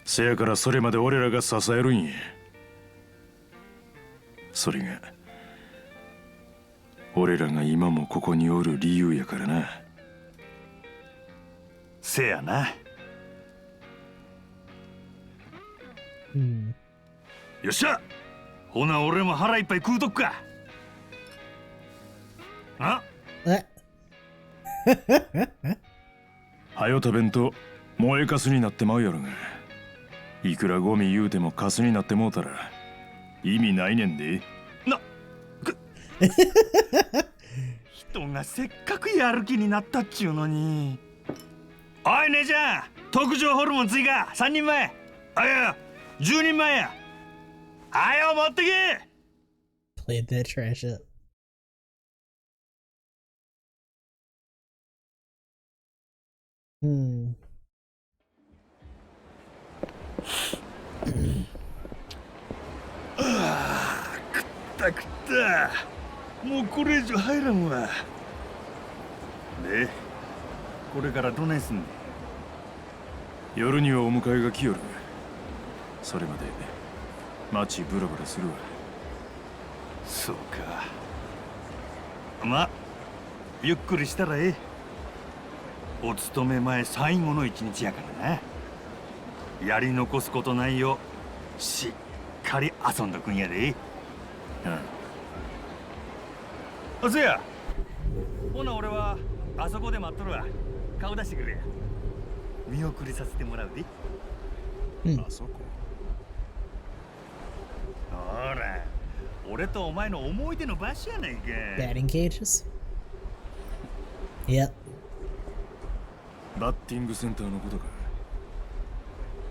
せやからそれまで俺らが支えるんや。それが俺らが今もここにおる理由やからな。せやな。よっしゃ、ほな俺も腹いっぱい食うとくか。あえはよ食べんと燃えかすになってまうやろが。いくらゴミ言うてもカスになってもうたら意味ないねんで。人がせっかくやる気になったっちゅうのに。おい姉ちゃん、特上ホルモン追加3人前。あ、いや10人前や。あよ持ってけ。 Played that trash up. Hmm. 食った食った。もうこれ以上入らんわ。で、これからどないすんねん。夜にはお迎えが来よる。それまで街ブラブラするわ。そうか。まあゆっくりしたらええ。お勤め前最後の一日やからな。やり残すことないようしっかり遊んどくんやで。うん。せや、ほな俺はあそこで待っとるわ。顔出してくれや。見送りさせてもらうで。あそこ。ほら、俺とお前の思い出の場所やないか。Batting cages? Yep. バッティングセンターのことか。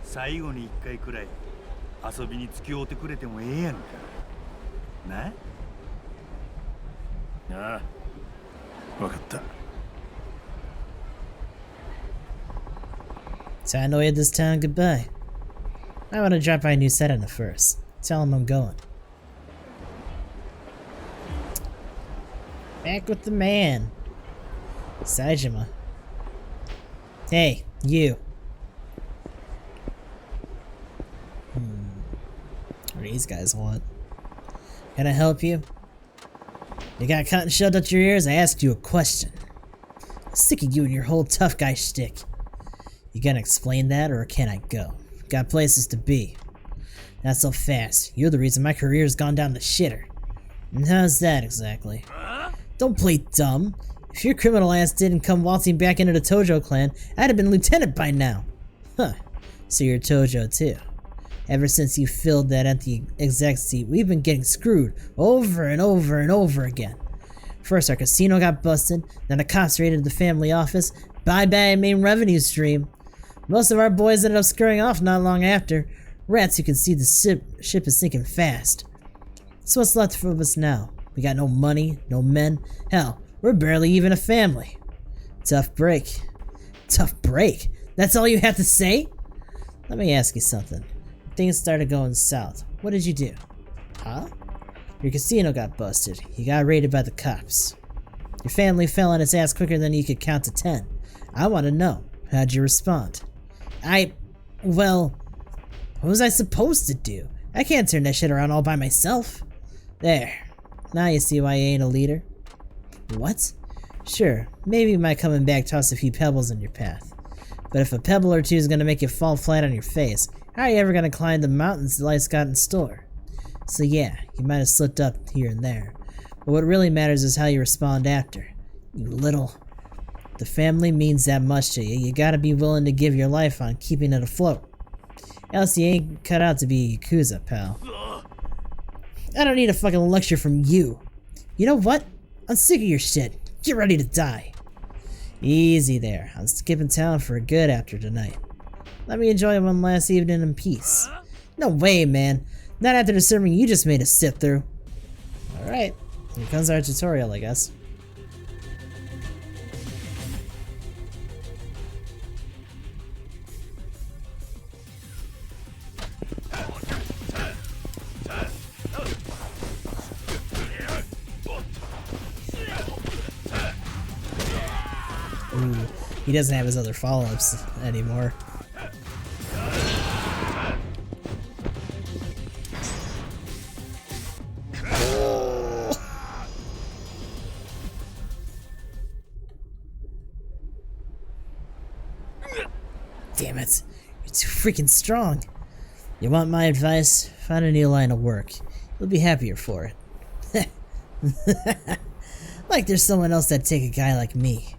最後に一回くらい遊びに付き合うてくれてもええやんか。な？ああ、わかった。So I know you this town goodbye. I want to drop by a new set on the first. Tell him I'm going. Back with the man. Saejima. Hey, you. What do these guys want? Can I help you? You got cotton shoved up your ears? I asked you a question. I'm sick of you and your whole tough guy shtick. You gonna explain that, or can I go? Got places to be. Not so fast. You're the reason my career's gone down the shitter. And how's that exactly? Don't play dumb. If your criminal ass didn't come waltzing back into the Tojo clan, I'd have been lieutenant by now. Huh. So you're Tojo too. Ever since you filled that empty exec seat, we've been getting screwed over and over and over again. First our casino got busted, then the cops raided the family office, bye-bye main revenue stream. Most of our boys ended up scurrying off not long after. Rats who can see the ship is sinking fast. So what's left of us now? We got no money, no men. Hell, we're barely even a family. Tough break. Tough break? That's all you have to say? Let me ask you something. Things started going south. What did you do? Huh? Your casino got busted. You got raided by the cops. Your family fell on its ass quicker than you could count to 10. I want to know, how'd you respond? Well, what was I supposed to do? I can't turn that shit around all by myself. There. Now you see why you ain't a leader. What? Sure, maybe my coming back toss a few pebbles in your path. But if a pebble or two is gonna make you fall flat on your face, how are you ever gonna climb the mountains life's got in store? So yeah, you might have slipped up here and there. But what really matters is how you respond after. You little... The family means that much to you. You gotta be willing to give your life on keeping it afloat. Else you ain't cut out to be a Yakuza, pal. I don't need a fucking lecture from you. You know what? I'm sick of your shit. Get ready to die. Easy there. I'm skipping town for good after tonight. Let me enjoy one last evening in peace. No way, man. Not after the sermon you just made us sit through. Alright. Here comes our tutorial, I guess. Ooh, he doesn't have his other follow-ups anymore. Damn it. You're too freaking strong. You want my advice? Find a new line of work. You'll be happier for it. Like there's someone else that'd take a guy like me.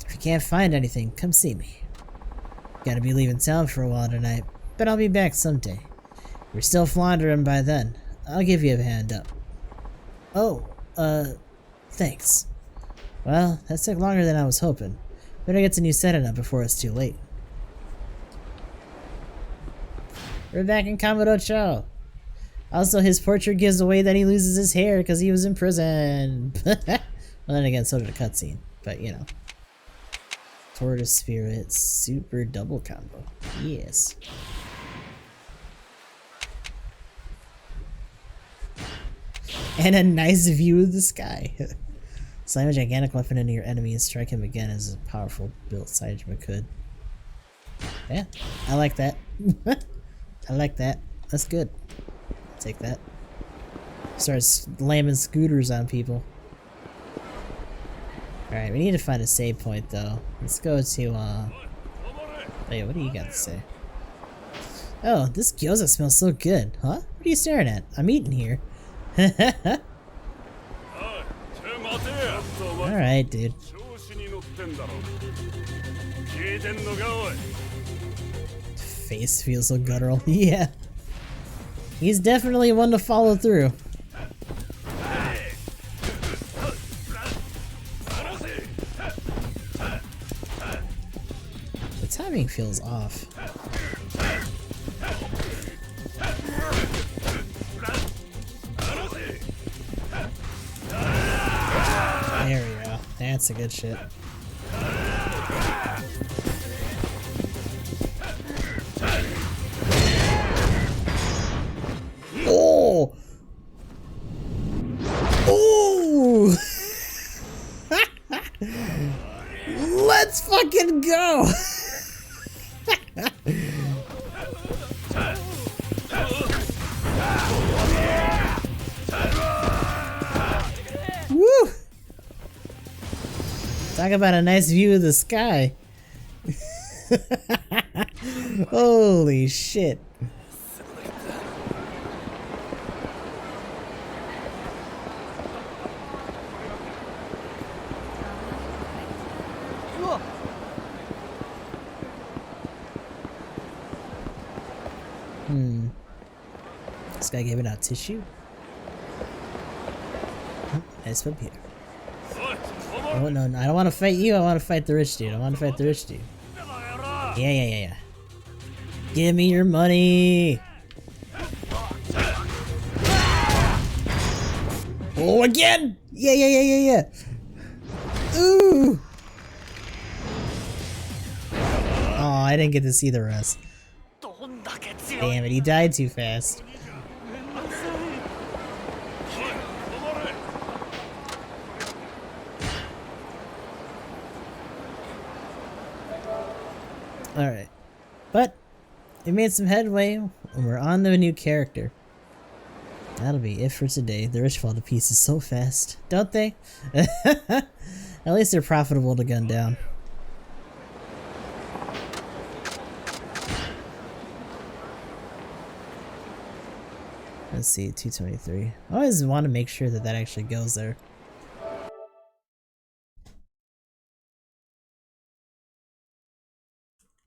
If you can't find anything, come see me. Gotta be leaving town for a while tonight, but I'll be back someday. If you're still floundering by then, I'll give you a hand up. Oh, thanks. Well, that took longer than I was hoping. Better get the new setting up before it's too late. We're back in Kamurocho. Also, his portrait gives away that he loses his hair because he was in prison. Well, then again, so did the cutscene. But, you know. Tortoise Spirit Super Double Combo. Yes. And a nice view of the sky. Slam a gigantic weapon into your enemy and strike him again as a powerful built Saijima could. Yeah, I like that. I like that. That's good. Take that. Start slamming scooters on people. Alright, we need to find a save point though. Let's go to, wait, what do you got to say? Oh, this gyoza smells so good. Huh? What are you staring at? I'm eating here. Alright, dude. Face feels so guttural. Yeah. He's definitely one to follow through. The timing feels off. There we go. That's a good shit. Oh! Oh! Let's fucking go! Woo! Talk about a nice view of the sky. Holy shit. This guy giving out tissue? Nice from here. Oh no, I don't want to fight you, I want to fight the rich dude. I want to fight the rich dude. Yeah. Give me your money! Oh, again! Yeah. Ooh! Oh, I didn't get to see the rest. Damn it, he died too fast. Alright. But, we made some headway, and we're on to a new character. That'll be it for today. The rich fall to pieces so fast, don't they? At least they're profitable to gun down. Let's see, 223. I always want to make sure that that actually goes there.